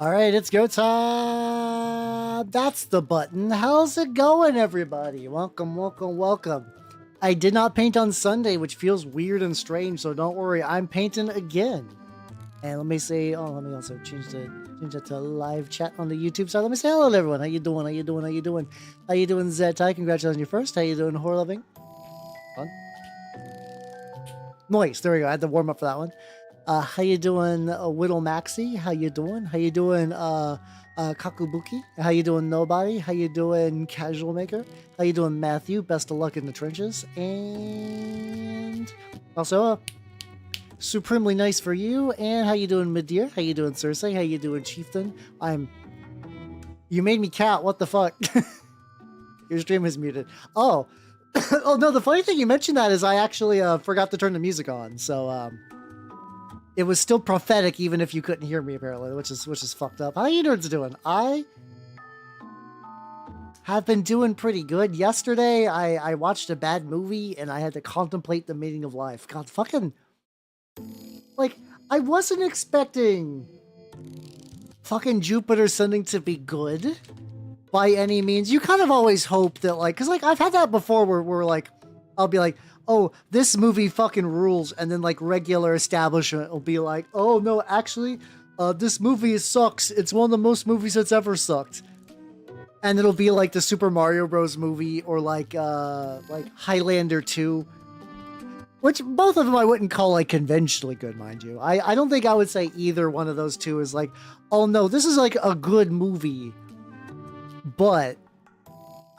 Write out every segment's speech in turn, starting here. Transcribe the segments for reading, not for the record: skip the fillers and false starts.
All right, it's go time. That's the button. How's it going, everybody? Welcome, welcome, welcome. I did not paint on Sunday, which feels weird and strange, so don't worry. I'm painting again. And let me say, let me also change that to live chat on the YouTube side. Let me say hello to everyone. How you doing? How you doing? How you doing? How you doing, Zetai? Congratulations on your first. How you doing, Horror Loving? Fun. Nice. There we go. I had to warm up for that one. How you doing, Whittle Maxi? How you doing? How you doing, Kakubuki? How you doing, Nobody? How you doing, Casual Maker? How you doing, Matthew? Best of luck in the trenches. And also, supremely nice for you. And how you doing, Midir? How you doing, Cersei? How you doing, Chieftain? You made me cat. What the fuck? Your stream is muted. Oh. Oh no, the funny thing you mentioned that is I actually forgot to turn the music on. So, it was still prophetic, even if you couldn't hear me, apparently, which is fucked up. How you nerds doing? I have been doing pretty good. Yesterday, I watched a bad movie, and I had to contemplate the meaning of life. God, fucking... Like, I wasn't expecting fucking Jupiter Ascending to be good, by any means. You kind of always hope that, like... Because, like, I've had that before where like, I'll be like... Oh, this movie fucking rules, and then like regular establishment will be like, oh no, actually, this movie sucks. It's one of the most movies that's ever sucked. And it'll be like the Super Mario Bros. Movie or like Highlander 2. Which both of them I wouldn't call like conventionally good, mind you. I don't think I would say either one of those two is like, oh no, this is like a good movie. But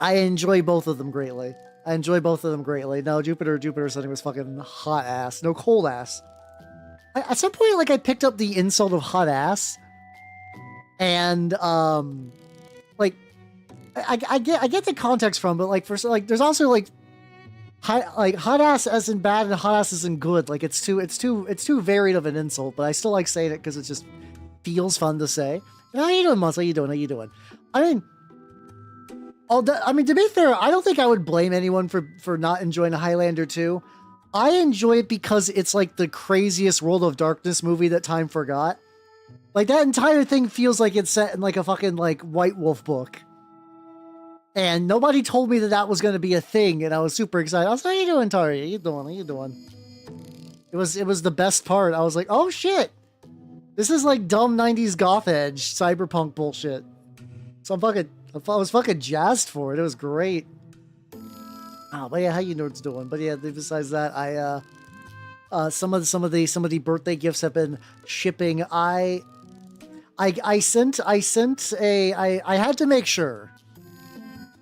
I enjoy both of them greatly. No, Jupiter Ascending was fucking hot ass. No, cold ass. At some point, like, I picked up the insult of hot ass. And, like, I get the context from, but, like, there's also, like, hot ass isn't bad and hot ass isn't good. Like, it's too varied of an insult, but I still like saying it because it just feels fun to say. How you doing, Mons? How you doing? I mean, to be fair, I don't think I would blame anyone for not enjoying Highlander 2. I enjoy it because it's like the craziest World of Darkness movie that time forgot. Like, that entire thing feels like it's set in like a fucking like White Wolf book. And nobody told me that was going to be a thing, and I was super excited. I was like, how you doing, Tari? How you doing? It was the best part. I was like, oh shit! This is like dumb 90s goth edge cyberpunk bullshit. So I was fucking jazzed for it. It was great. Oh, but yeah, how you nerds doing? But yeah, besides that, some of the birthday gifts have been shipping. I had to make sure.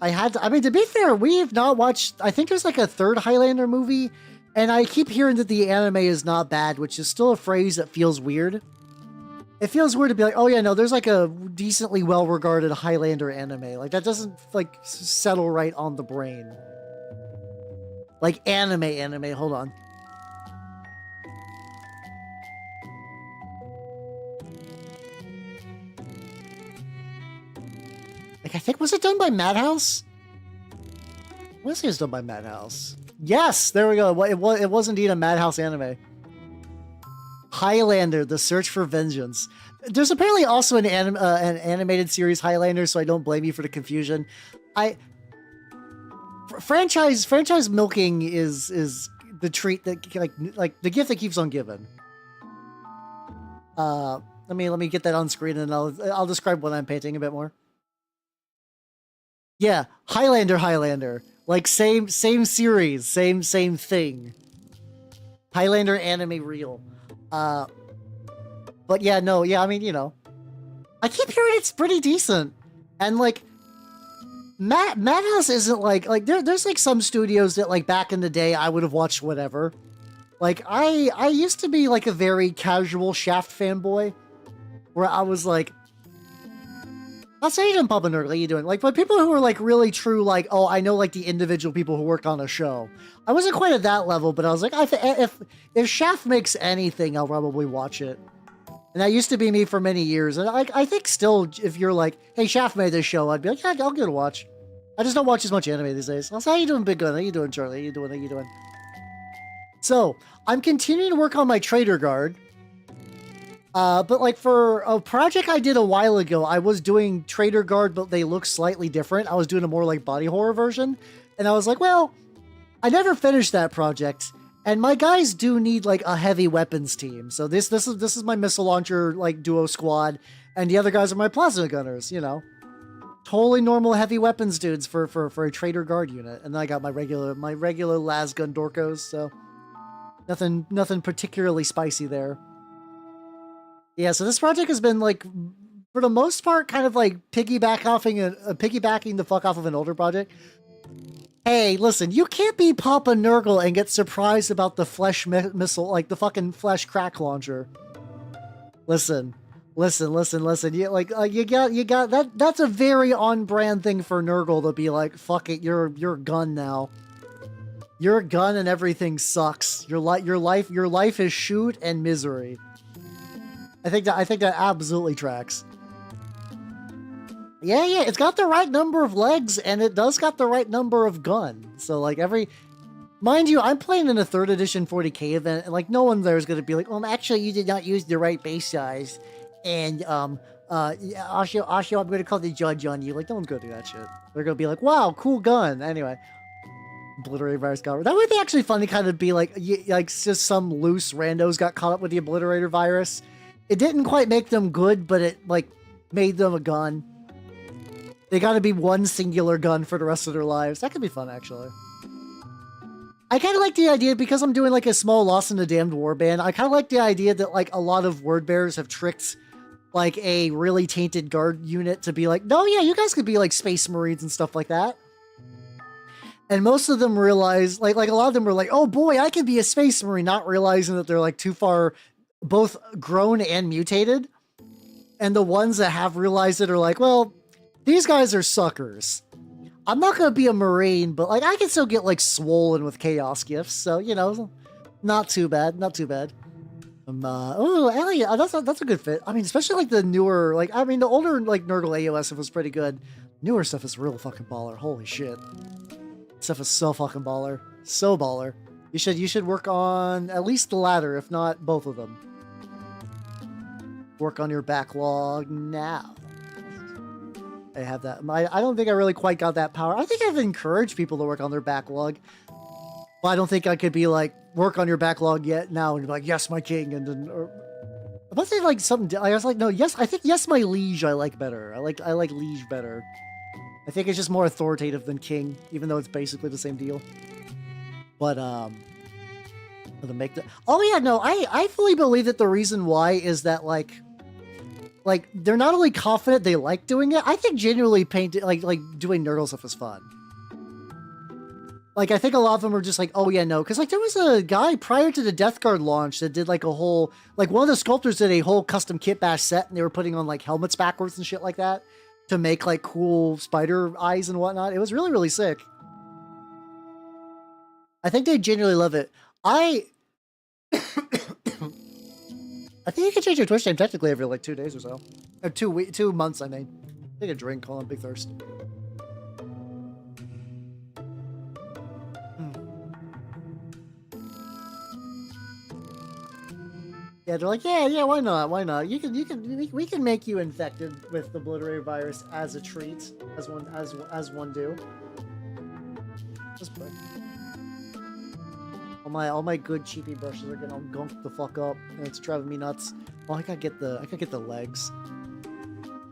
I mean, to be fair, we have not watched, I think there's like a third Highlander movie, and I keep hearing that the anime is not bad, which is still a phrase that feels weird. It feels weird to be like, oh yeah, no, there's like a decently well-regarded Highlander anime. Like, that doesn't, like, settle right on the brain. Like, anime, hold on. Like, I think, was it done by Madhouse? I want to say it was done by Madhouse. Yes, there we go. It was indeed a Madhouse anime. Highlander: The Search for Vengeance. There's apparently also an animated series, Highlander, so I don't blame you for the confusion. Franchise milking is the treat that like the gift that keeps on giving. Let me get that on screen and I'll describe what I'm painting a bit more. Yeah, Highlander. Like same series, same thing. Highlander anime reel. But yeah, no, yeah, I mean, you know, I keep hearing it's pretty decent. And like Madhouse isn't like there's like some studios that like back in the day I would have watched whatever. Like I used to be like a very casual Shaft fanboy where I was like, I'll say you doing, Papa Nerd, how you doing? Like, but people who are like really true, like, oh, I know like the individual people who work on a show. I wasn't quite at that level, but I was like, if Shaft makes anything, I'll probably watch it. And that used to be me for many years. And I think still, if you're like, hey, Shaft made this show, I'd be like, yeah, I'll give it a watch. I just don't watch as much anime these days. I'll say, how you doing, Big Gun? How you doing, Charlie? How you doing? So, I'm continuing to work on my Trader Guard. But like for a project I did a while ago, I was doing Trader Guard, but they look slightly different. I was doing a more like body horror version. And I was like, well, I never finished that project. And my guys do need like a heavy weapons team. So this is my missile launcher like duo squad, and the other guys are my plasma gunners, you know. Totally normal heavy weapons dudes for a Trader Guard unit. And then I got my regular lasgun dorkos, so nothing particularly spicy there. Yeah, so this project has been like, for the most part, kind of like piggybacking the fuck off of an older project. Hey, listen, you can't be Papa Nurgle and get surprised about the flesh missile, like the fucking flesh crack launcher. Listen. You got that. That's a very on-brand thing for Nurgle to be like, fuck it, you're a gun now. You're a gun and everything sucks. Your life is shoot and misery. I think that absolutely tracks. Yeah, it's got the right number of legs, and it does got the right number of gun. So, like, mind you, I'm playing in a 3rd edition 40k event, and, like, no one there is going to be like, actually, you did not use the right base size, and, also, I'm going to call the judge on you. Like, no one's going to do that shit. They're going to be like, wow, cool gun. Anyway. Obliterator virus got... That would be actually fun to kind of be like just some loose randos got caught up with the Obliterator virus. It didn't quite make them good, but it, like, made them a gun. They gotta be one singular gun for the rest of their lives. That could be fun, actually. I kind of like the idea, because I'm doing, like, a small Lost in the Damned warband, I kind of like the idea that, like, a lot of word bearers have tricked, like, a really tainted guard unit to be like, no, yeah, you guys could be, like, Space Marines and stuff like that. And most of them realize, like a lot of them were like, oh boy, I can be a Space Marine, not realizing that they're, like, too far both grown and mutated. And the ones that have realized it are like, well, these guys are suckers. I'm not going to be a Marine, but, like, I can still get, like, swollen with chaos gifts. So, you know, not too bad. Oh, Ellie, that's a good fit. I mean, especially, like, the newer, like, I mean, the older, like, Nurgle AOS stuff was pretty good. Newer stuff is real fucking baller. Holy shit. Stuff is so fucking baller. So baller. You should work on at least the latter, if not both of them. Work on your backlog now. I have that. I don't think I really quite got that power. I think I've encouraged people to work on their backlog. But I don't think I could be like, work on your backlog yet now, and be like, yes, my king, and then... I must say, like, something... I was like, no, yes, I think yes, my liege I like better. I like liege better. I think it's just more authoritative than king, even though it's basically the same deal. But, to make the... Oh, yeah, no, I fully believe that the reason why is that, like, they're not only confident they like doing it, I think genuinely painting, like doing Nurgle stuff is fun. Like, I think a lot of them are just like, oh yeah, no, because, like, there was a guy prior to the Death Guard launch that did, like, a whole, like, one of the sculptors did a whole custom kit bash set, and they were putting on, like, helmets backwards and shit like that to make, like, cool spider eyes and whatnot. It was really, really sick. I think they genuinely love it. I think you can change your Twitch name technically every, like, 2 days or so. Or 2 months, I mean. Take a drink, call him Big Thirst. Yeah, they're like, yeah, why not? Why not? We can make you infected with the obliterator virus as a treat, as one do. Just put. All my good cheapy brushes are getting all gunked the fuck up, and it's driving me nuts. Oh, I gotta get the legs.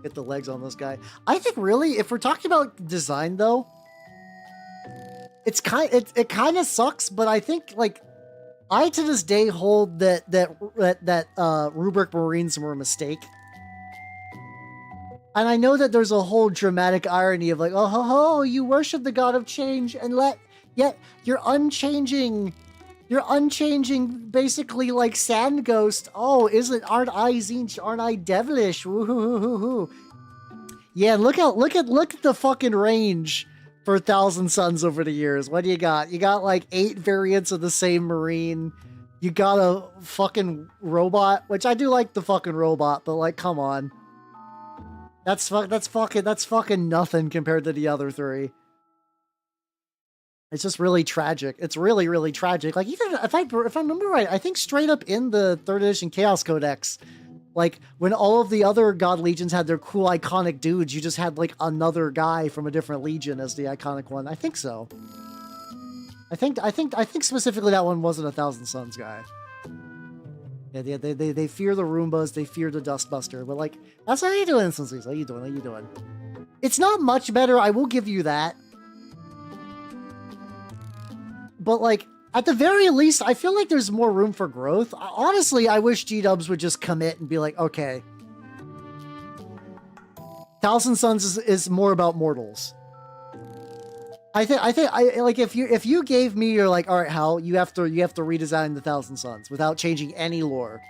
Get the legs on this guy. I think really, if we're talking about design though, it kind of sucks, but I think like I to this day hold that Rubric Marines were a mistake. And I know that there's a whole dramatic irony of like, oh ho ho, you worship the god of change, and yet you're unchanging basically like Sand Ghost. Oh, aren't I Zinch? Aren't I devilish? Woo-hoo-hoo-hoo-hoo. Yeah, look at the fucking range for Thousand Suns over the years. What do you got? You got like 8 variants of the same Marine. You got a fucking robot, which I do like the fucking robot, but like, come on. That's fucking nothing compared to the other 3. It's just really tragic. It's really, really tragic. Like, even if I remember right, I think straight up in the 3rd edition Chaos Codex, like, when all of the other God Legions had their cool iconic dudes, you just had, like, another guy from a different Legion as the iconic one. I think so. I think specifically that one wasn't a Thousand Suns guy. Yeah, they fear the Roombas, they fear the Dustbuster, but, like, that's how you doing, Instances. How you doing? It's not much better, I will give you that. But, like, at the very least, I feel like there's more room for growth. Honestly, I wish G-Dubs would just commit and be like, okay, Thousand Suns is more about mortals. I think like if you gave me, you're like, all right, Hal, you have to redesign the Thousand Suns without changing any lore.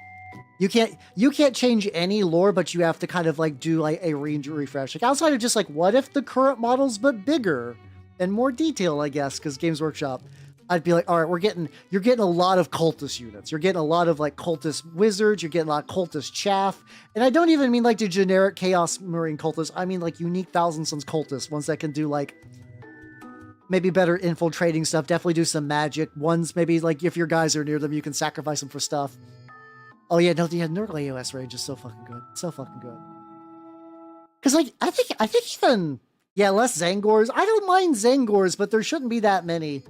You can't change any lore, but you have to kind of like do like a range refresh. Like outside of just like, what if the current models but bigger and more detail, I guess, because Games Workshop. I'd be like, all right, you're getting a lot of cultist units. You're getting a lot of like cultist wizards. You're getting a lot of cultist chaff. And I don't even mean like the generic Chaos Marine cultists. I mean like unique Thousand Suns cultists, ones that can do like maybe better infiltrating stuff. Definitely do some magic. Ones maybe like if your guys are near them, you can sacrifice them for stuff. Oh yeah, no, the Nurgle AOS range is so fucking good. So fucking good. Because like I think even less Zangors. I don't mind Zangors, but there shouldn't be that many.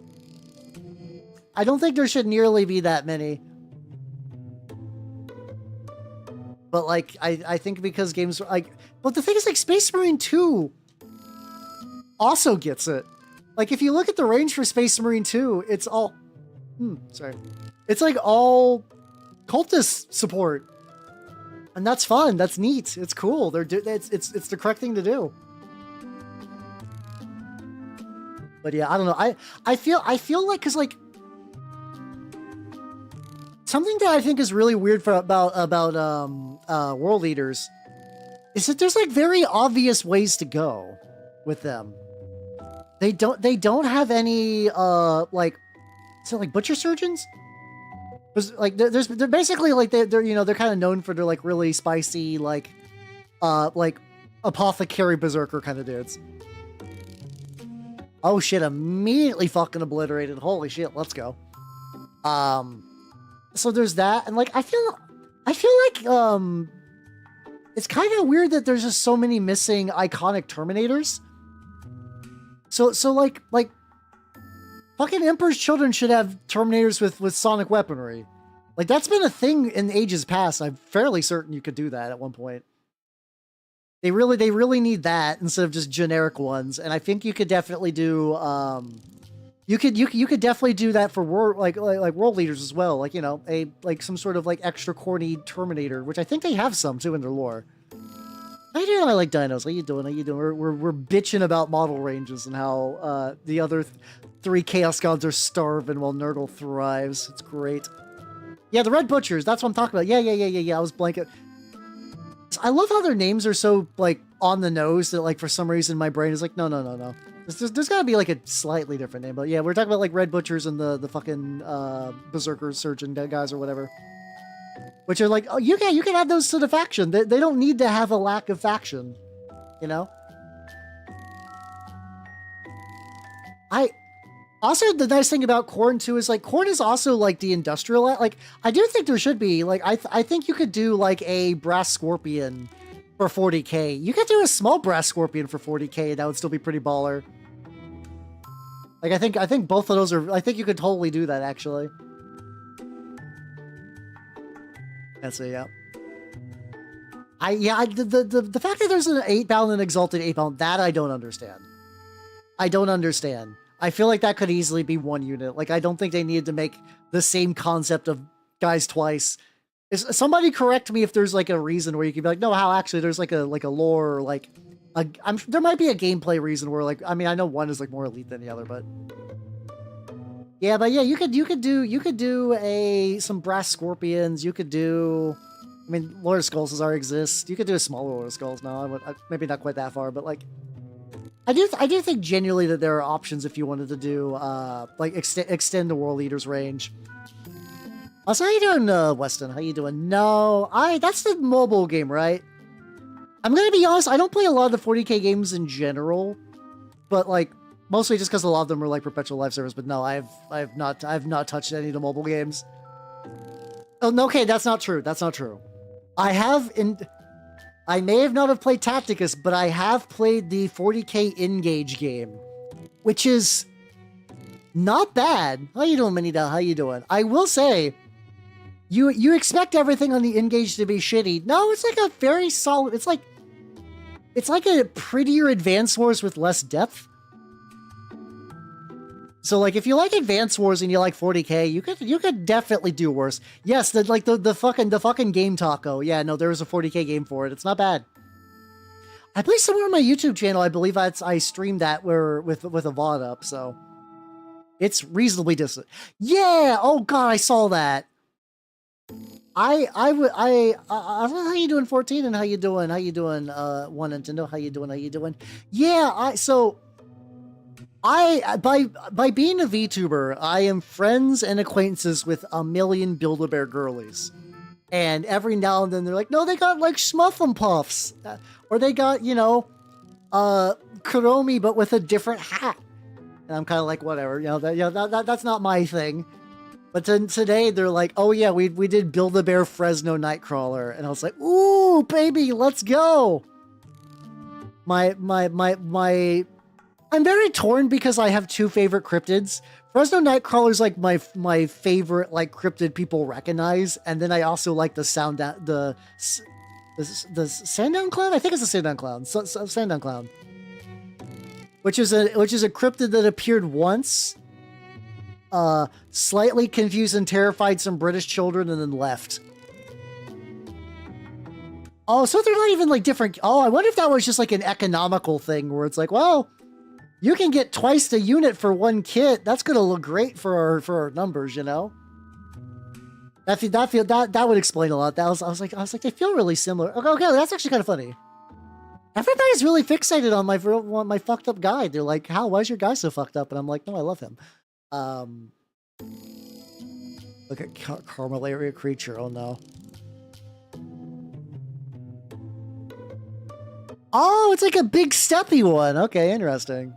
I don't think there should nearly be that many. But like, I think because games like, but the thing is like Space Marine 2 also gets it. Like if you look at the range for Space Marine 2, it's all, it's like all cultist support. And that's fun. That's neat. It's cool. It's the correct thing to do. But yeah, I don't know. I feel like, cause like, something that I think is really weird about World Eaters is that there's like very obvious ways to go with them. They don't have any like, is it like butcher surgeons? Like they're basically like they're you know they're kind of known for their like really spicy like apothecary berserker kind of dudes. Oh shit! Immediately fucking obliterated. Holy shit! Let's go. So there's that, and like I feel like it's kind of weird that there's just so many missing iconic Terminators. So like fucking Emperor's Children should have Terminators with sonic weaponry. Like that's been a thing in ages past. I'm fairly certain you could do that at one point. They really need that instead of just generic ones, and I think you could definitely do You could definitely do that for world leaders as well, like you know some sort of like extra corny Terminator, which I think they have some too in their lore. How you doing? I like dinos. How you doing? We're bitching about model ranges and how the other 3 Chaos Gods are starving while Nurgle thrives. It's great. Yeah, the Red Butchers. That's what I'm talking about. Yeah. I was blanking. I love how their names are so like on the nose that like for some reason my brain is like no. There's gotta be like a slightly different name, but yeah, we're talking about like Red Butchers and the fucking Berserker Surgeon guys or whatever, which are like, oh, you can add those to the faction. They don't need to have a lack of faction, you know. Also, the nice thing about corn too is like corn is also like the industrial. Like I do think there should be like I think you could do like a brass scorpion for 40k. You could do a small brass scorpion for 40k, and that would still be pretty baller. Like I think both of those are. I think you could totally do that actually. That's it. Yeah. The fact that there's an 8-pound and exalted 8-pound, that I don't understand. I don't understand. I feel like that could easily be one unit. Like, I don't think they needed to make the same concept of guys twice. Somebody correct me if there's like a reason where you can be like, no, how actually there's like a lore, or like there might be a gameplay reason where like, I mean, I know one is like more elite than the other, but yeah, you could do some brass scorpions. You could do, I mean, Lord of Skulls already exists. You could do a smaller Lord of Skulls now. Maybe not quite that far, but like, I do think genuinely that there are options if you wanted to do, like extend the World Leaders range. Also, how you doing, Weston? How you doing? No, that's the mobile game, right? I'm gonna be honest, I don't play a lot of the 40k games in general, but like, mostly just because a lot of them are like perpetual live service, but no, I've not touched any of the mobile games. Oh, no, okay, that's not true. That's not true. I may have not have played Tacticus, but I have played the 40k Engage game, which is not bad. How you doing, Manita? How you doing? I will say, you expect everything on the Engage to be shitty. No, it's like a very solid. It's like a prettier Advance Wars with less depth. So like, if you like Advance Wars and you like 40k, you could definitely do worse. Yes, the fucking game taco. Yeah, no, there was a 40k game for it. It's not bad. I believe somewhere on my YouTube channel, I believe I streamed that with a VOD up, so it's reasonably distant. Yeah. Oh god, I saw that. How you doing, 14, and how you doing? One Nintendo, how you doing? Yeah, by being a VTuber, I am friends and acquaintances with a million Build-A-Bear girlies. And every now and then they're like, no, they got like Schmuffin' Puffs. Or they got, you know, Kuromi, but with a different hat. And I'm kind of like, whatever, that's not my thing. But then today they're like, oh yeah, we did Build-A-Bear Fresno Nightcrawler. And I was like, ooh, baby, let's go. I'm very torn because I have two favorite cryptids. Fresno Nightcrawler is like my favorite like cryptid people recognize, and then I also like the Sandown Clown. I think it's the Sandown Clown. Sandown Clown, which is a cryptid that appeared once, slightly confused and terrified some British children, and then left. Oh, so they're not even like different. Oh, I wonder if that was just like an economical thing where it's like, well, you can get twice the unit for one kit. That's gonna look great for our numbers, you know. That would explain a lot. I was like, they feel really similar. Okay, that's actually kind of funny. Everybody's really fixated on my fucked up guy. They're like, why is your guy so fucked up? And I'm like, no, I love him. Look at Carmelaria creature. Oh no. Oh, it's like a big steppy one. Okay, interesting.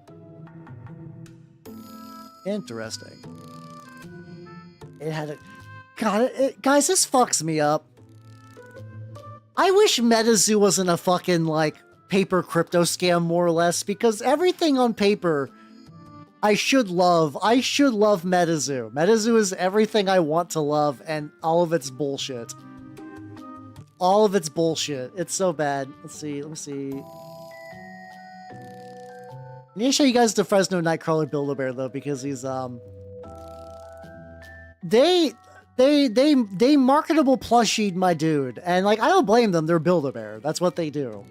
Interesting. It had a... God, guys, this fucks me up. I wish MetaZoo wasn't a fucking, like, paper crypto scam, more or less, because everything on paper I should love. I should love MetaZoo. MetaZoo is everything I want to love, and all of it's bullshit. All of it's bullshit. It's so bad. Let me see. I need to show you guys the Fresno Nightcrawler Build-A-Bear though, because he's they marketable plushied my dude, and like I don't blame them. They're Build-A-Bear. That's what they do.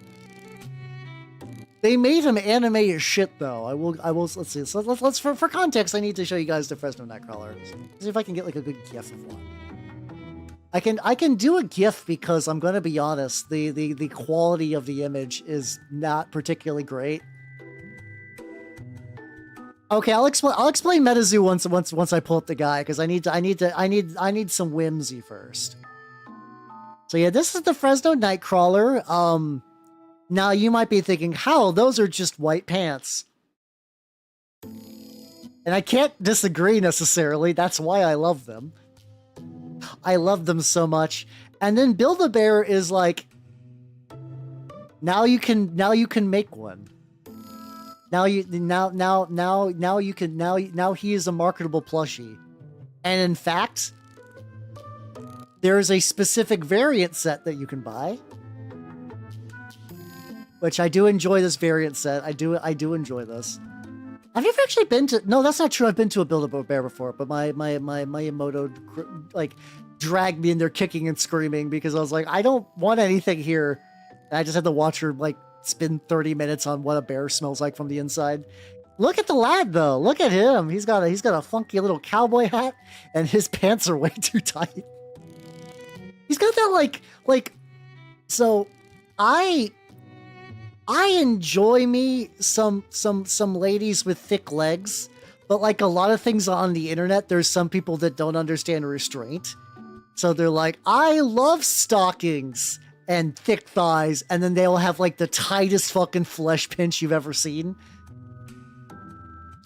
They made him anime as shit though. I will. Let's see. So let's for context, I need to show you guys the Fresno Nightcrawler. Let's see if I can get like a good GIF of one. I can do a GIF because I'm gonna be honest. The quality of the image is not particularly great. Okay, I'll explain MetaZoo once I pull up the guy, because I need some whimsy first. So yeah, this is the Fresno Nightcrawler. Now you might be thinking, how? Those are just white pants. And I can't disagree necessarily. That's why I love them. I love them so much. And then Build-A-Bear is like, now you can make one. Now he is a marketable plushie. And in fact, there is a specific variant set that you can buy. Which I do enjoy this variant set. I do enjoy this. Have you ever actually been to... No, that's not true. I've been to a Build-A-Bear before, but my Emoto, like, dragged me in there kicking and screaming because I was like, I don't want anything here. And I just had to watch her, like, spend 30 minutes on what a bear smells like from the inside. Look at the lad, though. Look at him. He's got a funky little cowboy hat, and his pants are way too tight. He's got that, like... So, I enjoy me some ladies with thick legs, but like a lot of things on the internet, there's some people that don't understand restraint. So they're like, I love stockings and thick thighs, and then they'll have like the tightest fucking flesh pinch you've ever seen.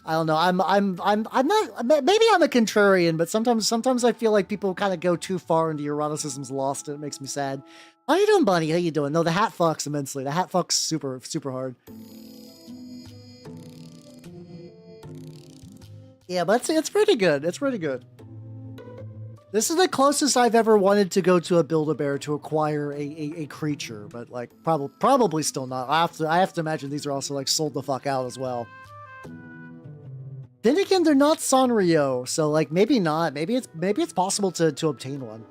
I don't know. I'm not. Maybe I'm a contrarian, but sometimes I feel like people kind of go too far into eroticism's lost, and it makes me sad. How you doing, Bunny? How you doing? No, the hat fucks immensely. The hat fucks super hard. Yeah, but it's pretty good. It's pretty good. This is the closest I've ever wanted to go to a Build-A-Bear to acquire a creature, but like probably still not. I have to imagine these are also like sold the fuck out as well. Then again, they're not Sanrio, so like maybe not. Maybe it's possible to obtain one.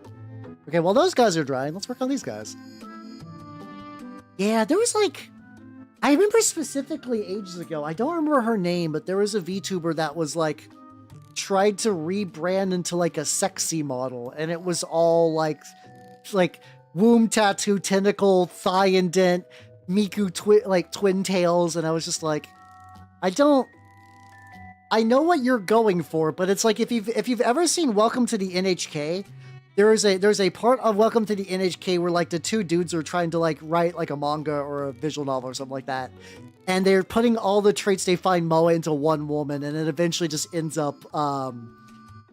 Okay, well those guys are drying. Let's work on these guys. Yeah, there was like, I remember specifically ages ago. I don't remember her name, but there was a VTuber that was like tried to rebrand into like a sexy model, and it was all like womb tattoo, tentacle, thigh indent, Miku twin tails, and I was just like, I know what you're going for, but it's like if you've ever seen Welcome to the NHK, there's a part of Welcome to the NHK where like the two dudes are trying to like write like a manga or a visual novel or something like that, and they're putting all the traits they find Moe into one woman, and it eventually just ends up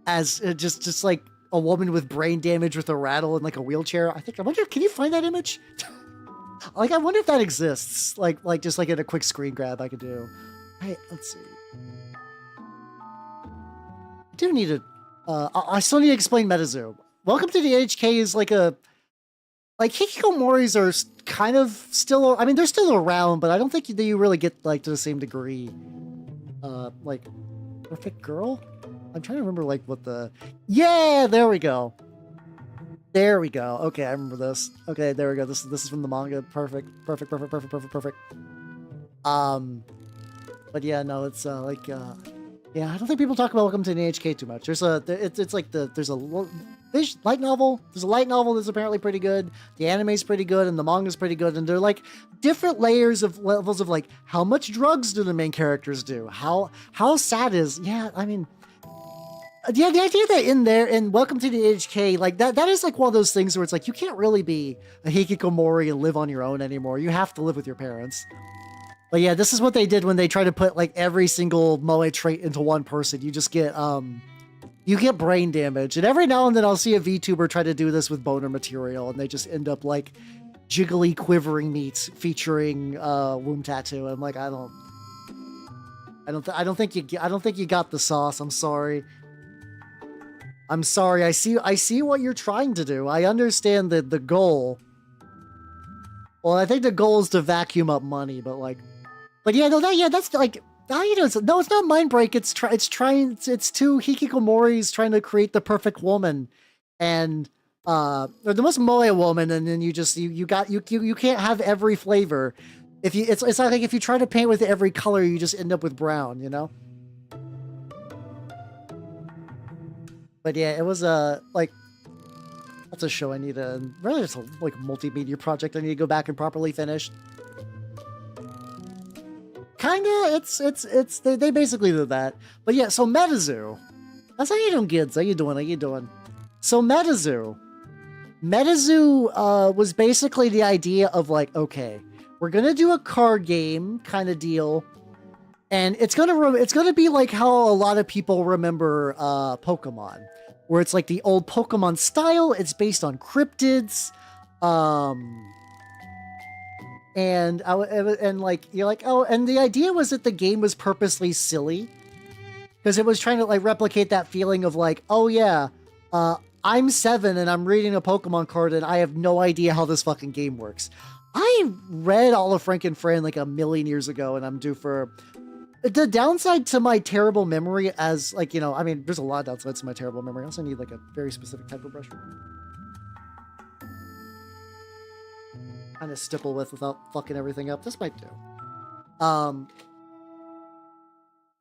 as just like a woman with brain damage with a rattle and like a wheelchair. I wonder, can you find that image? Like I wonder if that exists. Like just like in a quick screen grab I could do. Let's see. I do need to. I still need to explain MetaZoo. Welcome to the NHK is like hikikomoris are kind of still. I mean, they're still around, but I don't think you really get like to the same degree. Like Perfect Girl. I'm trying to remember like what the. Yeah, there we go. There we go. Okay, I remember this. Okay, there we go. This is from the manga. Perfect. But yeah, no, it's yeah, I don't think people talk about Welcome to the NHK too much. There's a light novel. There's a light novel that's apparently pretty good. The anime's pretty good, and the manga's pretty good. And they're like different levels of like how much drugs do the main characters do? How sad is? Yeah, I mean, yeah, the idea that in Welcome to the NHK, like that is like one of those things where it's like you can't really be a hikikomori and live on your own anymore. You have to live with your parents. But yeah, this is what they did when they try to put like every single Moe trait into one person. You just get you get brain damage. And every now and then I'll see a VTuber try to do this with boner material, and they just end up like jiggly quivering meat featuring womb tattoo. I'm like, I don't think you got the sauce. I'm sorry. I see what you're trying to do. I understand the goal. Well, I think the goal is to vacuum up money, but yeah, that's like, it's not mind break. It's two hikikomoris trying to create the perfect woman, and or the most moe woman, and then you can't have every flavor. It's not like if you try to paint with every color, you just end up with brown, you know. But yeah, it was like, that's a show I need to, really it's a like multimedia project I need to go back and properly finish. Kinda, they basically did that. But yeah, so MetaZoo. That's how you doing, kids. How you doing? So MetaZoo was basically the idea of like, okay, we're gonna do a card game kind of deal, And it's gonna be like how a lot of people remember Pokemon, where it's like the old Pokemon style. It's based on cryptids, and like you're like, oh, and the idea was that the game was purposely silly because it was trying to like replicate that feeling of like, oh yeah, I'm 7 and I'm reading a Pokemon card and I have no idea how this fucking game works. I read all of Frank and Fran like a million years ago, and I'm due for. The downside to my terrible memory, as like, you know, I mean, there's a lot of downsides to my terrible memory. I also need like a very specific type of brush. Kind of stipple without fucking everything up. This might do.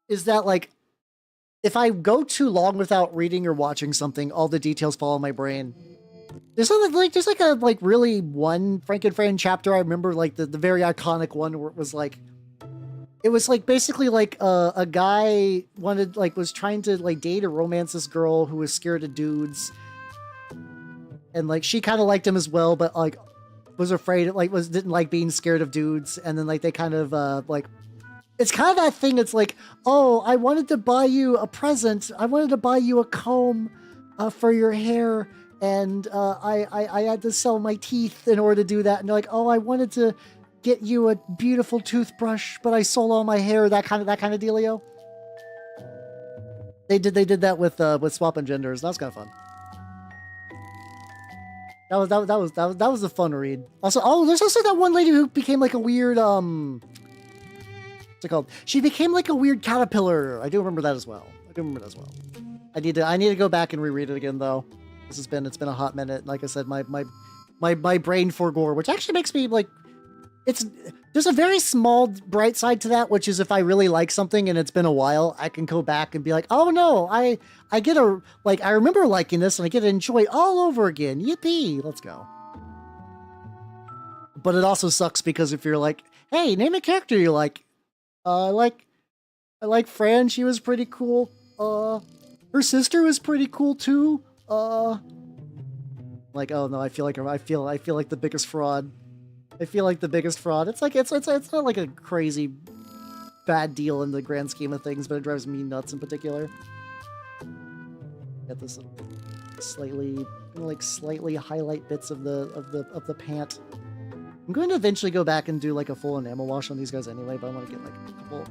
Is that like, if I go too long without reading or watching something, all the details fall in my brain. There's like a like really one Frank and Fran chapter I remember, like the very iconic one where it was like. It was like basically like a guy was trying to like date or romance this girl who was scared of dudes, and like she kind of liked him as well, but like was afraid didn't like being scared of dudes, and then like they kind of like it's kind of that thing. It's like, oh, I wanted to buy you a present. I wanted to buy you a comb for your hair, and I had to sell my teeth in order to do that. And they're like, oh, I wanted to get you a beautiful toothbrush, but I sold all my hair. That kind of dealio. They did that with swapping genders. That was kind of fun. That was a fun read. Also, oh, there's also that one lady who became like a weird what's it called? She became like a weird caterpillar. I do remember that as well. I need to go back and reread it again though. It's been a hot minute. Like I said, my brain forgore, which actually makes me like. There's a very small bright side to that, which is if I really like something and it's been a while, I can go back and be like, oh no, I remember liking this and I get to enjoy it all over again. Yippee, let's go. But it also sucks because if you're like, hey, name a character you like. I like Fran, she was pretty cool. Her sister was pretty cool too. Like, oh no, I feel like the biggest fraud. It's like it's not like a crazy bad deal in the grand scheme of things, but it drives me nuts in particular. Get this slightly highlight bits of the pant. I'm going to eventually go back and do like a full enamel wash on these guys anyway, but I want to get like a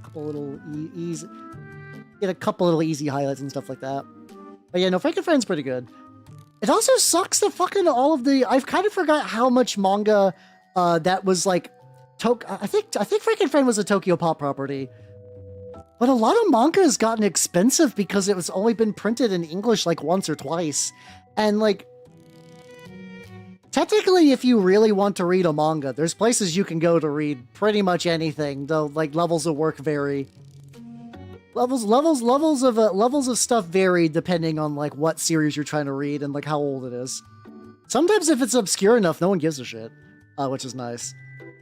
couple little easy highlights and stuff like that. But yeah, no, Frank and Fran's pretty good. It also sucks that fucking I've kind of forgot how much manga that was like I think Frank and Fran was a Tokyo Pop property. But a lot of manga has gotten expensive because it was only been printed in English like once or twice. And like technically if you really want to read a manga, there's places you can go to read pretty much anything, though like levels of work vary. Levels of stuff vary depending on like what series you're trying to read and like how old it is. Sometimes if it's obscure enough, no one gives a shit. Which is nice.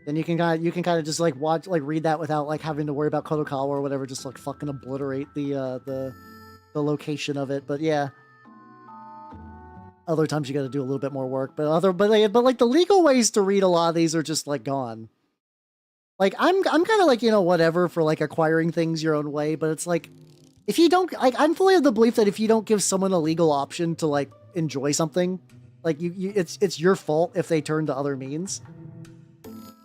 Then you can kind of just like read that without like having to worry about Kodokawa or whatever, just like fucking obliterate the location of it. But yeah, other times you got to do a little bit more work. But like the legal ways to read a lot of these are just like gone. Like I'm kind of like, you know, whatever for like acquiring things your own way, but it's like if you don't like, I'm fully of the belief that if you don't give someone a legal option to like enjoy something. Like it's your fault if they turn to other means.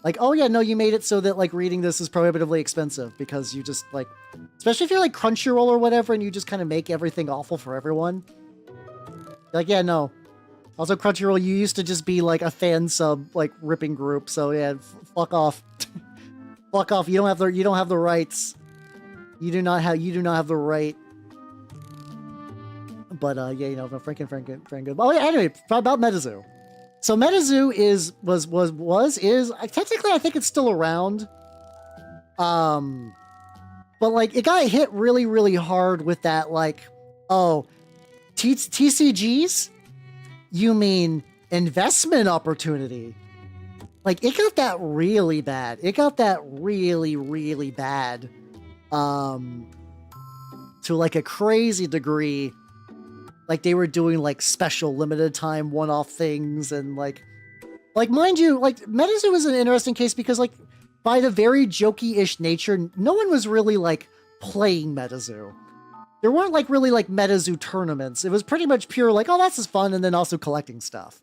Like, oh yeah, no, you made it so that like reading this is prohibitively expensive because you just like, especially if you're like Crunchyroll or whatever, and you just kind of make everything awful for everyone. Like, yeah, no. Also, Crunchyroll, you used to just be like a fan sub like ripping group, so yeah, fuck off. Fuck off. You don't have the rights. You do not have the right. But yeah, you know, Frank good. Oh yeah, anyway, about MetaZoo. So MetaZoo is technically I think it's still around. But like it got hit really, really hard with that like, oh, TCGs? You mean investment opportunity? Like it got that really bad. It got that really, really bad. To like a crazy degree. Like they were doing like special limited time one-off things and like mind you, like MetaZoo is an interesting case because like by the very jokey-ish nature, no one was really like playing MetaZoo. There weren't like really like MetaZoo tournaments. It was pretty much pure like, oh, that's just fun, and then also collecting stuff.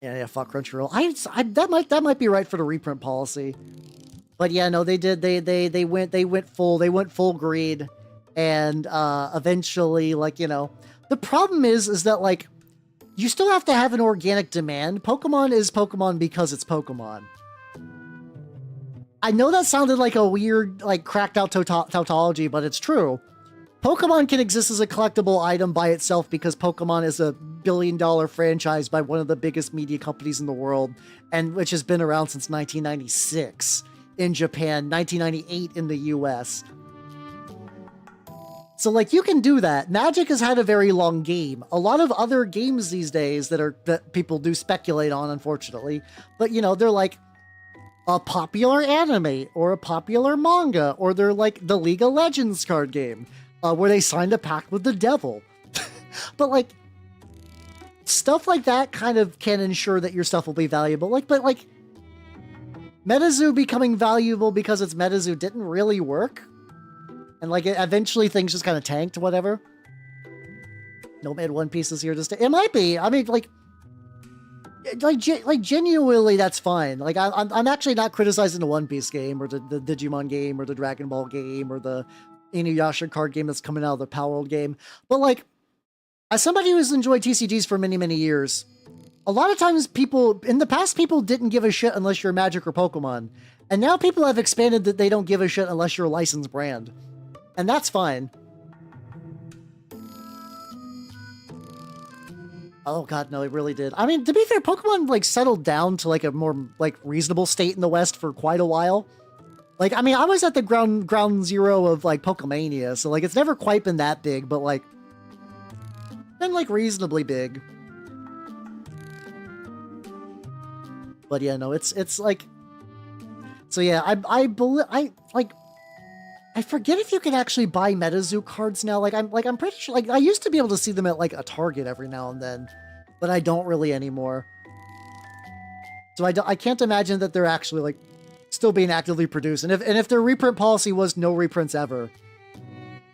Yeah, fuck Crunchyroll. That might be right for the reprint policy. But yeah, no, they did. They went full greed, and eventually, like, you know, the problem is that like you still have to have an organic demand. Pokemon is Pokemon because it's Pokemon. I know that sounded like a weird, like, cracked out tautology, but it's true. Pokemon can exist as a collectible item by itself because Pokemon is a billion-dollar franchise by one of the biggest media companies in the world, and which has been around since 1996 in Japan, 1998 in the US. So, like, you can do that. Magic has had a very long game. A lot of other games these days that people do speculate on, unfortunately, but, you know, they're like a popular anime or a popular manga, or they're like the League of Legends card game where they signed a pact with the devil. But like stuff like that kind of can ensure that your stuff will be valuable. But like MetaZoo becoming valuable because it's MetaZoo didn't really work, and like eventually things just kind of tanked. Whatever. Nomad One Piece is here to stay. It might be. I mean, like genuinely, that's fine. Like I'm actually not criticizing the One Piece game or the Digimon game or the Dragon Ball game or the Inuyasha card game that's coming out of the Power World game. But like, as somebody who's enjoyed TCGs for many years, a lot of times in the past people didn't give a shit unless you're Magic or Pokemon, and now people have expanded that they don't give a shit unless you're a licensed brand, and that's fine. Oh god, no, it really did. I mean, to be fair, Pokemon like settled down to like a more like reasonable state in the West for quite a while. Like, I mean, I was at the ground zero of like Pokemania, so like it's never quite been that big, but like been like reasonably big. But yeah, no, it's like, so yeah, I forget if you can actually buy MetaZoo cards now. I'm pretty sure, like, I used to be able to see them at like a Target every now and then, but I don't really anymore. So I can't imagine that they're actually like still being actively produced. And if their reprint policy was no reprints ever,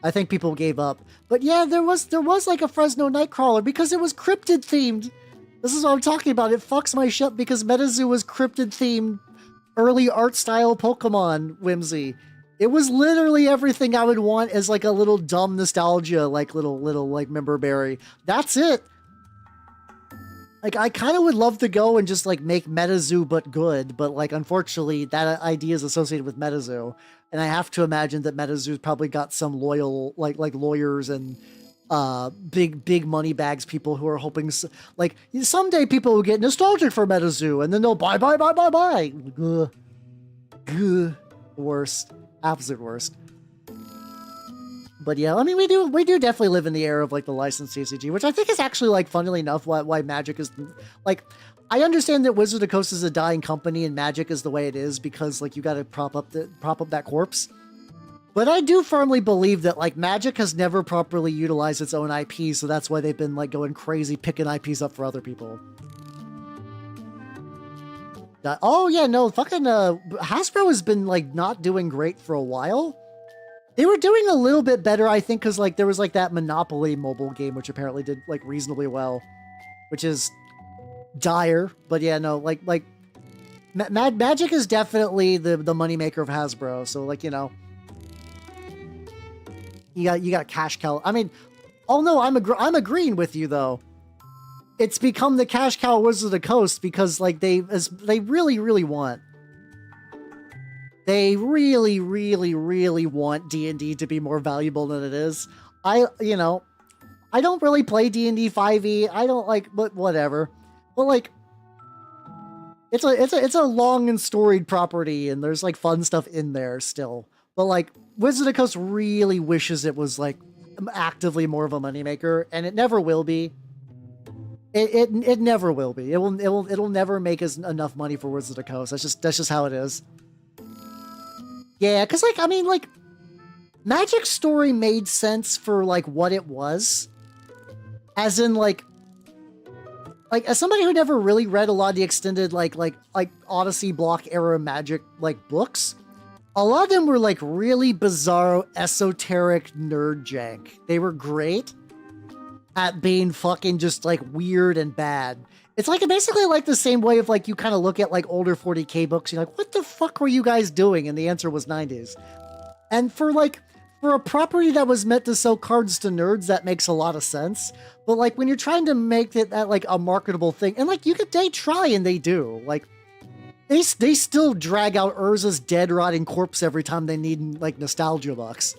I think people gave up. But yeah, there was like a Fresno Nightcrawler because it was cryptid themed. This is what I'm talking about. It fucks my shit because MetaZoo was cryptid themed, early art style Pokemon whimsy. It was literally everything I would want as like a little dumb nostalgia, like little like member berry. That's it. Like, I kind of would love to go and just like make MetaZoo but good, but like unfortunately that idea is associated with MetaZoo, and I have to imagine that MetaZoo's probably got some loyal like lawyers and big money bags people who are hoping like someday people will get nostalgic for MetaZoo and then they'll buy. Worst. Absolute worst. But yeah, I mean, we do definitely live in the era of like the licensed TCG, which I think is actually like, funnily enough, why Magic is like, I understand that Wizard of the Coast is a dying company and Magic is the way it is because like you got to prop up that corpse. But I do firmly believe that like Magic has never properly utilized its own IP, so that's why they've been like going crazy picking IPs up for other people. Oh yeah, no, fucking Hasbro has been like not doing great for a while. They were doing a little bit better, I think, because like there was like that Monopoly mobile game, which apparently did like reasonably well, which is dire. But yeah, no, like Magic is definitely the moneymaker of Hasbro. So like, you know, you got cash cow. I mean, oh no, I'm agreeing with you though. It's become the cash cow Wizards of the Coast because like they really want. They really want D&D to be more valuable than it is. I don't really play D&D 5e. I don't like, but whatever. But like, it's a long and storied property, and there's like fun stuff in there still. But like, Wizards of the Coast really wishes it was like actively more of a moneymaker, and it never will be. It never will be. It'll never make us enough money for Wizards of the Coast. That's just how it is. Yeah, because like, I mean, like, Magic's story made sense for like what it was, as in like like as somebody who never really read a lot of the extended like Odyssey block era Magic like books, a lot of them were like really bizarre, esoteric nerd jank. They were great at being fucking just like weird and bad. It's like basically like the same way of like you kind of look at like older 40K books, you're like, what the fuck were you guys doing? And the answer was 90s. And for a property that was meant to sell cards to nerds, that makes a lot of sense. But like when you're trying to make it that like a marketable thing, and like they try and they do, like they still drag out Urza's dead rotting corpse every time they need like nostalgia bucks.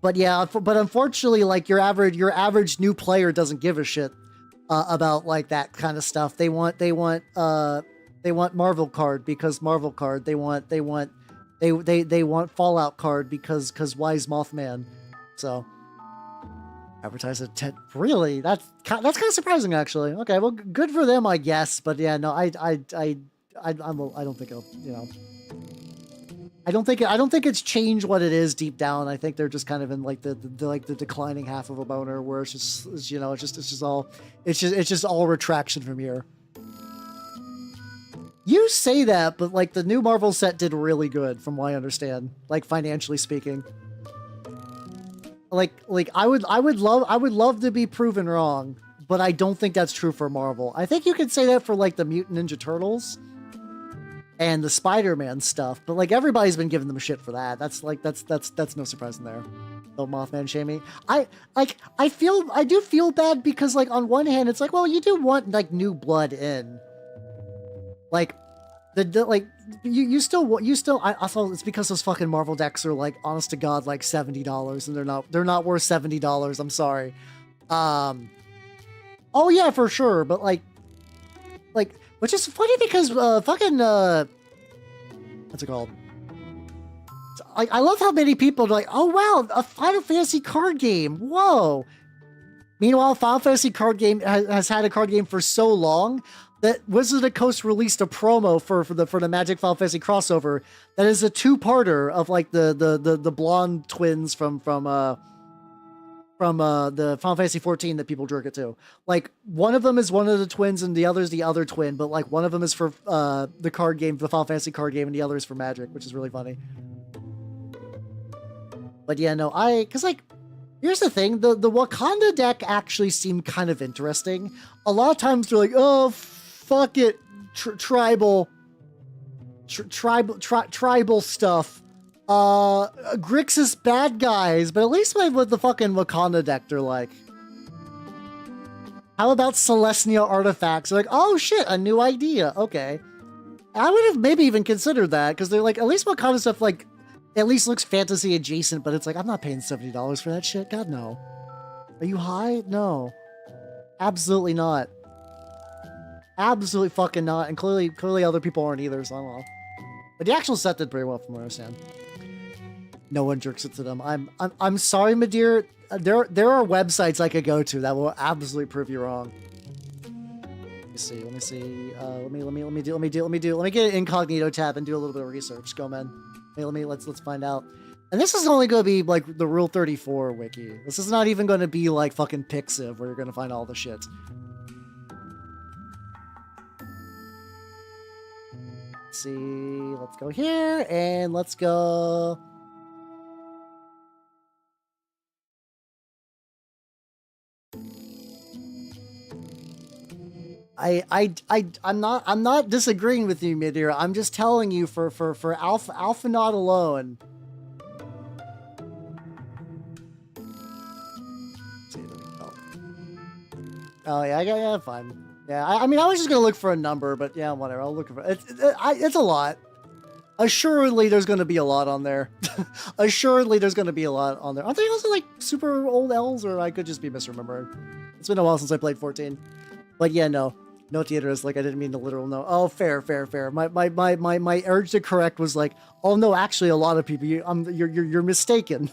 But yeah, but unfortunately, like your average new player doesn't give a shit about like that kind of stuff. They want Marvel card because Marvel card. They want Fallout card because Wise Mothman. So advertise it. Really, that's kind of surprising actually. Okay, well, good for them, I guess. But yeah, no, I don't think it'll, you know. I don't think it's changed what it is deep down. I think they're just kind of in like the declining half of a boner where it's just, you know, it's just all retraction from here. You say that, but like the new Marvel set did really good from what I understand, like financially speaking. Like I would love to be proven wrong, but I don't think that's true for Marvel. I think you could say that for like the Mutant Ninja Turtles and the Spider-Man stuff, but like everybody's been giving them shit for that. That's no surprise in there. No Mothman shaming. I do feel bad because like on one hand it's like, well, you do want like new blood in. Like like you still I thought it's because those fucking Marvel decks are like honest to God like $70 and they're not worth $70. I'm sorry. Oh yeah, for sure, but like which is funny because fucking what's it called? I love how many people are like, oh wow, a Final Fantasy card game. Whoa. Meanwhile, Final Fantasy card game has had a card game for so long that Wizards of the Coast released a promo for the Magic Final Fantasy crossover that is a two-parter of like the blonde twins from the Final Fantasy 14 that people jerk it to. Like one of them is one of the twins and the other's the other twin, but like one of them is for the card game, the Final Fantasy card game, and the other is for Magic, which is really funny. But yeah, no, because like, here's the thing, the Wakanda deck actually seemed kind of interesting. A lot of times they're like, oh, fuck it, tribal stuff. Grixis bad guys, but at least with the fucking Wakanda deck, they're like, how about Celestia artifacts? They're like, oh shit, a new idea. Okay. I would have maybe even considered that, because they're like, at least Wakanda stuff, like, at least looks fantasy adjacent, but it's like, I'm not paying $70 for that shit. God, no. Are you high? No. Absolutely not. Absolutely fucking not. And clearly other people aren't either, so I don't know. But the actual set did pretty well from what I understand. No one jerks it to them. I'm sorry, Madeir. There are websites I could go to that will absolutely prove you wrong. Let me see. Let me get an incognito tab and do a little bit of research. Go, man. Let's find out. And this is only going to be like the Rule 34 wiki. This is not even going to be like fucking Pixiv where you're going to find all the shit. Let's see. Let's go here and let's go. I'm not disagreeing with you, Midir. I'm just telling you for Alpha not alone. Oh yeah, fine. Yeah, I mean, I was just gonna look for a number, but yeah, whatever. I'll look for it. It's a lot. Assuredly, there's gonna be a lot on there. Assuredly, there's gonna be a lot on there. Aren't they also like super old elves, or I could just be misremembering? It's been a while since I played 14. But yeah, no theater is like, I didn't mean the literal no. Oh, fair. My urge to correct was like, oh no, actually, a lot of people. You're mistaken.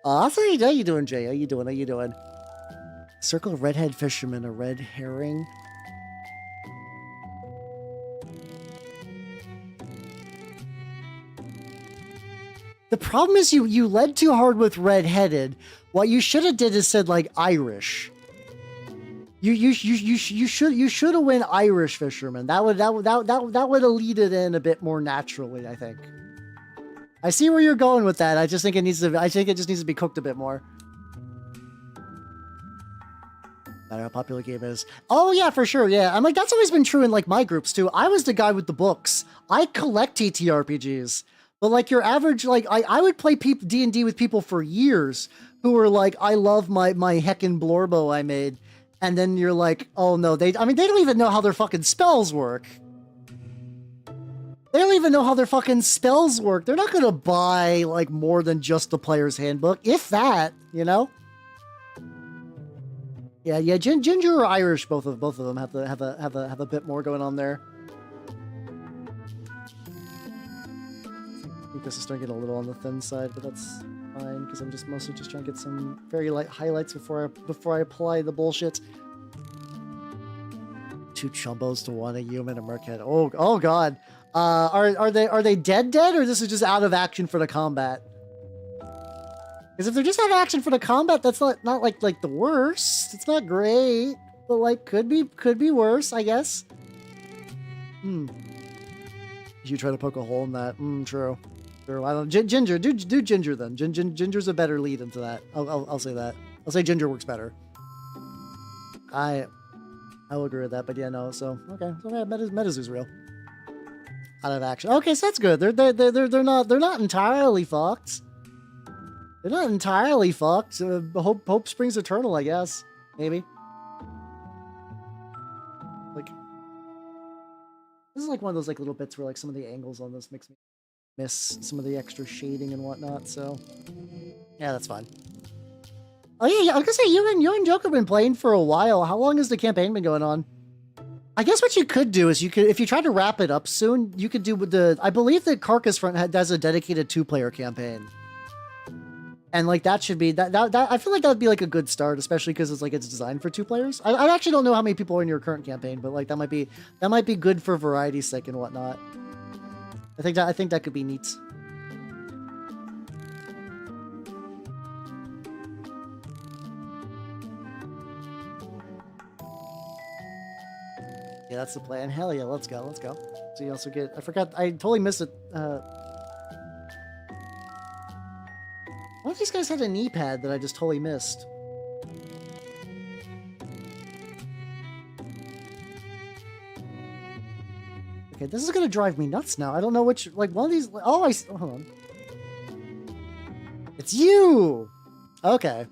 How you doing, Jay? How you doing? Circle of redhead fisherman, a red herring. The problem is you led too hard with redheaded. What you should have did is said like Irish. You should have went Irish fisherman. That would have lead it in a bit more naturally, I think. I see where you're going with that. I just think it just needs to be cooked a bit more. No matter how popular the game is. Oh yeah, for sure. Yeah, I'm like, that's always been true in like my groups too. I was the guy with the books. I collect TTRPGs, but like your average, like I would play D&D with people for years who were like, I love my heckin' Blorbo I made, and then you're like, oh no, they don't even know how their fucking spells work. They don't even know how their fucking spells work. They're not gonna buy like more than just the player's handbook, if that, you know. Yeah. Ginger or Irish, both of them have a bit more going on there. I think this is starting to get a little on the thin side, but that's fine because I'm just mostly just trying to get some very light highlights before I apply the bullshit. 2 chumbos to 1, a human, a merkhead. Oh god. Are they dead or this is just out of action for the combat? Because if they're just out of action for the combat, that's not like the worst. It's not great, but like could be worse, I guess. You try to poke a hole in that. True. I don't. Ginger, do Ginger then. Ginger's a better lead into that. I'll say that. I'll say Ginger works better. I will agree with that, but yeah, no. So okay, so yeah, Metazoo's real. Out of action. Okay, so that's good. They're not entirely fucked. They're not entirely fucked. Hope springs eternal, I guess. Maybe. Like, this is like one of those like little bits where like some of the angles on this makes me miss some of the extra shading and whatnot. So yeah, that's fine. Oh yeah, I was gonna say you and Joker have been playing for a while. How long has the campaign been going on? I guess what you could do is if you try to wrap it up soon, you could do with I believe that Carcass Front does a dedicated 2-player campaign. And like that should be that I feel like that would be like a good start, especially because it's designed for 2 players. I actually don't know how many people are in your current campaign, but like that might be good for variety's sake and whatnot. I think that could be neat. Yeah, that's the plan. Hell yeah, let's go. So you also get, I totally missed it. One of these guys had a knee pad that I just totally missed. Okay, this is gonna drive me nuts now. I don't know which, like one of these, hold on. It's you! Okay.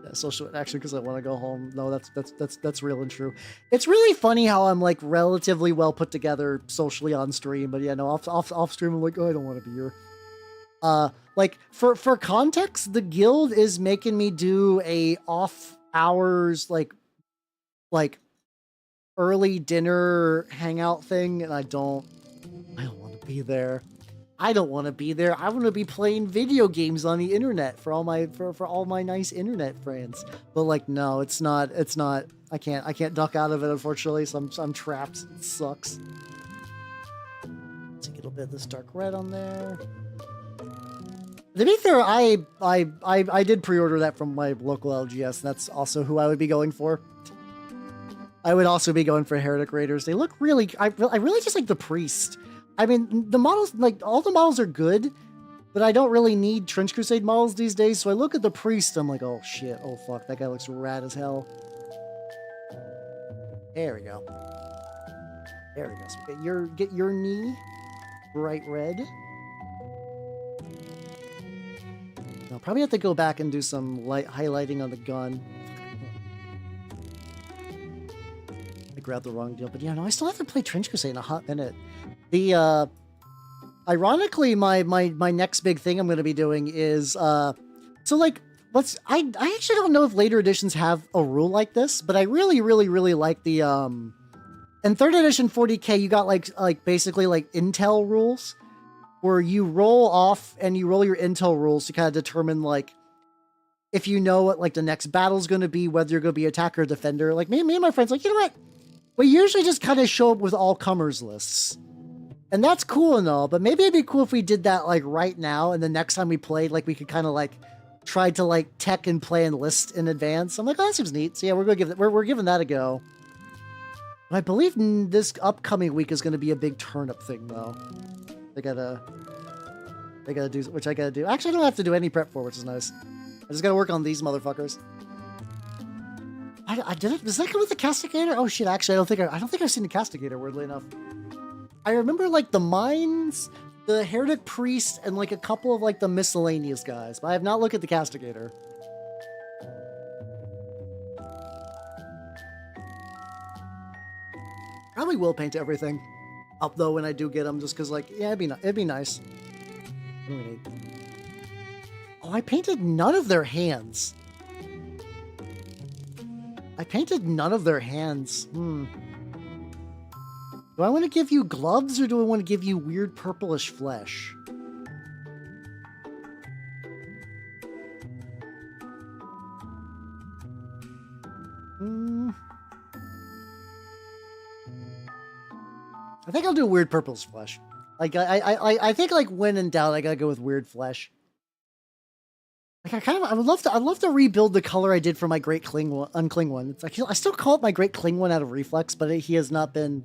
Yeah, social action because I want to go home. No, that's real and true. It's really funny how I'm like relatively well put together socially on stream, but yeah, no, off stream I'm like, oh, I don't want to be here. Like for context, the guild is making me do a off hours like early dinner hangout thing, and I don't want to be there. I don't want to be there. I want to be playing video games on the internet for all my nice internet friends. But like, no, it's not. I can't duck out of it, unfortunately. So I'm trapped. It sucks. Take a little bit of this dark red on there. To be fair, I did pre-order that from my local LGS. That's also who I would be going for. I would also be going for Heretic Raiders. They look really... I really just like the Priest. I mean, the models, like, all the models are good, but I don't really need Trench Crusade models these days, so I look at the Priest, I'm like, oh shit, oh fuck, that guy looks rad as hell. There we go. There we go. So get your knee bright red. I'll probably have to go back and do some light highlighting on the gun. I grabbed the wrong deal, but yeah, no, I still haven't played Trench Crusade in a hot minute. The ironically, my next big thing I'm going to be doing is so like I actually don't know if later editions have a rule like this, but I really like the in 3rd edition 40K you got like basically like intel rules where you roll off and you roll your intel rules to kind of determine like if you know what like the next battle's going to be, whether you're going to be attacker or defender. Like me and my friends like, you know what? We usually just kind of show up with all comers lists. And that's cool and all, but maybe it'd be cool if we did that like right now, and the next time we played, like we could kind of like tried to like tech and play and list in advance. I'm like, oh, that seems neat. So yeah, we're giving that a go. But I believe this upcoming week is going to be a big turnip thing, though. They gotta do, which I gotta do. Actually, I don't have to do any prep for, which is nice. I just gotta work on these motherfuckers. I did it. Does that come with the castigator? Oh shit! Actually, I don't think I've seen the castigator. Weirdly enough, I remember like the mines, the heretic priest, and like a couple of like the miscellaneous guys, but I have not looked at the castigator. Probably will paint everything up though when I do get them, just because like yeah, it'd be nice. What do we need? Oh, I painted none of their hands. I painted none of their hands. Do I want to give you gloves or do I want to give you weird purplish flesh? I think I'll do weird purplish flesh. Like I think like when in doubt, I gotta go with weird flesh. Like I would love to rebuild the color I did for my Great Uncling one. It's like I still call it my Great Cling one out of reflex, but he has not been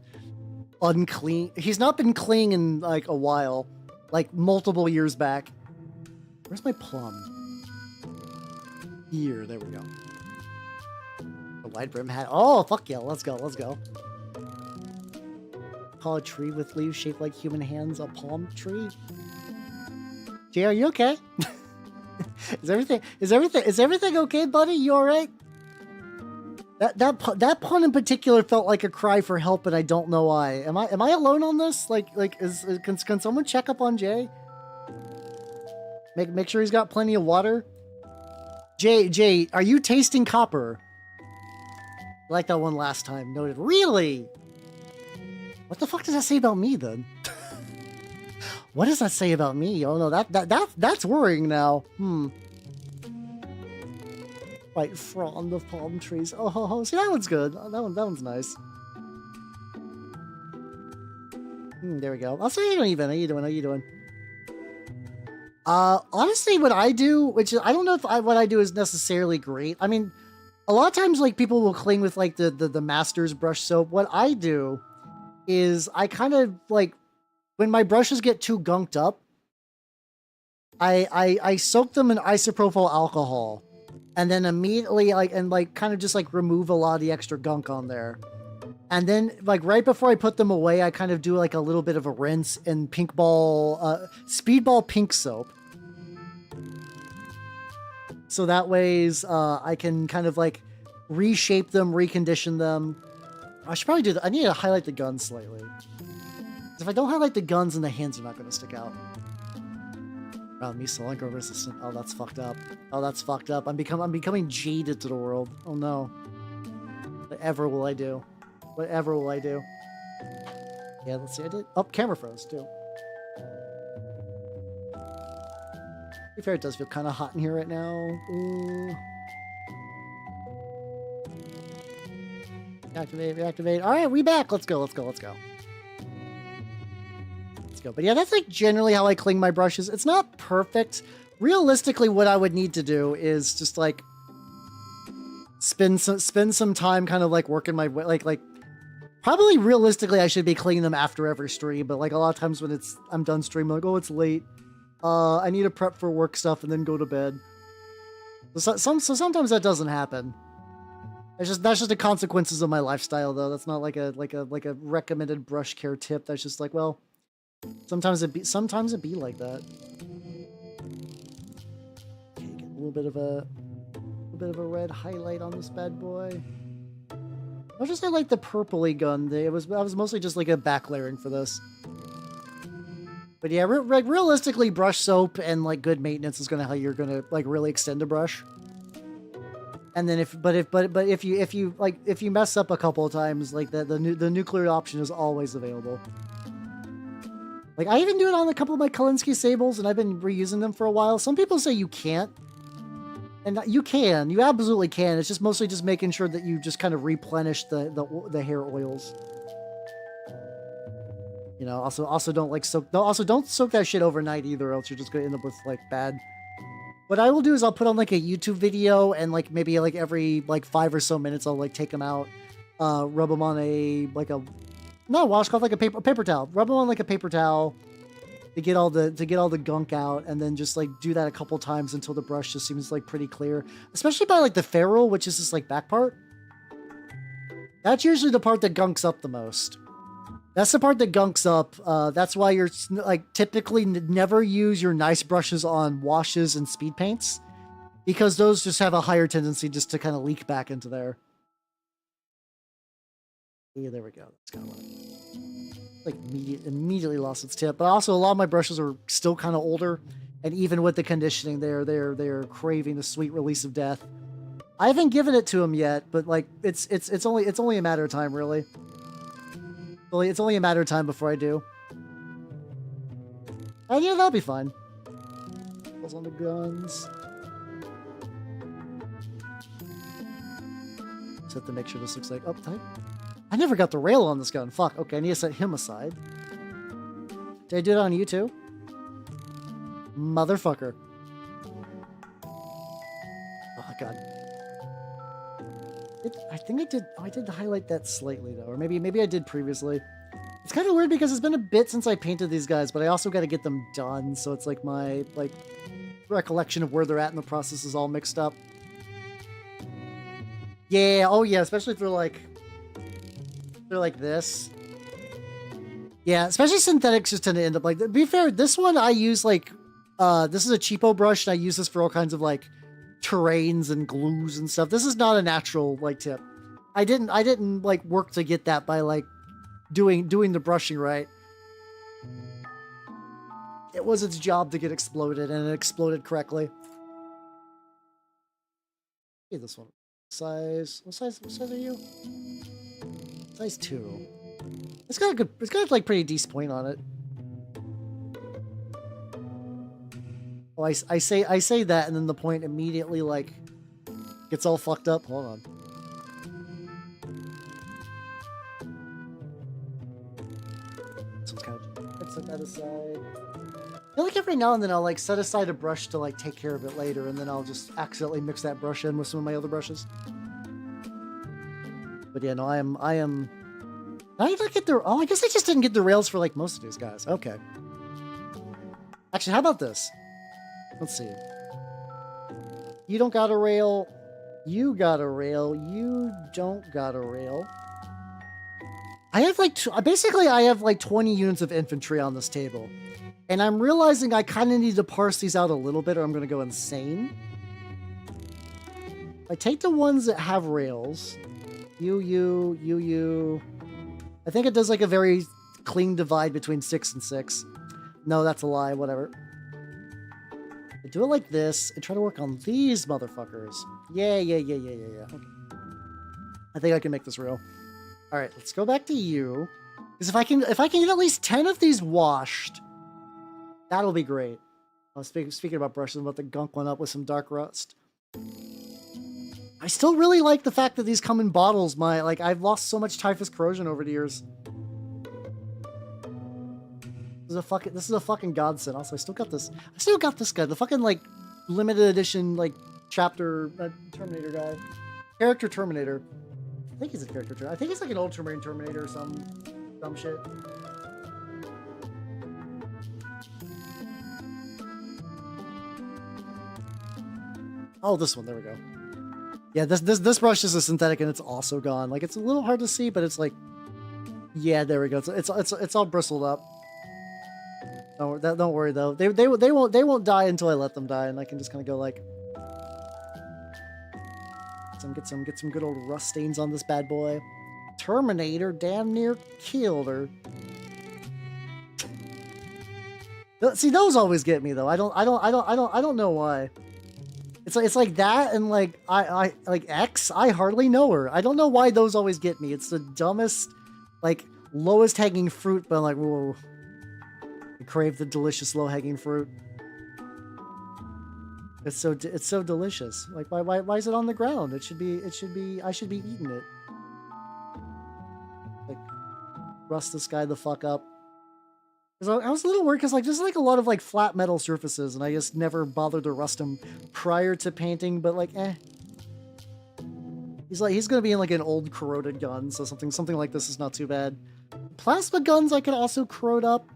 unclean. He's not been cling in like a while, like multiple years back. Where's my plum? Here, there we go. A wide brim hat. Oh fuck yeah, let's go, let's go. Call a tree with leaves shaped like human hands a palm tree. Jay, are you okay? Is everything okay, buddy? You all right? That pun in particular felt like a cry for help, and I don't know why. Am I alone on this? Can someone check up on Jay? Make sure he's got plenty of water. Jay, are you tasting copper? I like that one last time. Noted. Really? What the fuck does that say about me then? What does that say about me? Oh no, that's worrying now. Right, frond of palm trees. Oh, see that one's good. That one's nice. There we go. I'll say how you doing? Honestly, what I do, which is, I don't know if what I do is necessarily great. I mean, a lot of times like people will cling with like the master's brush soap. What I do is I kind of like, when my brushes get too gunked up, I soak them in isopropyl alcohol, and then immediately kind of just like remove a lot of the extra gunk on there, and then like right before I put them away, I kind of do like a little bit of a rinse in speedball pink soap, so that ways I can kind of like reshape them, recondition them. I should probably do that. I need to highlight the guns slightly. If I don't highlight the guns, and the hands are not going to stick out. Wow, me Solanko resistant. Oh, that's fucked up. Oh, that's fucked up. I'm becoming jaded to the world. Oh no. Whatever will I do? Whatever will I do? Yeah, let's see. I did. Oh, camera froze too. To be fair, it does feel kind of hot in here right now. Ooh. Reactivate. All right, we back. Let's go. But yeah, that's like generally how I clean my brushes. It's not perfect. Realistically, what I would need to do is just like spend some time kind of like working my way, like probably realistically I should be cleaning them after every stream, but like a lot of times when I'm done streaming, like, oh, it's late. I need to prep for work stuff and then go to bed. So sometimes that doesn't happen. That's just the consequences of my lifestyle, though. That's not like a recommended brush care tip. That's just like, well, sometimes it be like that. Okay, get a little bit of a red highlight on this bad boy. I'll just highlight the purpley gun. I was mostly just like a back layering for this. But yeah, realistically, brush soap and like good maintenance is gonna how you're gonna like really extend a brush. And then if you mess up a couple of times, like the nuclear option is always available. Like I even do it on a couple of my Kalinsky Sables, and I've been reusing them for a while. Some people say you can't, and you can. You absolutely can. It's just mostly just making sure that you just kind of replenish the hair oils. You know, also don't like soak. Also don't soak that shit overnight either, else you're just gonna end up with like bad What I will do is I'll put on like a YouTube video and like maybe like every like 5 or so minutes I'll like take them out, rub them on a like a not a washcloth, like a paper towel. Rub them on like a paper towel to get all the gunk out, and then just like do that a couple times until the brush just seems like pretty clear. Especially by like the ferrule, which is this like back part. That's usually the part that gunks up the most. That's the part that gunks up. That's why you're like typically never use your nice brushes on washes and speed paints, because those just have a higher tendency just to kind of leak back into there. Yeah, there we go. That's kind of like immediately lost its tip. But also a lot of my brushes are still kind of older, and even with the conditioning, they're craving the sweet release of death. I haven't given it to them yet, but like it's only a matter of time, really. It's only a matter of time before I do. And yeah, that'll be fine. Pulls on the guns. Just have to make sure this looks like uptight. I never got the rail on this gun. Fuck. Okay, I need to set him aside. Did I do it on you too? Motherfucker. Oh god. I think I did. Oh, I did highlight that slightly though, or maybe I did previously. It's kind of weird because it's been a bit since I painted these guys, but I also got to get them done. So it's like my recollection of where they're at in the process is all mixed up. Yeah. Oh yeah. Especially if they're like this. Yeah. Especially synthetics just tend to end up like. To be fair, this one I use like. This is a cheapo brush, and I use this for all kinds of like terrains and glues and stuff. This is not a natural like tip. I didn't like work to get that by like doing the brushing right. It was its job to get exploded, and it exploded correctly. Hey, this one. What size are you? Size 2. It's got a good, it's got like pretty decent point on it. Oh, I say that, and then the point immediately like gets all fucked up. Hold on. So it's kind of, let's set that aside. I feel like every now and then I'll like set aside a brush to like take care of it later, and then I'll just accidentally mix that brush in with some of my other brushes. But yeah, no, I am. I did not get the. Oh, I guess I just didn't get the rails for like most of these guys. Okay. Actually, how about this? Let's see. You don't got a rail. You got a rail. You don't got a rail. I have like, basically I have like 20 units of infantry on this table. And I'm realizing I kind of need to parse these out a little bit, or I'm going to go insane. I take the ones that have rails. You. I think it does like a very clean divide between 6 and 6. No, that's a lie. Whatever. I do it like this and try to work on these motherfuckers. Yeah. Okay. I think I can make this real. All right, let's go back to you. Because if I can get at least 10 of these washed, that'll be great. I was speaking about brushes, I'm about to gunk one up with some dark rust. I still really like the fact that these come in bottles. I've lost so much typhus corrosion over the years. This is a fucking godsend. Also, I still got this guy. The fucking like limited edition like chapter Terminator guy. Character Terminator. I think he's a character Terminator. I think he's like an Ultramarine Terminator or some dumb shit. Oh, this one. There we go. Yeah, this brush is a synthetic, and it's also gone. Like, it's a little hard to see, but it's like, yeah, there we go. It's all bristled up. Don't worry though. They won't die until I let them die, and I can just kind of go like, get some good old rust stains on this bad boy. Terminator damn near killed her. See, those always get me though. I don't know why. It's like that, and like I like X. I hardly know her. I don't know why those always get me. It's the dumbest, like lowest hanging fruit, but I'm like, whoa. I crave the delicious low hanging fruit. It's so delicious. Like why is it on the ground? I should be eating it. Like rust this guy the fuck up. I was a little worried because like there's like a lot of like flat metal surfaces, and I just never bothered to rust them prior to painting. But like, he's gonna be in like an old corroded gun, so something like this is not too bad. Plasma guns I could also corrode up.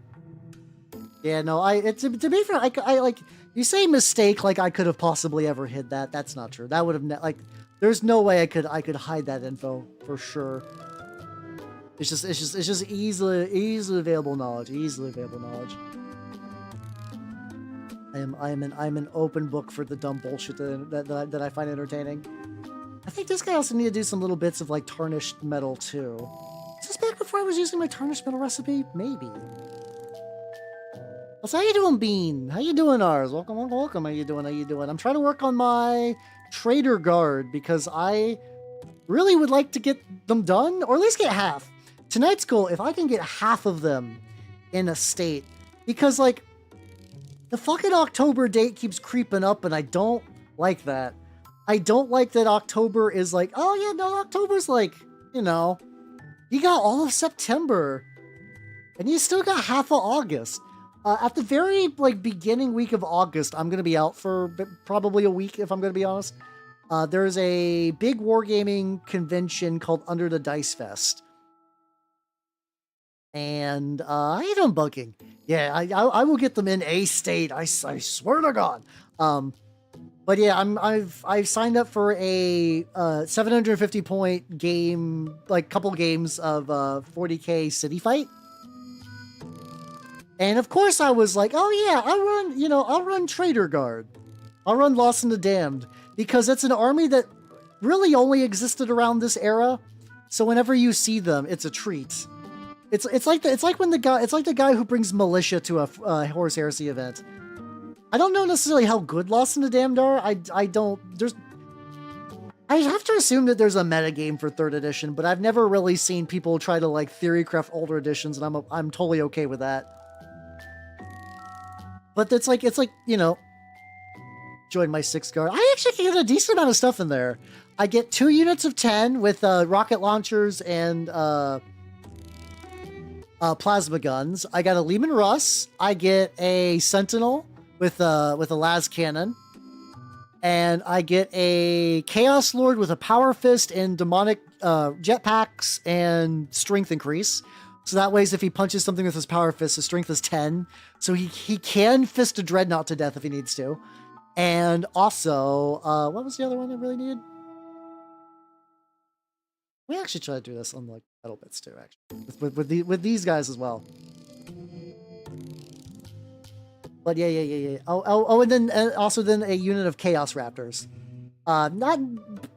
Yeah, no, to be fair, I like, you say mistake like I could have possibly ever hid that. That's not true. That would have like, there's no way I could hide that info for sure. It's just easily available knowledge. Easily available knowledge. I'm an open book for the dumb bullshit that I find entertaining. I think this guy also need to do some little bits of like tarnished metal too. Is this back before I was using my tarnished metal recipe? Maybe. So how you doing, Bean? How you doing, Ars? Welcome, welcome, welcome. How you doing? How you doing? I'm trying to work on my Trader Guard because I really would like to get them done, or at least get half. Tonight's goal, if I can get half of them in a state, because like the fucking October date keeps creeping up and I don't like that. I don't like that October is like, oh yeah, no, October's like, you know, you got all of September and you still got half of August. At the very like beginning week of August, I'm going to be out for probably a week, if I'm going to be honest. There's a big wargaming convention called Under the Dice Fest. And how you doing, Bunking? Yeah, I will get them in a state. I swear to God. But yeah, I've signed up for a 750 point game, like couple games of 40k City Fight. And of course I was like, oh yeah, I'll run Trader Guard. I'll run Lost and the Damned, because it's an army that really only existed around this era. So whenever you see them, it's a treat. It's like the guy who brings militia to a Horus Heresy event. I don't know necessarily how good Lost and the Damned are. I have to assume that there's a meta game for 3rd edition, but I've never really seen people try to like theorycraft older editions, and I'm totally okay with that. But it's like, you know, join my 6th guard. I actually can get a decent amount of stuff in there. I get 2 units of 10 with rocket launchers and plasma guns. I got a Lehman Russ. I get a Sentinel with a las cannon. And I get a Chaos Lord with a Power Fist and demonic jetpacks and strength increase. So that way, if he punches something with his Power Fist, his strength is 10. So he can fist a Dreadnought to death if he needs to. And also, what was the other one I really needed? We actually try to do this on like metal bits too, actually, with these guys as well. But yeah. Oh, and then also a unit of Chaos Raptors. Not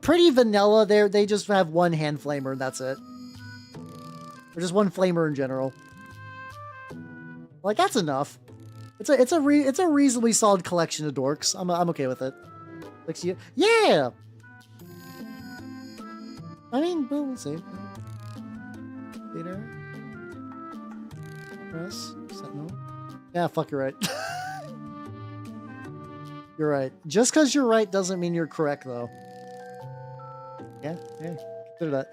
pretty vanilla. They just have 1 hand flamer and that's it. Or just 1 flamer in general. Like that's enough. It's a reasonably solid collection of dorks. I'm okay with it. Like, yeah. I mean, we'll see. Leader. Press. Sentinel. Yeah, fuck, you're right. You're right. Just because you're right doesn't mean you're correct, though. Yeah, consider that.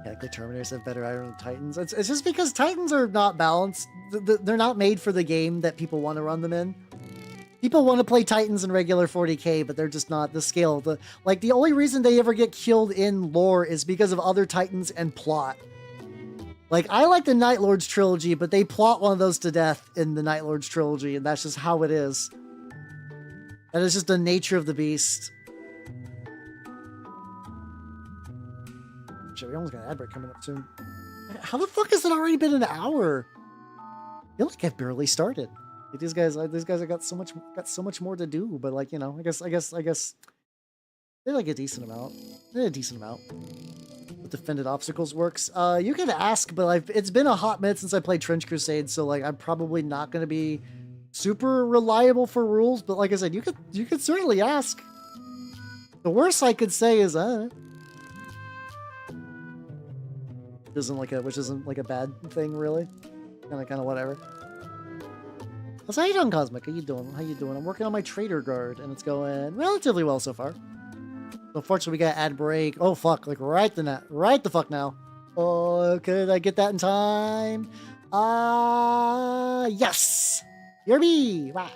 Yeah, the Terminators have better iron than Titans. It's just because Titans are not balanced. They're not made for the game that people want to run them in. People want to play Titans in regular 40k, but they're just not the scale. The only reason they ever get killed in lore is because of other Titans and plot. Like, I like the Night Lords trilogy, but they plot one of those to death in the Night Lords trilogy, and that's just how it is. That is just the nature of the beast. Shit, we almost got an ad break coming up soon. How the fuck has it already been an hour? I feel like I've barely started. Like, these guys have got so much more to do, but like, you know, I guess they're like a decent amount. They're a decent amount. With defended obstacles works. You can ask, but it's been a hot minute since I played Trench Crusade, so like I'm probably not going to be super reliable for rules. But like I said, you could certainly ask. The worst I could say is which isn't like a bad thing really. Kind of whatever. So how you doing, Cosmic? How you doing? I'm working on my Trader Guard, and it's going relatively well so far. Unfortunately, we got ad break. Oh fuck! Like right the fuck now. Oh, could I get that in time? Yes! You're me! Wow.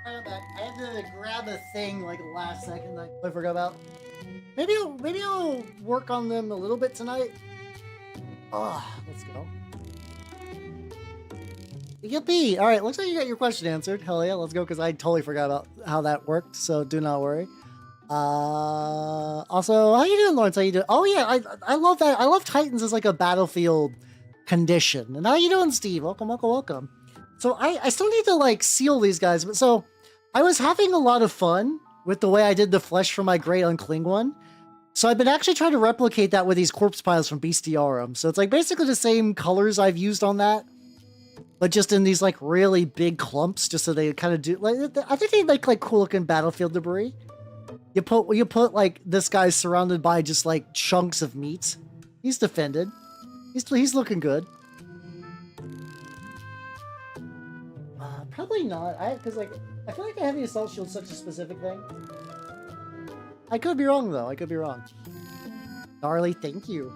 I'm back. I had to grab a thing like last second that I forgot about. Maybe I'll work on them a little bit tonight. Oh, let's go. Yippee! All right, looks like you got your question answered. Hell yeah, let's go, because I totally forgot about how that worked, so do not worry. Also, how you doing, Lawrence? How you doing? Oh yeah, I love that. I love Titans as like a battlefield condition. And how you doing, Steve? Welcome, welcome, welcome. So I still need to like seal these guys, but so I was having a lot of fun with the way I did the flesh for my Great Uncling one. So I've been actually trying to replicate that with these corpse piles from Bestiarum. So it's like basically the same colors I've used on that, but just in these like really big clumps, just so they kind of do like, I think they make like cool looking battlefield debris. You put like this guy surrounded by just like chunks of meat. He's defended. He's looking good. Probably not. Because like I feel like the heavy assault shield's such a specific thing. I could be wrong though. I could be wrong. Darley, thank you.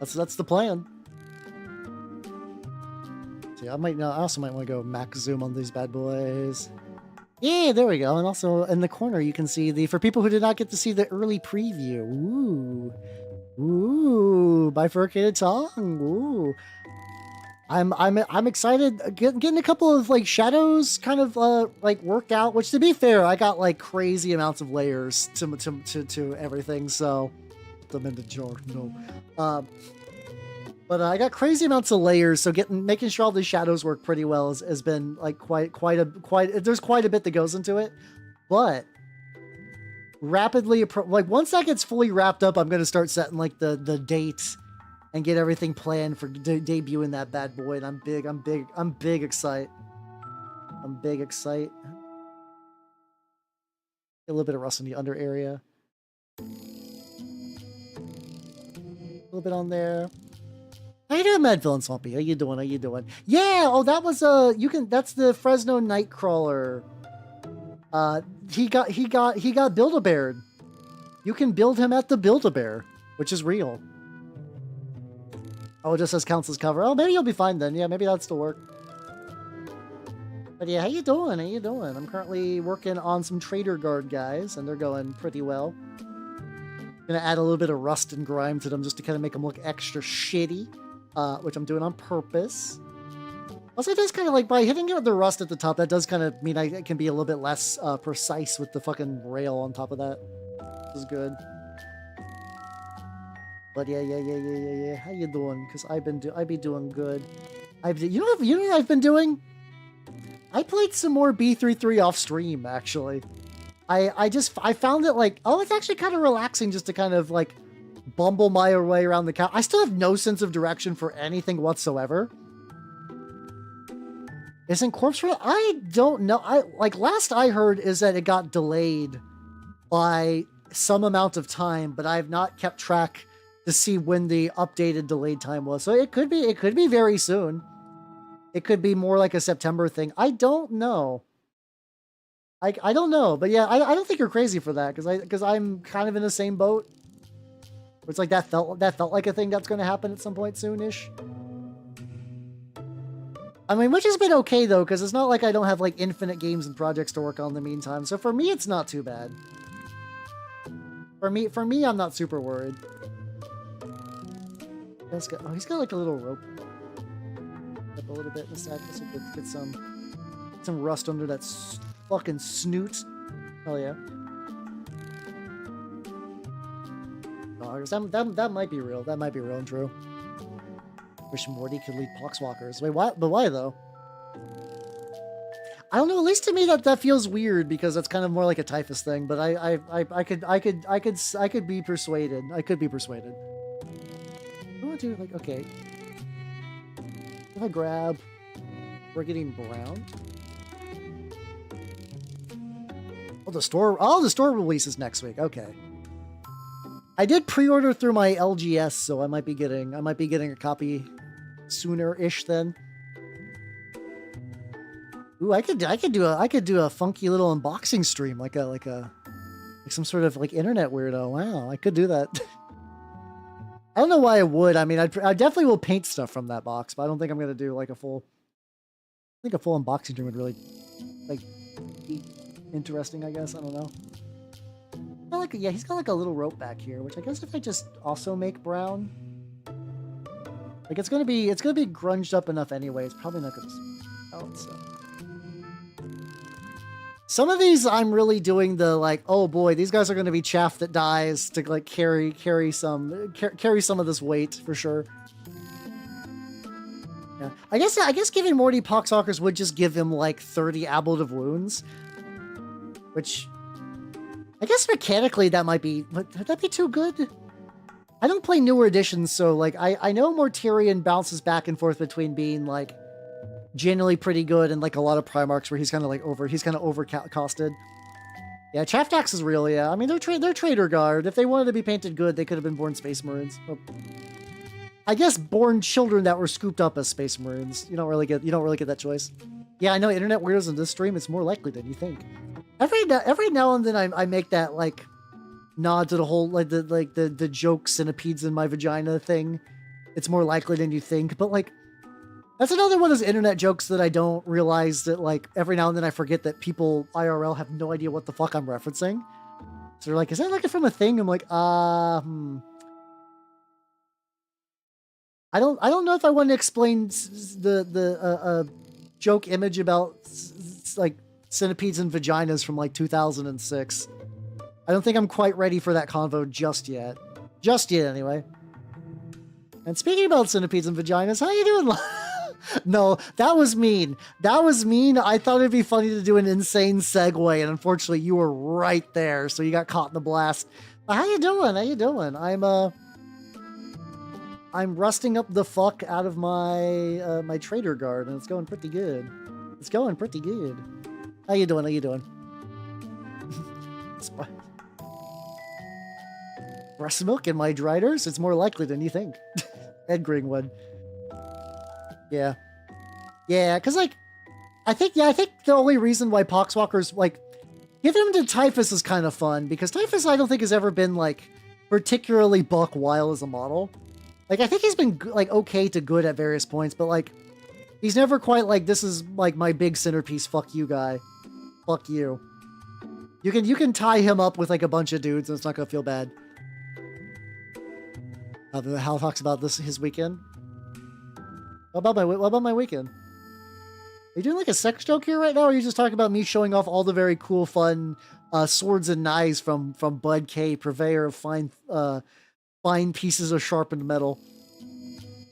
That's the plan. See, I also might want to go max zoom on these bad boys. Yeah, there we go. And also in the corner, you can see for people who did not get to see the early preview. Ooh, bifurcated tongue. Ooh, I'm excited. Getting a couple of like shadows kind of like worked out. Which, to be fair, I got like crazy amounts of layers to everything. So, them in the jar. No. But I got crazy amounts of layers, so making sure all the shadows work pretty well has been like quite there's quite a bit that goes into it. But rapidly like once that gets fully wrapped up, I'm gonna start setting like the date and get everything planned for debuting that bad boy. And I'm big excited. A little bit of rust in the under area. A little bit on there. How you doing, Mad Villain Swampy? How you doing? Yeah, oh, that was that's the Fresno Nightcrawler. He got Build-A-Bear. You can build him at the Build-A-Bear, which is real. Oh, it just says counts as cover. Oh, maybe you'll be fine then. Yeah, maybe that'll still work. But yeah, how you doing? I'm currently working on some Trader Guard guys, and they're going pretty well. Gonna add a little bit of rust and grime to them just to kind of make them look extra shitty, which I'm doing on purpose. Also, it does kind of like, by hitting it with the rust at the top, that does kind of mean I can be a little bit less precise with the fucking rail on top of that. This is good. But yeah. How you doing? Because I be doing good. You know what I've been doing? I played some more B33 off stream, actually. I found it like, oh, it's actually kind of relaxing just to kind of like bumble my way around the couch. I still have no sense of direction for anything whatsoever. Isn't Corpse Rail? I don't know. Last I heard is that it got delayed by some amount of time, but I've not kept track to see when the updated delayed time was. So it could be very soon. It could be more like a September thing. I don't know. I don't know, but yeah, I don't think you're crazy for that because I'm kind of in the same boat. It's like that felt like a thing that's going to happen at some point soonish. I mean, which has been okay though, because it's not like I don't have like infinite games and projects to work on in the meantime. So for me, it's not too bad. For me, I'm not super worried. He's got like a little rope. Up a little bit in a sec. This will get some rust under that fucking snoot. Hell yeah. Dogs. That might be real. That might be real and true. Wish Morty could lead poxwalkers. Wait, why? But why though? I don't know. At least to me, that feels weird because that's kind of more like a typhus thing. But I could be persuaded. I could be persuaded. I want to like okay. If I grab, we're getting brown. Oh, the store release is next week. Okay. I did pre-order through my LGS, so I might be getting a copy sooner-ish then. Ooh, I could do a funky little unboxing stream, like some sort of like internet weirdo. Wow, I could do that. I don't know why I would. I mean, I definitely will paint stuff from that box, but I don't think I'm gonna do like a full. I think a full unboxing stream would really like be interesting. I guess I don't know. Yeah, he's got like a little rope back here, which I guess if I just also make brown, like it's gonna be grunged up enough anyway. It's probably not gonna out. So some of these I'm really doing the like, oh boy, these guys are gonna be chaff that dies to like carry some of this weight for sure. Yeah, I guess giving Morty poxwalkers would just give him like 30 ablative wounds, which. I guess mechanically that might be, would that be too good? I don't play newer editions, so like I know Mortarion bounces back and forth between being like generally pretty good and like a lot of Primarchs where he's kind of overcosted. Yeah, Chaftax is real. Yeah, I mean they're Trader Guard. If they wanted to be painted good, they could have been born Space Marines. Oh. I guess born children that were scooped up as Space Marines. You don't really get that choice. Yeah, I know internet weirdos in this stream. It's more likely than you think. Every now and then I make that like nod to the whole like the joke centipedes in my vagina thing. It's more likely than you think, but like that's another one of those internet jokes that I don't realize that like every now and then I forget that people IRL have no idea what the fuck I'm referencing. So they're like, is that like from a thing? I'm like, I don't know if I want to explain the joke image about like centipedes and vaginas from like 2006. I don't think I'm quite ready for that convo just yet. Just yet, anyway. And speaking about centipedes and vaginas, how you doing? No, that was mean. That was mean. I thought it'd be funny to do an insane segue, and unfortunately, you were right there, so you got caught in the blast. But how you doing? How you doing? I'm rusting up the fuck out of my my trader guard, and it's going pretty good. It's going pretty good. How you doing? How you doing? Breast milk in my Traitors? It's more likely than you think. Ed Greenwood. Yeah. Yeah, because, like, I think the only reason why Poxwalker's, like, giving him to Typhus is kind of fun, because Typhus I don't think has ever been, like, particularly buck wild as a model. Like, I think he's been, like, okay to good at various points, but, like, he's never quite, like, this is, like, my big centerpiece, fuck you guy. Fuck you. You can tie him up with, like, a bunch of dudes, and it's not gonna feel bad. Hal talks about this his weekend. What about my weekend? Are you doing like a sex joke here right now, or are you just talking about me showing off all the very cool, fun swords and knives from Bud K, purveyor of fine pieces of sharpened metal?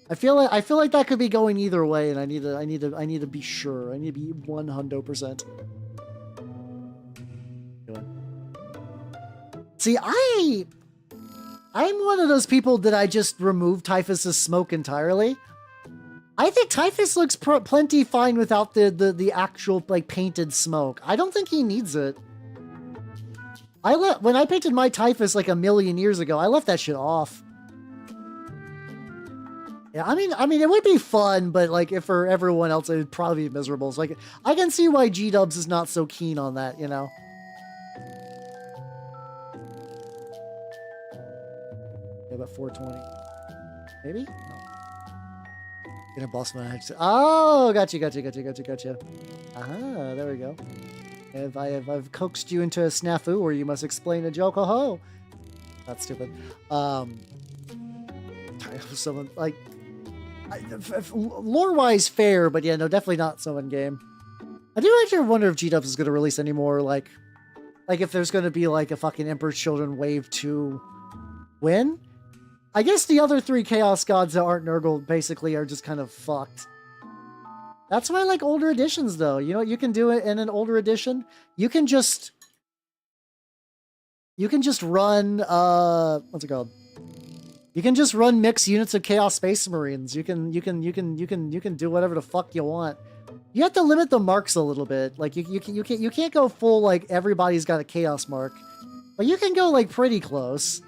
I feel like that could be going either way, and I need to be sure. I need to be 100%. See, I'm one of those people that I just remove Typhus's smoke entirely. I think Typhus looks plenty fine without the actual, like, painted smoke. I don't think he needs it. When I painted my Typhus like a million years ago, I left that shit off. Yeah, I mean, it would be fun, but, like, if for everyone else, it would probably be miserable. So, like, I can see why G-Dubs is not so keen on that, you know? Yeah, about 420. Maybe? No. Gonna boss my head. Oh, gotcha. Aha, there we go. I've coaxed you into a snafu where you must explain a joke. Oh, that's stupid. Someone like lore-wise fair, but yeah, no, definitely not so in game. I do actually wonder if G-Dubs is gonna release any more like if there's gonna be like a fucking Emperor's Children Wave 2 win. I guess the other 3 Chaos Gods that aren't Nurgle basically are just kind of fucked. That's why I like older editions, though. You know what you can do it in an older edition? You can just run, what's it called? You can just run mixed units of Chaos Space Marines. You can do whatever the fuck you want. You have to limit the marks a little bit. Like, you can't go full, like, everybody's got a Chaos mark. But you can go, like, pretty close.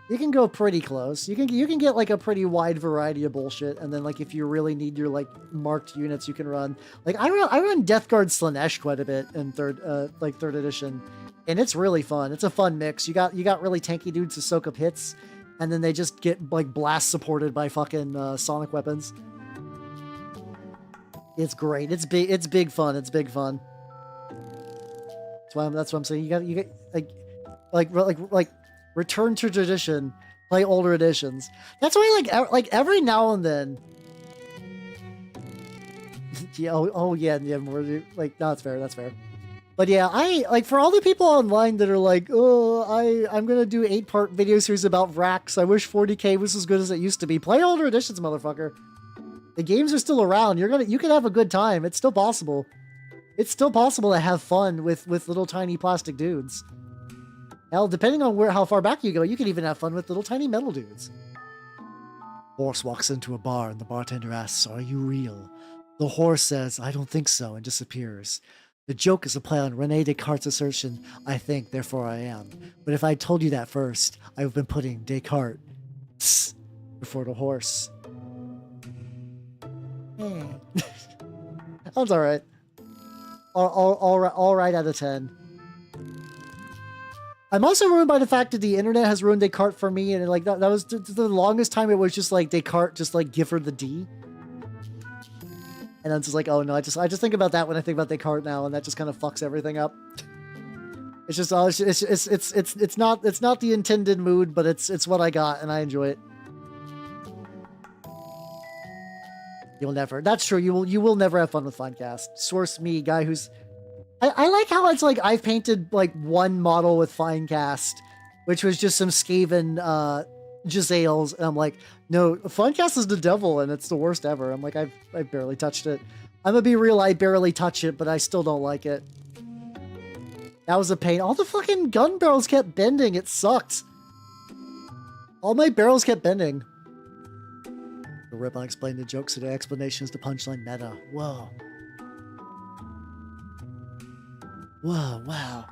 You can go pretty close. You can get like a pretty wide variety of bullshit, and then like if you really need your like marked units, you can run. Like I run Death Guard Slanesh quite a bit in third edition, and it's really fun. It's a fun mix. You got really tanky dudes to soak up hits, and then they just get like blast supported by fucking sonic weapons. It's great. It's big fun. It's big fun. That's what I'm saying. You get like. Return to tradition, play older editions. That's why, like every now and then. Yeah, yeah, more like no, that's fair. That's fair. But yeah, I like for all the people online that are like, oh, I'm gonna do 8-part video series about Vrax. I wish 40K was as good as it used to be. Play older editions, motherfucker. The games are still around. You can have a good time. It's still possible. It's still possible to have fun with little tiny plastic dudes. Hell, depending on how far back you go, you can even have fun with little tiny metal dudes. Horse walks into a bar and the bartender asks, "Are you real?" The horse says, "I don't think so," and disappears. The joke is a play on René Descartes' assertion, "I think, therefore I am." But if I told you that first, I've been putting Descartes before the horse. Sounds alright. All right out of 10. I'm also ruined by the fact that the internet has ruined Descartes for me, and like that was the longest time. It was just like Descartes, just like Gifford the D, and I'm just like, oh no, I just think about that when I think about Descartes now, and that just kind of fucks everything up. It's just it's not the intended mood, but it's what I got, and I enjoy it. You'll never. That's true. You will never have fun with Finecast. Source me, guy who's. I like how it's like I've painted like one model with Finecast, which was just some Skaven, Giselles, and I'm like, no, Funcast is the devil, and it's the worst ever. I'm like, I've barely touched it. I'm gonna be real, I barely touch it, but I still don't like it. That was a pain. All the fucking gun barrels kept bending. It sucked. All my barrels kept bending. The rip, I explained the jokes today. Explanation is the punchline meta. Whoa. Whoa, wow.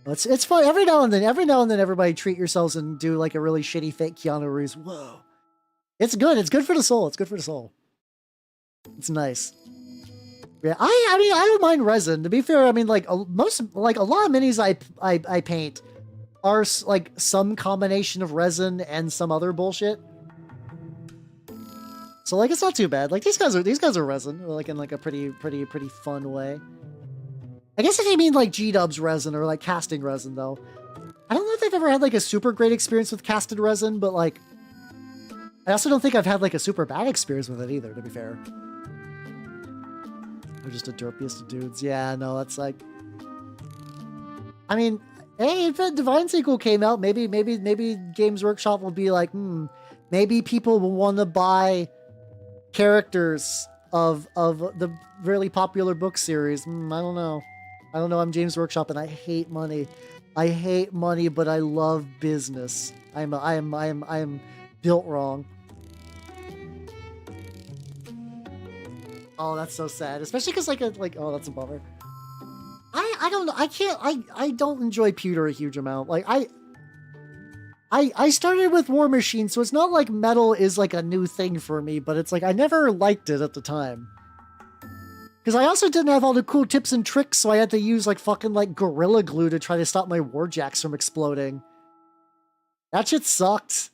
It's fun. Every now and then, everybody treat yourselves and do like a really shitty fake Keanu Reeves. Whoa. It's good. It's good for the soul. It's good for the soul. It's nice. Yeah, I mean, I don't mind resin. To be fair, I mean, like, a lot of minis I paint are like some combination of resin and some other bullshit. So like, it's not too bad. Like, these guys are resin, like in like a pretty fun way. I guess if you mean like G-dubs resin or like casting resin, though, I don't know if I've ever had like a super great experience with casted resin, but like, I also don't think I've had like a super bad experience with it either, to be fair. We're just the derpiest of dudes. Yeah, no, that's like, I mean, hey, if a Divine sequel came out, maybe Games Workshop will be like, maybe people will want to buy characters of the really popular book series. I don't know. I'm James Workshop, and I hate money. I hate money, but I love business. I am built wrong. Oh, that's so sad. Especially because like oh, that's a bummer. I don't know. I don't enjoy pewter a huge amount. Like I started with War Machine, so it's not like metal is like a new thing for me, but it's like I never liked it at the time. Because I also didn't have all the cool tips and tricks, so I had to use like fucking like Gorilla Glue to try to stop my Warjacks from exploding. That shit sucked.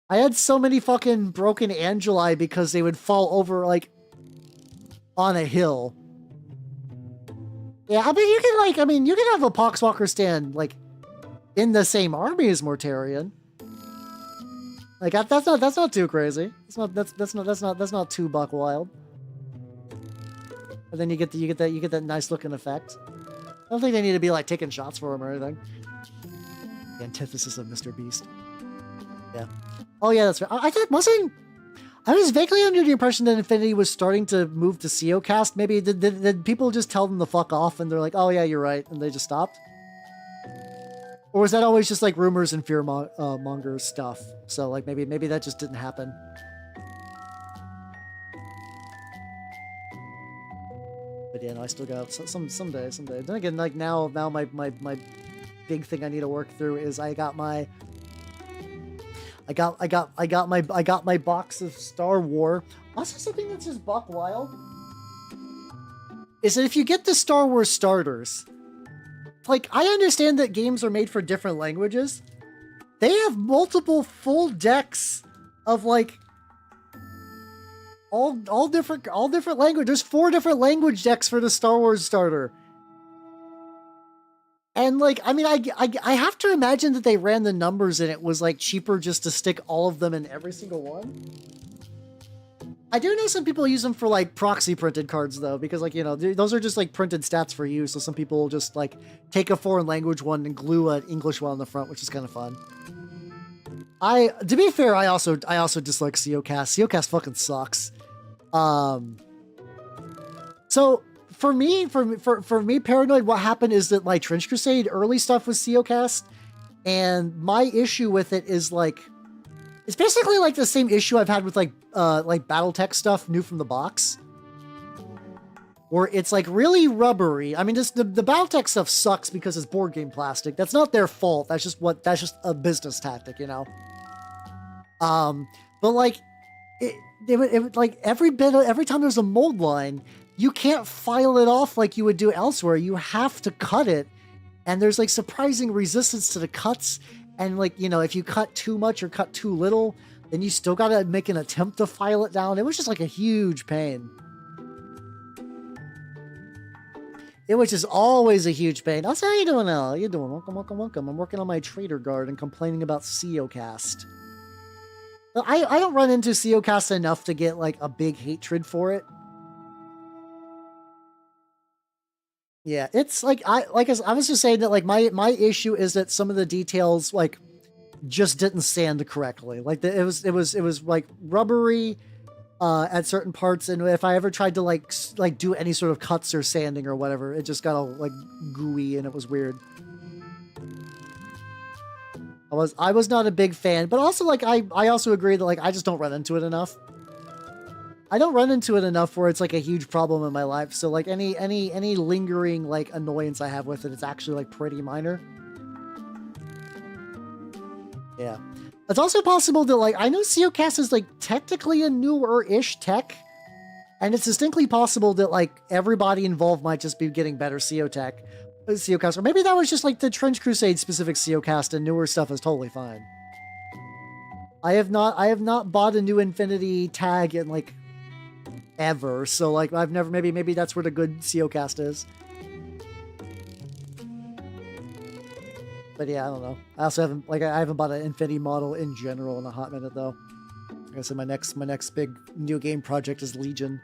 I had so many fucking broken Angeli because they would fall over like on a hill. Yeah, I mean you can have a Poxwalker stand like in the same army as Mortarion. Like that's not too crazy. That's not too buck wild. And then you get that nice looking effect. I don't think they need to be like taking shots for him or anything. The antithesis of Mr. Beast. Yeah. Oh yeah, that's right. I was vaguely under the impression that Infinity was starting to move to CEOcast. Maybe did people just tell them to fuck off and they're like, oh yeah, you're right, and they just stopped? Or was that always just like rumors and fear mongers stuff? So like maybe that just didn't happen. But yeah, no, I still got someday. Then again, like now my big thing I need to work through is I got my box of Star Wars. Also, something that's just buck wild is that if you get the Star Wars starters, like I understand that games are made for different languages. They have multiple full decks of like all different language. There's 4 different language decks for the Star Wars starter. And like, I mean, I have to imagine that they ran the numbers and it was like cheaper just to stick all of them in every single one. I do know some people use them for like proxy printed cards though, because like, you know, those are just like printed stats for you. So some people will just like take a foreign language one and glue an English one on the front, which is kind of fun. To be fair, I also dislike CEOcast. CEOcast fucking sucks. So for me, Paranoid, what happened is that my Trench Crusade early stuff was CEOcast, and my issue with it is like, it's basically like the same issue I've had with like BattleTech stuff new from the box, where it's like really rubbery. I mean, just the BattleTech stuff sucks because it's board game plastic. That's not their fault. That's just a business tactic, you know. But like it would like every time there's a mold line, you can't file it off like you would do elsewhere. You have to cut it, and there's like surprising resistance to the cuts. And like, you know, if you cut too much or cut too little, then you still gotta make an attempt to file it down. It was just like a huge pain. It was just always a huge pain. I'll say, how you doing, Al? How you doing? Welcome. I'm working on my Traitor Guard and complaining about CEOcast. I don't run into CEOcast enough to get like a big hatred for it. Yeah, it's like I was just saying that like my issue is that some of the details, like just didn't sand correctly. Like it was like rubbery at certain parts, and if I ever tried to like do any sort of cuts or sanding or whatever, it just got all like gooey and it was weird. I was not a big fan, but also like I also agree that like I just don't run into it enough. I don't run into it enough where it's like a huge problem in my life. So like any lingering like annoyance I have with it, it's actually like pretty minor. Yeah. It's also possible that like I know COCast is like technically a newer-ish tech, and it's distinctly possible that like everybody involved might just be getting better COCast, or maybe that was just like the Trench Crusade specific COCast, and newer stuff is totally fine. I have not bought a new Infinity tag in like ever, so like I've never, maybe that's where the good COCast is. But yeah, I don't know. I also haven't I haven't bought an Infinity model in general in a hot minute though. Like I said, my next big new game project is Legion.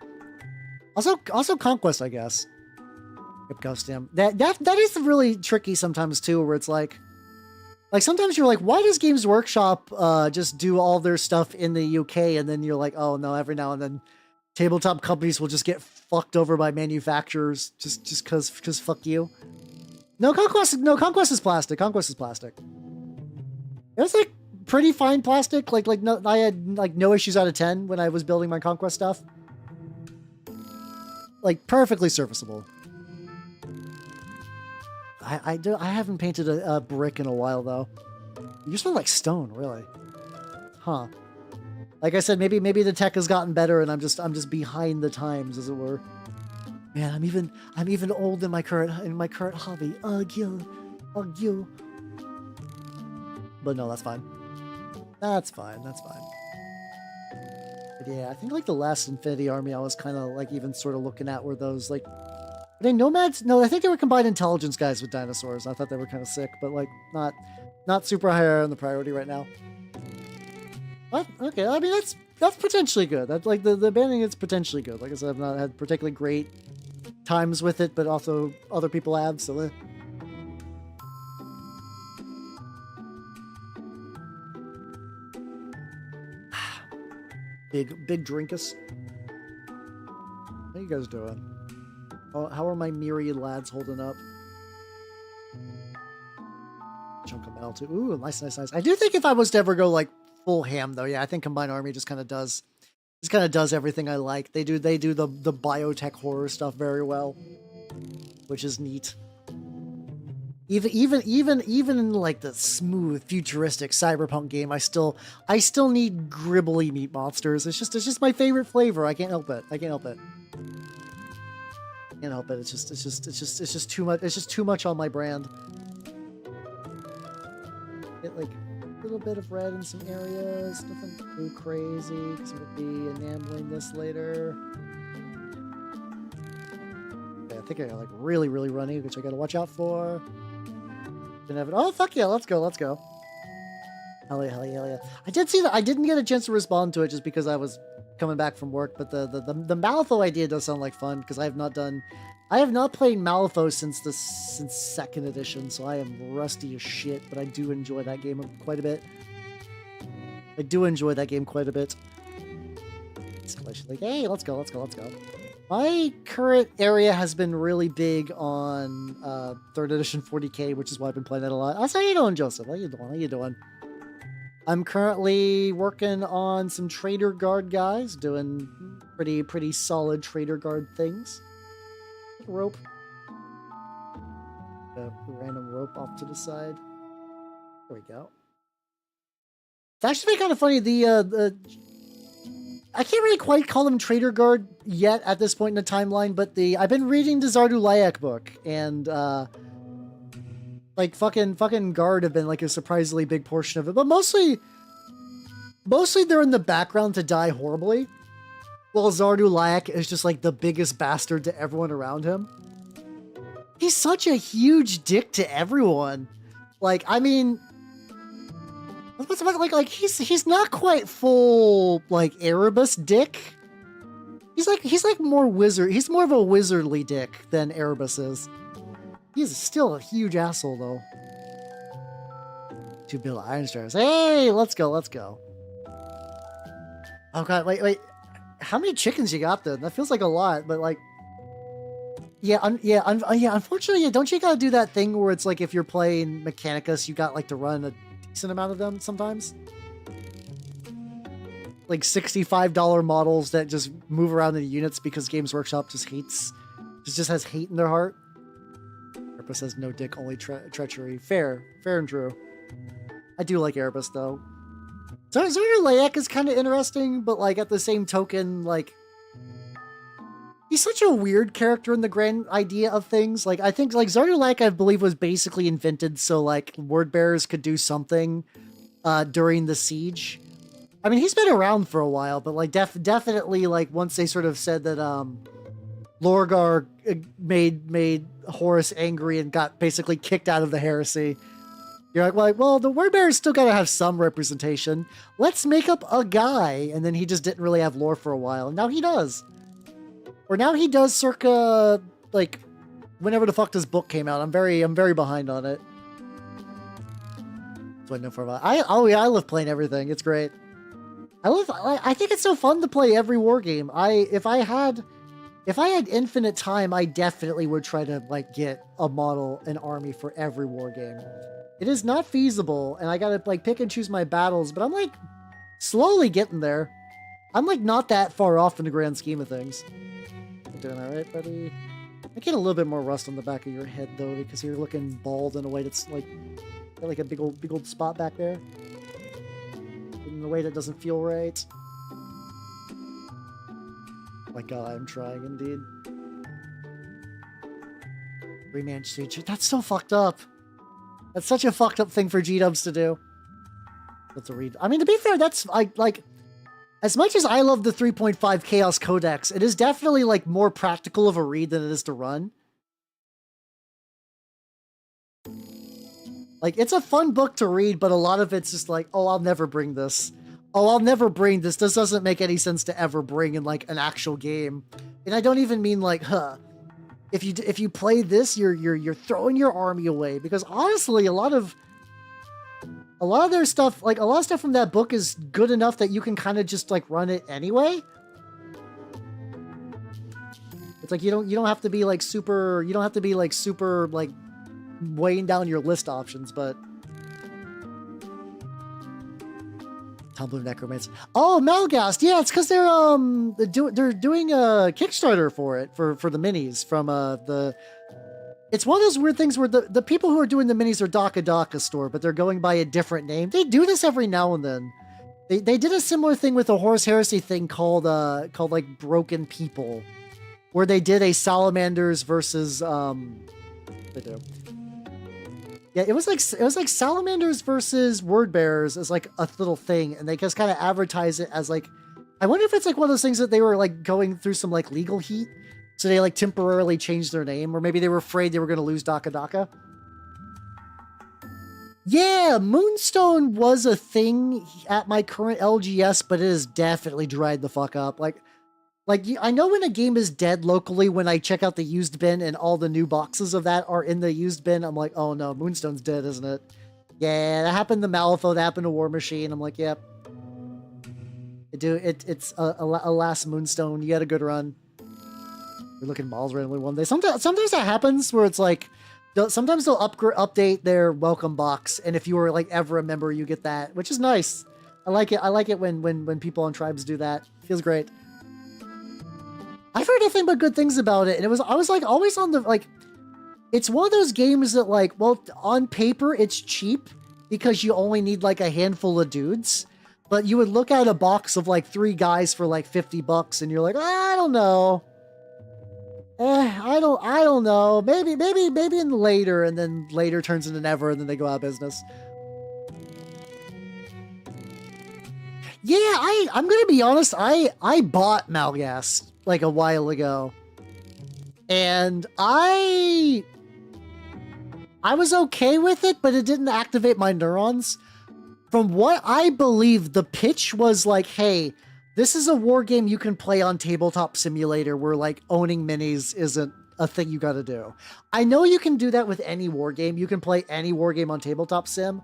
Also Conquest, I guess. Damn. That is really tricky sometimes too, where it's like sometimes you're like, why does Games Workshop just do all their stuff in the UK, and then you're like, oh no, every now and then tabletop companies will just get fucked over by manufacturers just cause fuck you. No, Conquest is plastic. Conquest is plastic. It was like pretty fine plastic. No, I had like no issues out of 10 when I was building my Conquest stuff. Like perfectly serviceable. I haven't painted a brick in a while though. You smell like stone, really. Huh. Like I said, maybe the tech has gotten better and I'm just behind the times, as it were. Man, I'm even old in my current hobby. Ugh you. But no, that's fine. That's fine. But yeah, I think like the last Infinity Army I was kind of like even sort of looking at were those like, are they nomads? No, I think they were combined intelligence guys with dinosaurs. I thought they were kind of sick, but like not super high on the priority right now. What? Okay, I mean that's potentially good. That's like the banding is potentially good. Like I said, I've not had particularly great times with it, but also other people have, so big drinkus. How you guys doing? Oh, how are my myriad lads holding up? Chunk of metal too. Ooh, nice. I do think if I was to ever go like full ham though, yeah, I think Combined Army just kind of does everything I like. They do the biotech horror stuff very well, which is neat. Even in like the smooth futuristic cyberpunk game, I still need gribbly meat monsters. It's just my favorite flavor. I can't help it. It's just too much. It's just too much on my brand. Get like a little bit of red in some areas. Nothing too crazy because I'm gonna be enameling this later. Okay, I think I got like really runny, which I gotta watch out for. Oh fuck yeah, let's go. Hell yeah. I did see that. I didn't get a chance to respond to it just because I was coming back from work, but the Malifaux idea does sound like fun because I have not played Malifaux since 2nd edition, so I am rusty as shit, but I do enjoy that game quite a bit. Escalation, like, hey, let's go. My current area has been really big on 3rd edition 40k, which is why I've been playing that a lot. How you doing, Joseph? How you doing? I'm currently working on some Trader Guard guys, doing pretty solid Trader Guard things. Rope. A random rope off to the side. There we go. It's actually kind of funny. The I can't really quite call them Trader Guard yet at this point in the timeline, but I've been reading the Zardu Layak book, and like fucking Guard have been like a surprisingly big portion of it, but mostly they're in the background to die horribly, while Zardu Layak is just like the biggest bastard to everyone around him. He's such a huge dick to everyone. Like, I mean, like he's not quite full like Erebus dick. He's like more wizard. He's more of a wizardly dick than Erebus is. He's still a huge asshole though. 2 bill iron stars. Hey, let's go, let's go. Oh god, wait. How many chickens you got then? That feels like a lot, but like, yeah, unfortunately, don't you gotta do that thing where it's like if you're playing Mechanicus, you got like to run a decent amount of them sometimes? Like $65 models that just move around in units because Games Workshop just has hate in their heart. Erebus says no dick, only treachery. Fair and true. I do like Erebus though. Zardoleiak is kind of interesting, but like at the same token, like he's such a weird character in the grand idea of things. Like I think like Zardoleiak, I believe, was basically invented so like word bearers could do something during the siege. I mean, he's been around for a while, but like definitely like once they sort of said that Lorgar made Horus angry and got basically kicked out of the heresy. You're like, well, the word bearers still gotta have some representation. Let's make up a guy, and then he just didn't really have lore for a while, and now he does. Or now he does circa like whenever the fuck this book came out. I'm very behind on it. That's what I know for a while. I love playing everything. It's great. I think it's so fun to play every war game. If I had infinite time, I definitely would try to like get a model, an army for every war game. It is not feasible, and I gotta like pick and choose my battles, but I'm like slowly getting there. I'm like not that far off in the grand scheme of things. You're doing all right, buddy. I get a little bit more rust on the back of your head though, because you're looking bald in a way that's like got like a big old spot back there. In a way that doesn't feel right. My god, I'm trying indeed. 3-man siege. That's so fucked up. That's such a fucked up thing for G-dubs to do. That's a read. I mean, to be fair, that's like as much as I love the 3.5 Chaos Codex, it is definitely like more practical of a read than it is to run. Like, it's a fun book to read, but a lot of it's just like, oh, I'll never bring this. Oh, I'll never bring this. This doesn't make any sense to ever bring in like an actual game. And I don't even mean like, if you play this, you're throwing your army away, because honestly, a lot of their stuff, like a lot of stuff from that book is good enough that you can kind of just like run it anyway. It's like you don't have to be like super like weighing down your list options, but Tumblr Necromancer. Oh, Malgast. Yeah, it's because they're doing a Kickstarter for it for the minis from the. It's one of those weird things where the people who are doing the minis are Daka store, but they're going by a different name. They do this every now and then. They did a similar thing with the Horus Heresy thing called like Broken People, where they did a Salamanders versus they do. Yeah, it was like Salamanders versus Word Bearers as like a little thing, and they just kind of advertise it as like, I wonder if it's like one of those things that they were like going through some like legal heat, so they like temporarily changed their name, or maybe they were afraid they were going to lose Daka. Yeah, Moonstone was a thing at my current LGS, but it has definitely dried the fuck up. Like I know when a game is dead locally when I check out the used bin and all the new boxes of that are in the used bin. I'm like, oh no, Moonstone's dead, isn't it? Yeah, that happened to Malifaux, that happened to War Machine. I'm like, yep. It's a last Moonstone. You had a good run. We're looking balls randomly one day. Sometimes that happens where it's like, sometimes they'll update their welcome box, and if you were like ever a member, you get that, which is nice. I like it when people on tribes do that. Feels great. I've heard nothing but good things about it, and I was like always on the like. It's one of those games that like, well, on paper it's cheap because you only need like a handful of dudes, but you would look at a box of like 3 guys for like $50, and you're like, I don't know. I don't know. Maybe in later, and then later turns into never, and then they go out of business. Yeah, I'm gonna be honest. I bought Malgast like a while ago, and I was okay with it, but it didn't activate my neurons. From what I believe, the pitch was like, hey, this is a war game you can play on Tabletop Simulator where like owning minis isn't a thing you gotta do. I know you can do that with any war game. You can play any war game on Tabletop Sim,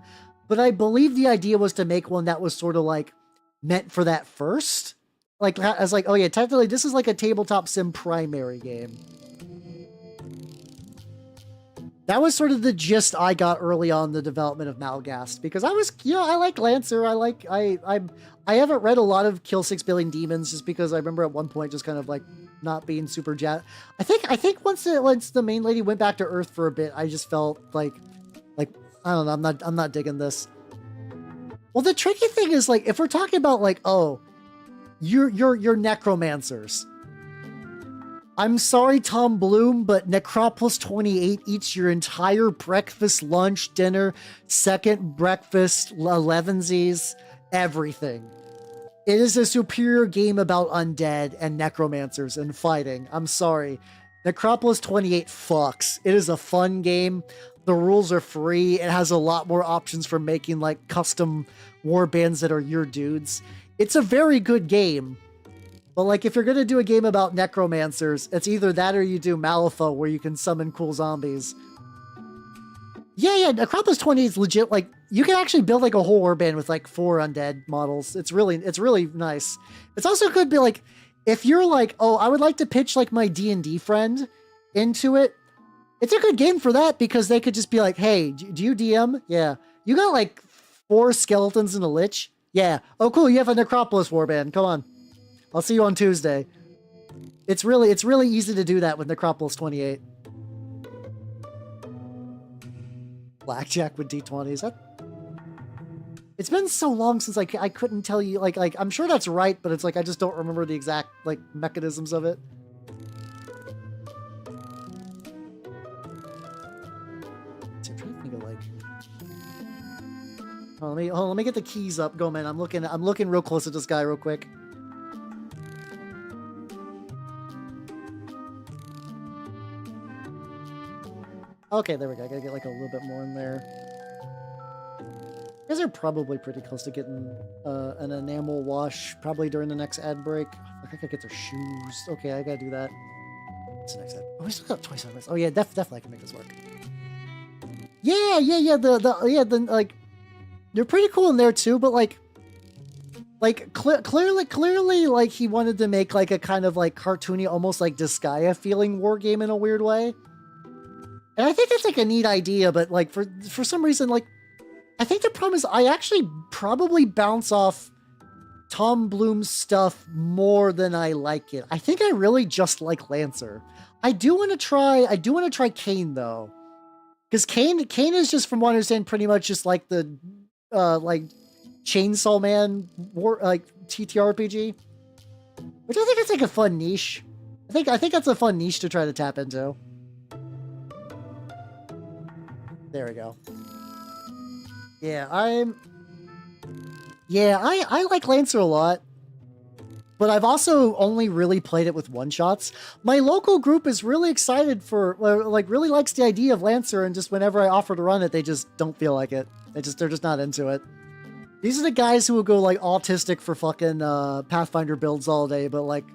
but I believe the idea was to make one that was sort of like meant for that first. Like, as like, oh yeah, technically this is like a tabletop sim primary game. That was sort of the gist I got early on the development of Malgast, because I was, you know, I like Lancer. I haven't read a lot of Kill 6 Billion Demons just because I remember at one point just kind of like not being super I think once the main lady went back to Earth for a bit, I just felt like I don't know, I'm not digging this. Well, the tricky thing is, like, if we're talking about like, oh, you're necromancers. I'm sorry, Tom Bloom, but Necropolis 28 eats your entire breakfast, lunch, dinner, second breakfast, 11sies, everything. It is a superior game about undead and necromancers and fighting. I'm sorry. Necropolis 28 fucks. It is a fun game. The rules are free. It has a lot more options for making like custom war bands that are your dudes. It's a very good game. But like, if you're going to do a game about necromancers, it's either that or you do Malifaux, where you can summon cool zombies. Yeah, Necropolis 28 is legit. Like, you can actually build like a whole warband with like 4 undead models. It's really nice. It's also could be like, if you're like, oh, I would like to pitch like my D&D friend into it. It's a good game for that, because they could just be like, hey, do you DM? Yeah. You got like 4 skeletons and a lich? Yeah. Oh, cool. You have a Necropolis warband. Come on. I'll see you on Tuesday. It's really easy to do that with Necropolis 28. Blackjack with D20s. It's been so long since I couldn't tell you, like I'm sure that's right, but it's like I just don't remember the exact like mechanisms of it. I'm trying to think of like. Oh, let me get the keys up. Go, man. I'm looking real close at this guy real quick. Okay, there we go. I gotta get like a little bit more in there. You guys are probably pretty close to getting an enamel wash, probably during the next ad break. I think I get their shoes. Okay, I gotta do that. What's the next ad? Oh, we still got 27 minutes. Oh yeah, definitely I can make this work. Yeah. The like, they're pretty cool in there too, but like clearly, like he wanted to make like a kind of like cartoony, almost like Disgaea feeling war game in a weird way. And I think that's like a neat idea, but like for some reason, like I think the problem is I actually probably bounce off Tom Bloom's stuff more than I like it. I think I really just like Lancer. I do want to try Kane though, because Kane is just, from what I understand, pretty much just like the like Chainsaw Man war like TTRPG, which I think is like a fun niche. I think that's a fun niche to try to tap into. There we go. Yeah, I like Lancer a lot, but I've also only really played it with one-shots. My local group is really excited for, like, really likes the idea of Lancer, and just whenever I offer to run it, they just don't feel like it. They're just not into it. These are the guys who will go, like, autistic for fucking Pathfinder builds all day, but, like,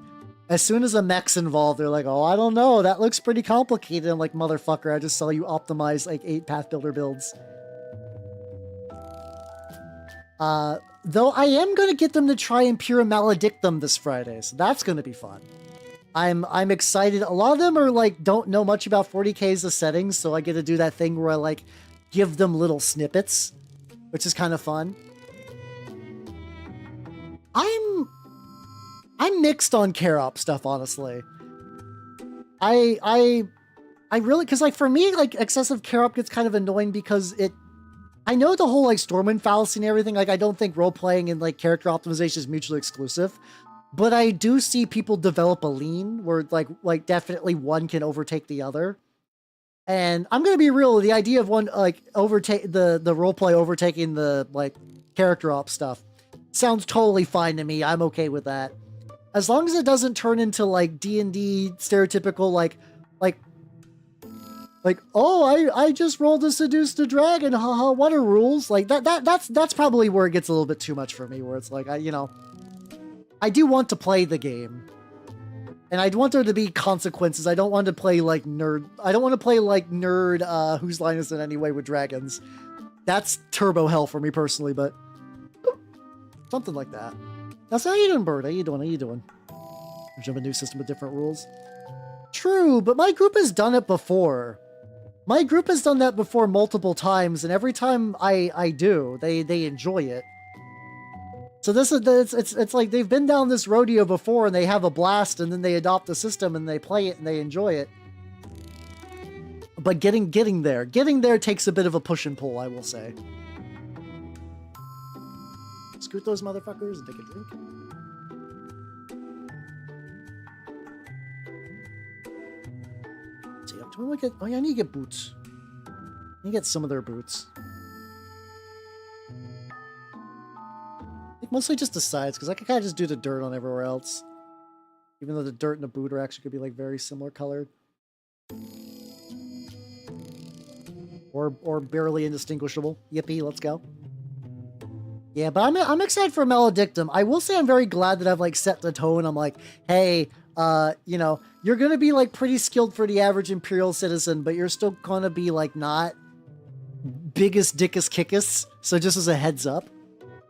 as soon as a mech's involved, they're like, oh, I don't know, that looks pretty complicated. I'm like, motherfucker, I just saw you optimize, like, 8 Path Builder builds. Though I am going to get them to try Impera Maledictum this Friday, so that's going to be fun. I'm excited. A lot of them are, like, don't know much about 40K's the settings, so I get to do that thing where I, like, give them little snippets, which is kind of fun. I'm mixed on Care-Op stuff, honestly. I really, because, like, for me, like, excessive Care-Op gets kind of annoying because I know the whole, like, Stormwind fallacy and everything. Like, I don't think role-playing and, like, character optimization is mutually exclusive. But I do see people develop a lean where, like definitely one can overtake the other. And I'm going to be real, the idea of one, like, overtake the roleplay overtaking the, like, character op stuff sounds totally fine to me. I'm okay with that. As long as it doesn't turn into, like, D&D stereotypical, like, oh, I just rolled to seduce the dragon, haha, what are rules? Like, that's probably where it gets a little bit too much for me, where it's like, I do want to play the game. And I want there to be consequences. I don't want to play like nerd. I don't want to play like nerd, Whose Line Is It Anyway with dragons. That's turbo hell for me personally, but something like that. Now, so how you doing, Bird? How you doing? How you doing? Jump a new system with different rules. True, but my group has done it before. My group has done that before multiple times, and every time I do, they enjoy it. So this is it's like they've been down this rodeo before, and they have a blast, and then they adopt the system and they play it and they enjoy it. But getting there takes a bit of a push and pull, I will say. Scoot those motherfuckers and take a drink. See, do I get? Oh yeah, I need to get boots. I need to get some of their boots. Mostly just the sides, because I can kind of just do the dirt on everywhere else. Even though the dirt and the boot are actually going to be like very similar colored. Or barely indistinguishable. Yippee, let's go. Yeah, but I'm excited for Maledictum. I will say I'm very glad that I've like set the tone. I'm like, hey, you know, you're going to be like pretty skilled for the average Imperial citizen, but you're still going to be like not biggest dickus kickus. So just as a heads up.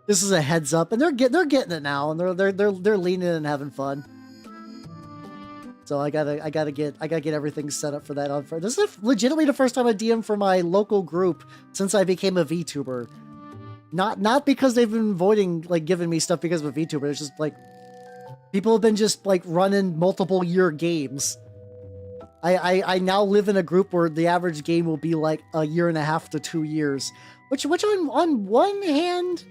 This is a heads up, and they're getting it now, and they're leaning in and having fun. So I gotta get everything set up for that. This is legitimately the first time I DM for my local group since I became a VTuber. Not because they've been avoiding like giving me stuff because of a VTuber. It's just like people have been just like running multiple year games. I now live in a group where the average game will be like a year and a half to 2 years, which on one hand,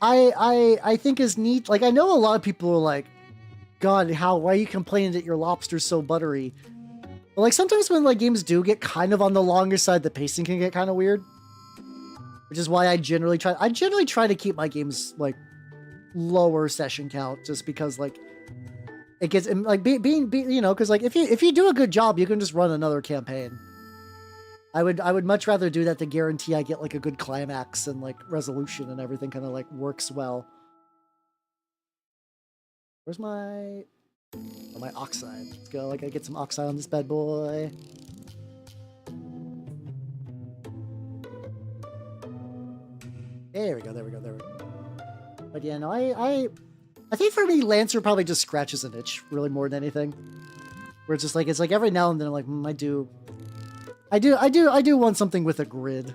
I think is neat. Like, I know a lot of people are like, God, why are you complaining that your lobster's so buttery? But like sometimes when like games do get kind of on the longer side, the pacing can get kind of weird. Which is why I generally try to keep my games like lower session count, just because like it gets like being you know, because like if you do a good job, you can just run another campaign. I would much rather do that to guarantee I get like a good climax and like resolution and everything kind of like works well. Where's my oxide? Let's go. Like I get some oxide on this bad boy. There we go. But yeah, no, I think for me, Lancer probably just scratches an itch really more than anything. Where it's just like it's like every now and then I'm like, I do want something with a grid.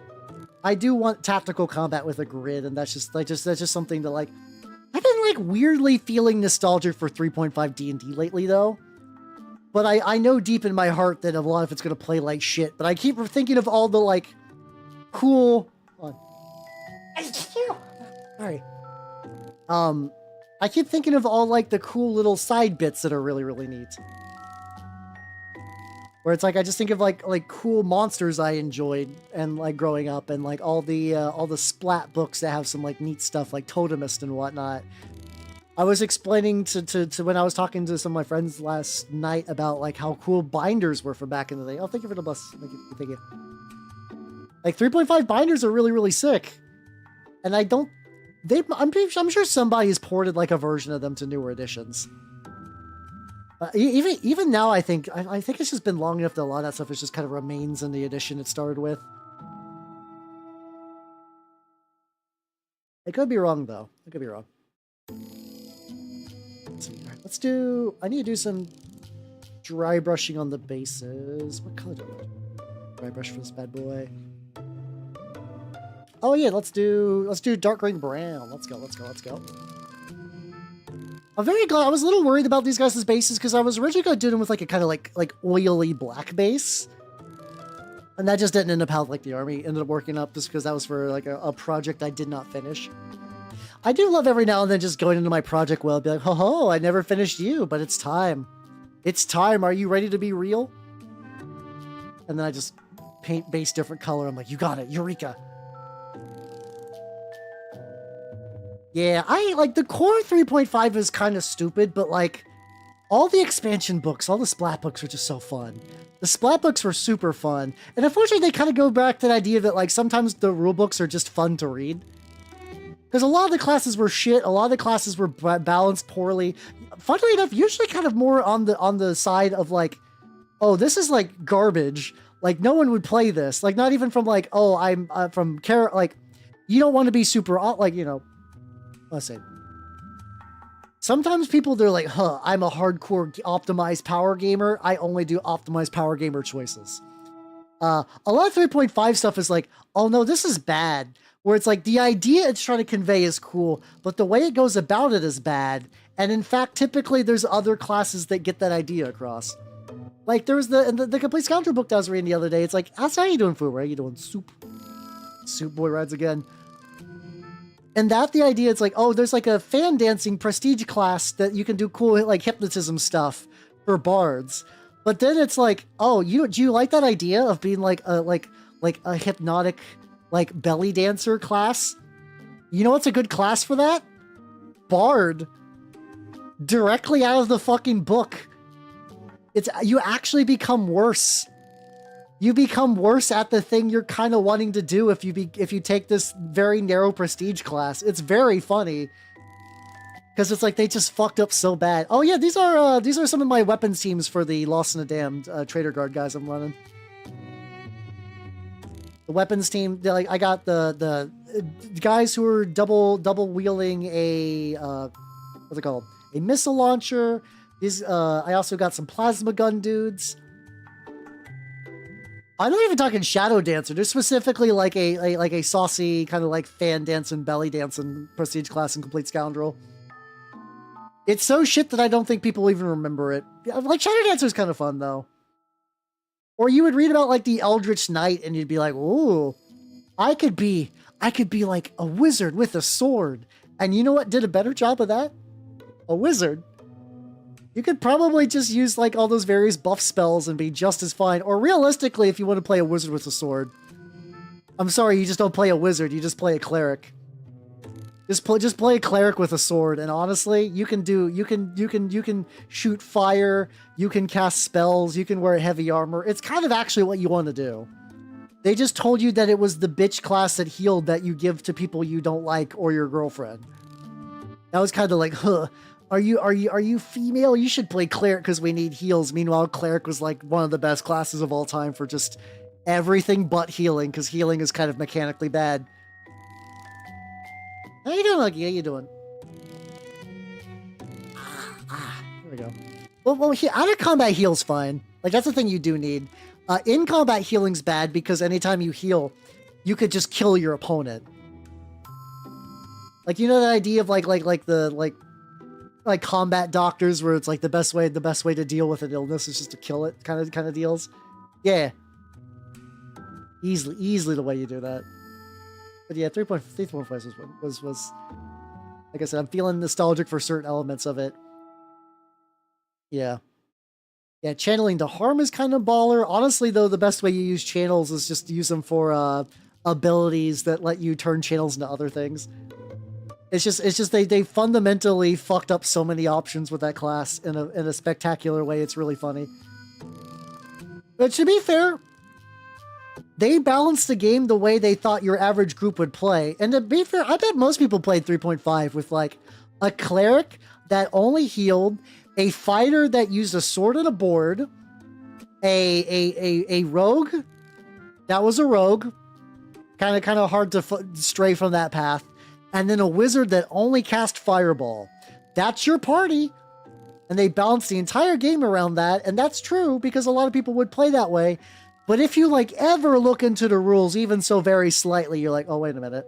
I do want tactical combat with a grid, and that's just something that like I've been like weirdly feeling nostalgic for 3.5 D&D lately though. But I know deep in my heart that a lot of it's gonna play like shit. But I keep thinking of all the like cool. Sorry. I keep thinking of all like the cool little side bits that are really, really neat. Where it's like I just think of like cool monsters I enjoyed and like growing up, and like all the splat books that have some like neat stuff like Totemist and whatnot. I was explaining to when I was talking to some of my friends last night about like how cool binders were from back in the day. Oh, thank you for the bus. Thank you. Like 3.5 binders are really, really sick. And I'm sure somebody has ported like a version of them to newer editions. Even now, I think it's just been long enough that a lot of that stuff is just kind of remains in the edition it started with. I could be wrong though. I could be wrong. Let's see. Let's do. I need to do some dry brushing on the bases. What color do I want? Dry brush for this bad boy. Oh yeah, let's do dark green brown. Let's go. I'm very glad. I was a little worried about these guys' bases because I was originally going to do them with like a kind of like oily black base, and that just didn't end up how like the army ended up working up, just because that was for like a project I did not finish. I do love every now and then just going into my project well, be like, ho, I never finished you, but it's time. It's time. Are you ready to be real? And then I just paint base different color. I'm like, you got it, Eureka. Yeah, I like the core 3.5 is kind of stupid, but like all the expansion books, all the splat books were just so fun. The splat books were super fun. And unfortunately, they kind of go back to the idea that like sometimes the rule books are just fun to read. Because a lot of the classes were shit, a lot of the classes were balanced poorly. Funnily enough, usually kind of more on the side of like, oh, this is like garbage. Like, no one would play this. Like, not even from like, oh, I'm from like, you don't want to be super, like, you know, let's say. Sometimes people, they're like, huh, I'm a hardcore optimized power gamer. I only do optimized power gamer choices. A lot of 3.5 stuff is like, oh no, this is bad. Where it's like the idea it's trying to convey is cool, but the way it goes about it is bad. And in fact, typically there's other classes that get that idea across. Like there was the Complete Scoundrel book that I was reading the other day. It's like, how you doing, Fuber? How you doing? Soup boy rides again. And that the idea, it's like, oh, there's like a fan dancing prestige class that you can do cool like hypnotism stuff for bards. But then it's like, oh, do you like that idea of being like a hypnotic like belly dancer class? You know what's a good class for that? Bard. Directly out of the fucking book. It's you actually become worse. You become worse at the thing you're kind of wanting to do if you take this very narrow prestige class. It's very funny. Because it's like they just fucked up so bad. Oh yeah, these are some of my weapons teams for the Lost in the Damned Traitor Guard guys I'm running. The weapons team, like I got the guys who are double wielding a what's it called? A missile launcher. These I also got some plasma gun dudes. I'm not even talking Shadow Dancer. There's specifically like a saucy kind of like fan dancing, belly dancing prestige class in Complete Scoundrel. It's so shit that I don't think people even remember it. Like Shadow Dancer is kind of fun though. Or you would read about like the Eldritch Knight and you'd be like, ooh, I could be like a wizard with a sword. And you know what did a better job of that? A wizard. You could probably just use like all those various buff spells and be just as fine. Or realistically, if you want to play a wizard with a sword. I'm sorry, you just don't play a wizard, you just play a cleric. Just play a cleric with a sword, and honestly, you can shoot fire, you can cast spells, you can wear heavy armor. It's kind of actually what you want to do. They just told you that it was the bitch class that healed that you give to people you don't like or your girlfriend. That was kind of like, huh, are you female? You should play cleric because we need heals. Meanwhile, cleric was like one of the best classes of all time for just everything but healing, because healing is kind of mechanically bad. How you doing, Lucky? How you doing? There we go. Well, out of combat heal's fine. Like, that's the thing you do need. In combat healing's bad because anytime you heal, you could just kill your opponent. Like, you know that idea of like combat doctors where it's like the best way to deal with an illness is just to kill it kind of deals? Yeah. Easily the way you do that. But yeah, 3.5 was like I said, I'm feeling nostalgic for certain elements of it. Yeah. Yeah, channeling to harm is kind of baller. Honestly, though, the best way you use channels is just to use them for abilities that let you turn channels into other things. It's just they fundamentally fucked up so many options with that class in a spectacular way. It's really funny. But to be fair, they balanced the game the way they thought your average group would play. And to be fair, I bet most people played 3.5 with like a cleric that only healed, a fighter that used a sword and a board, a rogue that was a rogue, kind of hard to stray from that path, and then a wizard that only cast fireball. That's your party. And they balanced the entire game around that, and that's true because a lot of people would play that way. But if you like ever look into the rules, even so very slightly, you're like, oh, wait a minute.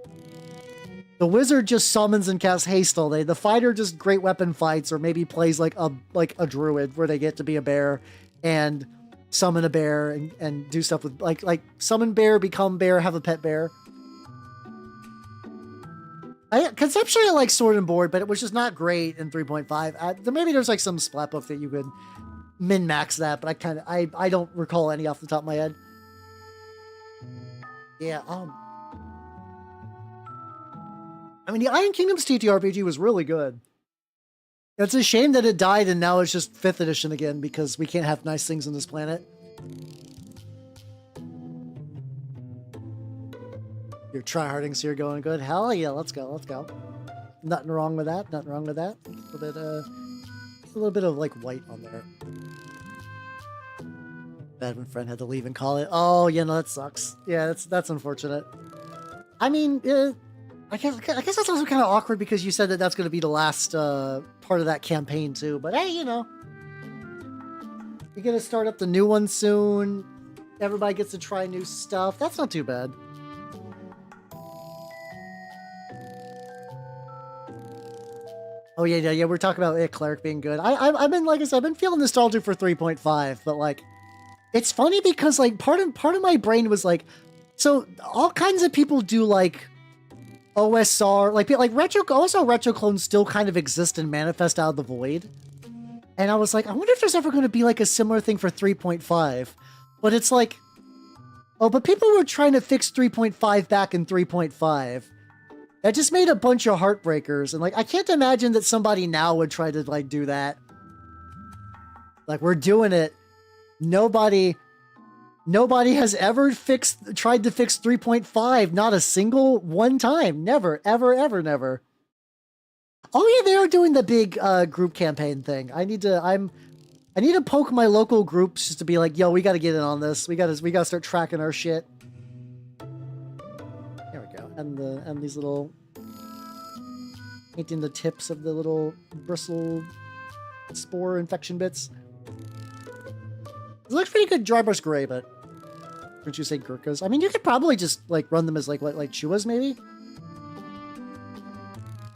The wizard just summons and casts haste all day. The fighter just great weapon fights, or maybe plays like a druid where they get to be a bear and summon a bear and do stuff with like summon bear, become bear, have a pet bear. Conceptually I like sword and board, but it was just not great in 3.5. Maybe there's like some splat book that you could min-max that, but I don't recall any off the top of my head. Yeah, I mean, the Iron Kingdoms TTRPG was really good. It's a shame that it died and now it's just 5th edition again because we can't have nice things on this planet. You're tryharding, so you're going good. Hell yeah, let's go. Nothing wrong with that. A little bit of like white on there. Bad when friend had to leave and call it. Oh, yeah, no, that sucks. Yeah, that's unfortunate. I mean, I guess that's also kind of awkward because you said that that's going to be the last part of that campaign too. But hey, you know, you're going to start up the new one soon. Everybody gets to try new stuff. That's not too bad. Oh yeah. We're talking about Cleric being good. I've been, like I said, I've been feeling nostalgic for 3.5, but like, it's funny because like part of my brain was like, so all kinds of people do like OSR, like retro, also retro clones still kind of exist and manifest out of the void. And I was like, I wonder if there's ever going to be like a similar thing for 3.5. But it's like, oh, but people were trying to fix 3.5 back in 3.5. That just made a bunch of heartbreakers. And like, I can't imagine that somebody now would try to like do that. Like, we're doing it. Nobody has ever tried to fix 3.5. Not a single one time. Never, ever, never. Oh yeah, they are doing the big group campaign thing. I need to poke my local groups just to be like, yo, we got to get in on this. We got to start tracking our shit. There we go. And these little, painting the tips of the little bristle spore infection bits. It looks pretty good dry brush gray, but don't you say Gurkhas? I mean, you could probably just like run them as like Chuas maybe,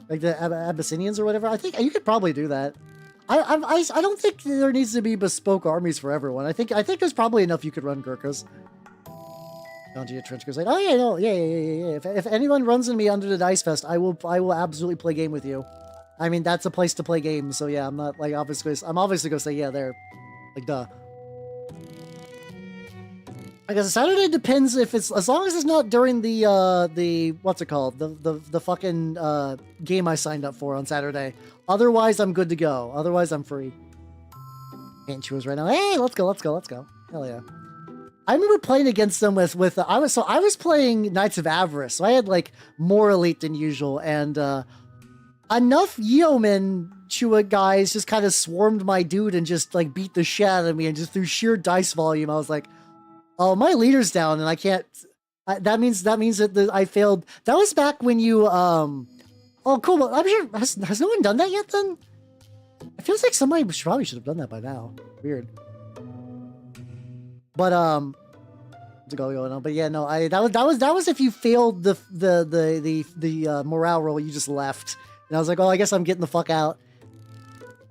like the Abyssinians or whatever. I think you could probably do that. I don't think there needs to be bespoke armies for everyone. I think there's probably enough you could run Gurkhas. Ganja Trench goes like, oh yeah, no, yeah. If anyone runs into me under the Dice Fest, I will absolutely play game with you. I mean, that's a place to play games, so yeah, I'm not like I'm obviously gonna say yeah there, like duh. I guess Saturday depends if it's, as long as it's not during the what's it called, the fucking game I signed up for on Saturday. Otherwise, I'm good to go. Otherwise, I'm free. Can't choose right now. Hey, let's go. Hell yeah. I remember playing against them with I was playing Knights of Avarice, so I had like more elite than usual, and enough yeomen Chua guys just kind of swarmed my dude and just like beat the shit out of me, and just through sheer dice volume, I was like, oh, my leader's down, and I can't. That means that I failed. That was back when you Oh, cool. But I'm sure has no one done that yet? Then it feels like somebody probably should have done that by now. Weird. But what's going on? But yeah, no. That was if you failed the morale roll, you just left, and I was like, oh, I guess I'm getting the fuck out.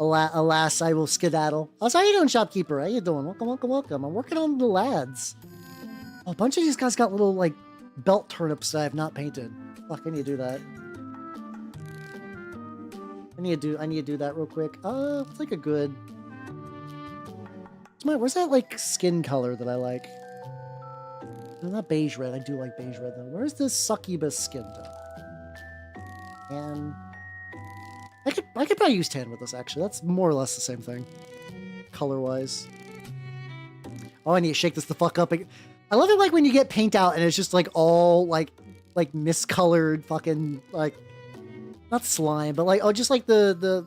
Alas, I will skedaddle. Oh, so how you doing, shopkeeper? How you doing? Welcome. I'm working on the lads. Oh, a bunch of these guys got little, like, belt turnips that I have not painted. Fuck, I need to do that. I need to do that real quick. It's like a good... Where's that, like, skin color that I like? No, not beige red. I do like beige red, though. Where's this succubus skin tone? And... I could probably use tan with this, actually. That's more or less the same thing, color-wise. Oh, I need to shake this the fuck up. I love it, like, when you get paint out and it's just, like, all, like miscolored fucking, like, not slime, but, like, oh, just, like, that's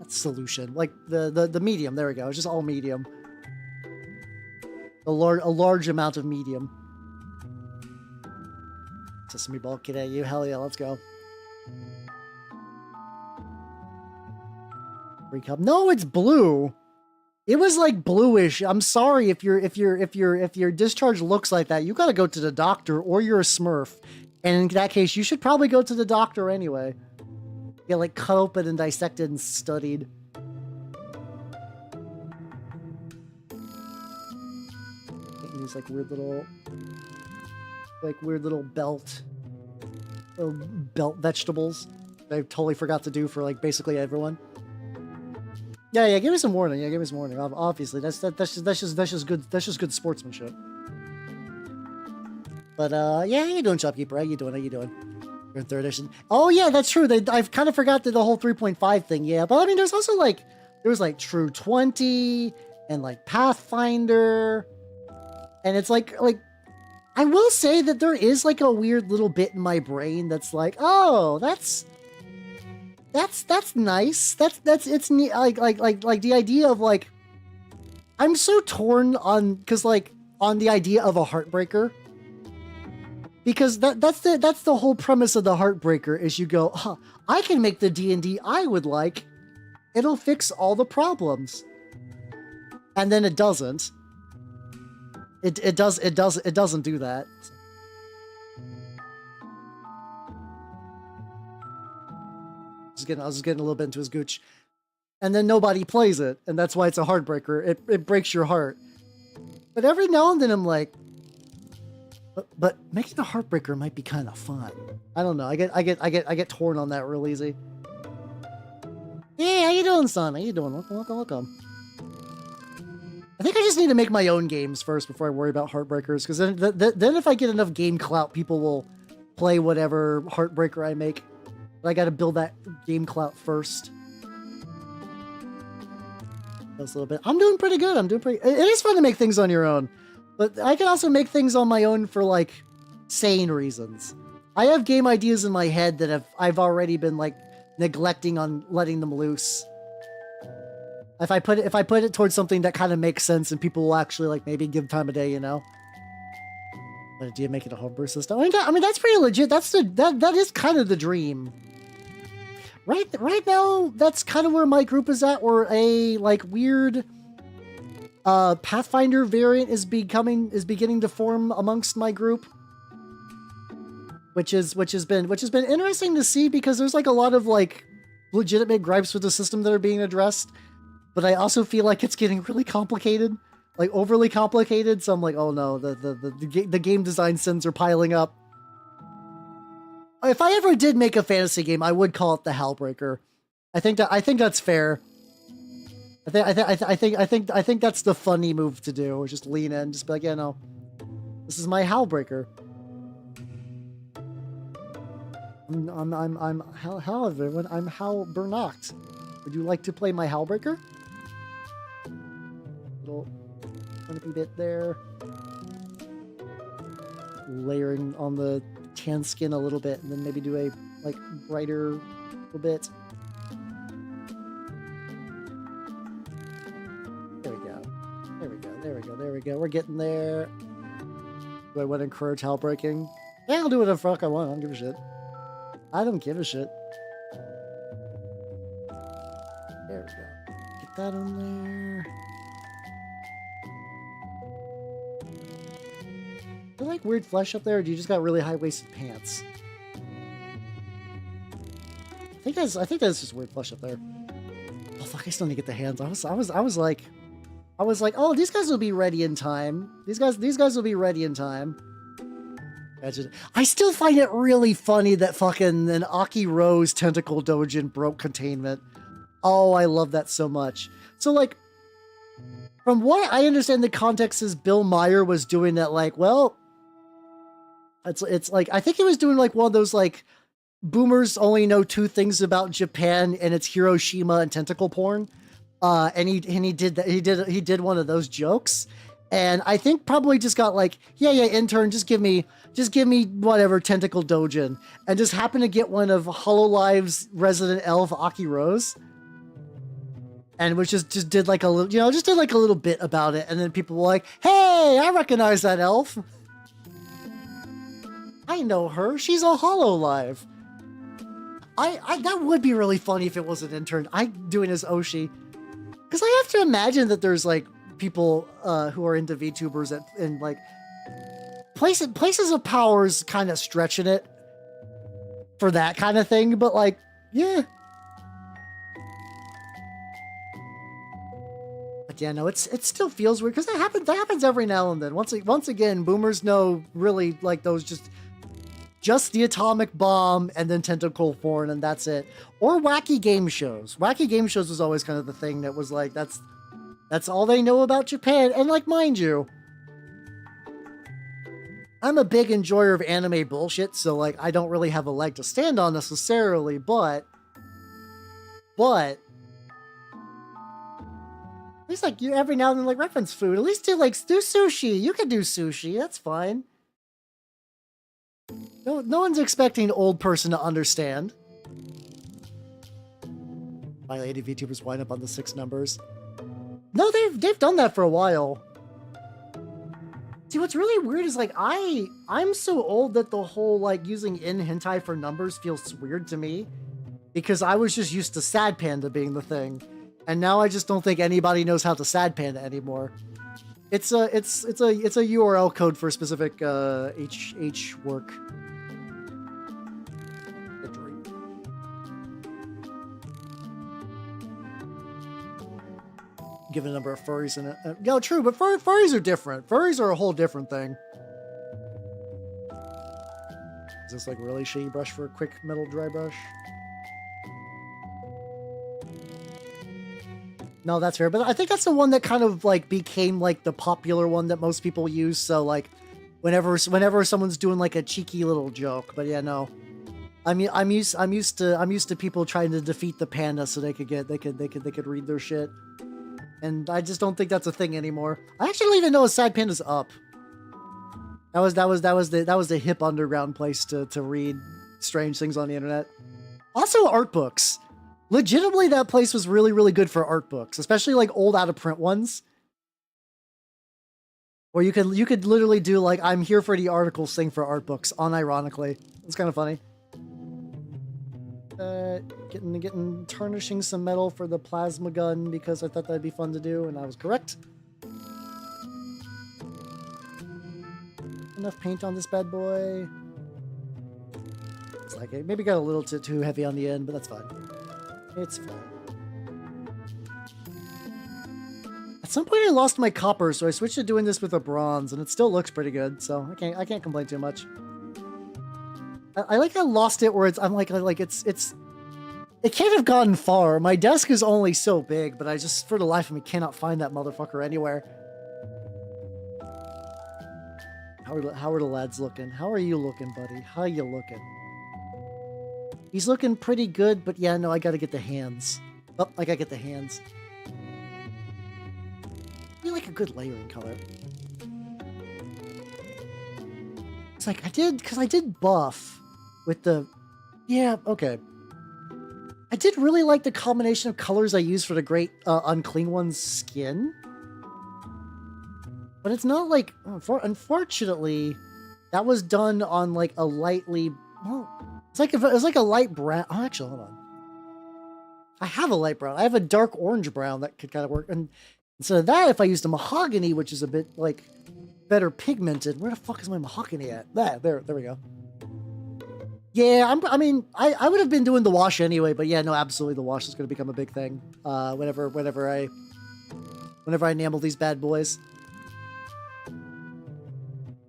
solution. Like, the medium. There we go. It's just all medium. A large amount of medium. Sesame ball, get at you. Hell yeah, let's go. No, it's blue. It was like bluish. I'm sorry if your discharge looks like that. You gotta go to the doctor, or you're a Smurf. And in that case, you should probably go to the doctor anyway. Get like cut open and dissected and studied. Use like weird little belt vegetables. I totally forgot to do for like basically everyone. Yeah, give me some warning. Yeah, give me some warning. Obviously, that's just good sportsmanship. But yeah, how you doing, shopkeeper? How you doing? You're in 3rd edition. Oh yeah, that's true. I've kind of forgot the whole 3.5 thing. Yeah, but I mean, there's also like True 20 and like Pathfinder, and it's like I will say that there is like a weird little bit in my brain that's like, oh, that's nice. It's neat. Like the idea of like I'm so torn on, because like on the idea of a heartbreaker, because that's the whole premise of the heartbreaker is you go, huh, I can make the D&D I would like. It'll fix all the problems, and then it doesn't. It doesn't do that. I was just getting a little bit into his gooch. And then nobody plays it, and that's why it's a heartbreaker. It breaks your heart. But every now and then I'm like, but making a heartbreaker might be kind of fun. I don't know. I get torn on that real easy. Hey, how you doing, son? How you doing? Welcome. I think I just need to make my own games first before I worry about heartbreakers, because then if I get enough game clout, people will play whatever heartbreaker I make. But I got to build that game clout first. That's a little bit. I'm doing pretty good. It is fun to make things on your own, but I can also make things on my own for like sane reasons. I have game ideas in my head that I've already been like neglecting on letting them loose. If I put it towards something that kind of makes sense and people will actually like maybe give time of day, you know. But do you make it a homebrew system? I mean that's pretty legit. That is kind of the dream. Right now, that's kind of where my group is at. Where a like weird Pathfinder variant is beginning to form amongst my group, which has been interesting to see, because there's like a lot of like legitimate gripes with the system that are being addressed, but I also feel like it's getting really complicated, like overly complicated. So I'm like, oh no, the game design sins are piling up. If I ever did make a fantasy game, I would call it the Hellbreaker. I think that's fair. I think that's the funny move to do. Just lean in, just be like, yeah, no, this is my Hellbreaker. Hello everyone. I'm Hal Bernacht. Would you like to play my Hellbreaker? Little funny bit there. Layering on the tan skin a little bit, and then maybe do a like brighter little bit. There we go. We're getting there. Do I want to encourage hell breaking? Yeah, I'll do whatever the fuck I want. I don't give a shit. I don't give a shit. There we go. Get that on there. Is there like weird flesh up there, or do you just got really high-waisted pants? I think that's just weird flesh up there. Oh fuck! I still need to get the hands. I was like, oh, these guys will be ready in time. These guys will be ready in time. I still find it really funny that fucking an Aki Rose tentacle dojin broke containment. Oh, I love that so much. So like, from what I understand, the context is Bill Meyer was doing that like, well, it's like, I think he was doing like one of those like, boomers only know two things about Japan, and it's Hiroshima and tentacle porn. And he did that. He did one of those jokes, and I think probably just got like, yeah, intern, just give me whatever tentacle dojin, and just happened to get one of Hololive's resident elf Aki Rose, and which just did like a little, just did like a little bit about it, and then people were like, hey, I recognize that elf. I know her. She's a Hololive. That would be really funny if it was an intern. Doing his Oshi. Because I have to imagine that there's like people who are into VTubers and like places of powers kind of stretching it for that kind of thing, but like, yeah. But yeah, no, it still feels weird because that happens every now and then. Once again, boomers know really like those just the atomic bomb and then tentacle porn, and that's it. Or wacky game shows. Wacky game shows was always kind of the thing that was like, that's all they know about Japan. And like, mind you, I'm a big enjoyer of anime bullshit, so like, I don't really have a leg to stand on necessarily, but at least like you every now and then like reference food. At least do sushi. You can do sushi. That's fine. No one's expecting an old person to understand. My lady VTubers wind up on the 6 numbers. No, they've done that for a while. See, what's really weird is like I'm so old that the whole like using in hentai for numbers feels weird to me, because I was just used to sad panda being the thing, and now I just don't think anybody knows how to sad panda anymore. It's a URL code for a specific H work. Given a number of furries in it. No, true, but furries are different. Furries are a whole different thing. Is this like really shitty brush for a quick metal dry brush? No, that's fair, but I think that's the one that kind of like became like the popular one that most people use. So like, whenever someone's doing like a cheeky little joke, but yeah, no. I mean, I'm used to people trying to defeat the panda so they could read their shit. And I just don't think that's a thing anymore. I actually don't even know if Sad Panda's up. That was the hip underground place to read strange things on the internet. Also, art books. Legitimately, that place was really, really good for art books, especially like old out of print ones. Or you could literally do like I'm here for the articles thing for art books, unironically. It's kind of funny. Getting tarnishing some metal for the plasma gun because I thought that'd be fun to do, and I was correct. Enough paint on this bad boy. It's like it maybe got a little too heavy on the end, but that's fine. It's fine. At some point I lost my copper, so I switched to doing this with a bronze, and it still looks pretty good, so I can't complain too much. I like I lost it where I'm like it can't have gotten far. My desk is only so big, but I just, for the life of me, cannot find that motherfucker anywhere. How are the lads looking? How are you looking, buddy? How you looking? He's looking pretty good, but yeah, no, I gotta get the hands. Oh, I gotta get the hands. I like a good layering color. It's like I did buff with the, yeah, okay. I did really like the combination of colors I used for the Great Unclean One's skin. But it's not like, unfortunately, that was done on like a lightly, well, it was like a light brown. Oh, actually, hold on. I have a light brown. I have a dark orange brown that could kind of work. And instead of that, if I used a mahogany, which is a bit like better pigmented, where the fuck is my mahogany at? There we go. Yeah, I mean, I would have been doing the wash anyway, but yeah, no, absolutely, the wash is going to become a big thing. Whenever I enamel these bad boys.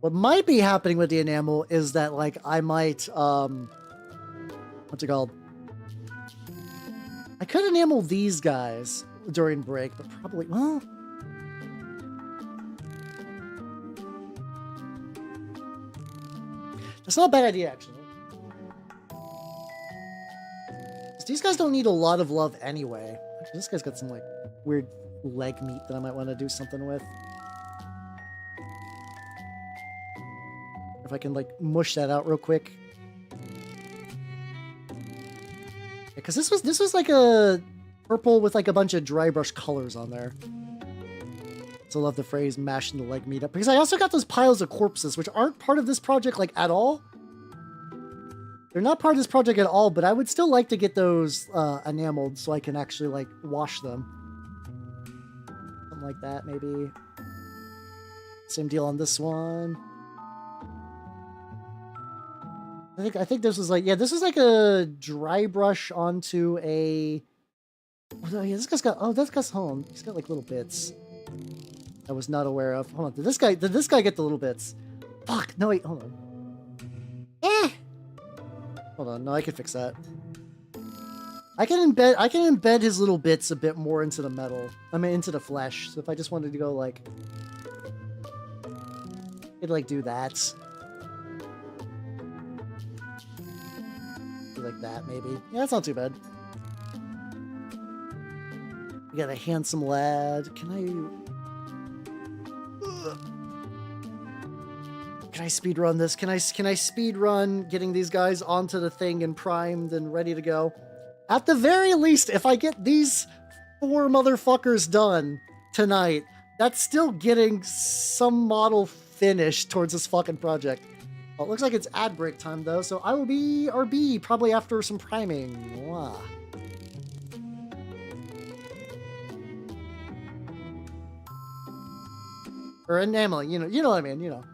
What might be happening with the enamel is that, like, I might, what's it called? I could enamel these guys during break, but probably, well, that's not a bad idea, actually. These guys don't need a lot of love anyway. This guy's got some, like, weird leg meat that I might want to do something with. If I can, like, mush that out real quick. Because this was like a purple with, like, a bunch of dry brush colors on there. So I love the phrase mashing the leg meat up. Because I also got those piles of corpses, which aren't part of this project, like, at all. They're not part of this project at all, but I would still like to get those enameled so I can actually, like, wash them. Something like that, maybe. Same deal on this one. I think this was like, yeah, this is like a dry brush onto a... Oh, yeah, this guy's got... Oh, this guy's home. He's got, like, little bits. I was not aware of. Hold on. Did this guy get the little bits? Fuck. No, wait. Hold on. Hold on. No, I can fix that. I can embed his little bits a bit more into the metal. I mean, into the flesh. So if I just wanted to go, like... I'd, like, do that. Like that, maybe. Yeah, that's not too bad. We got a handsome lad. Can I speedrun this? Can I speedrun getting these guys onto the thing and primed and ready to go? At the very least, if I get these 4 motherfuckers done, tonight. That's still getting some model finished towards this fucking project. Well, it looks like it's ad break time though, so I will be RB probably after some priming. Wow. Or enameling, you know what I mean, you know.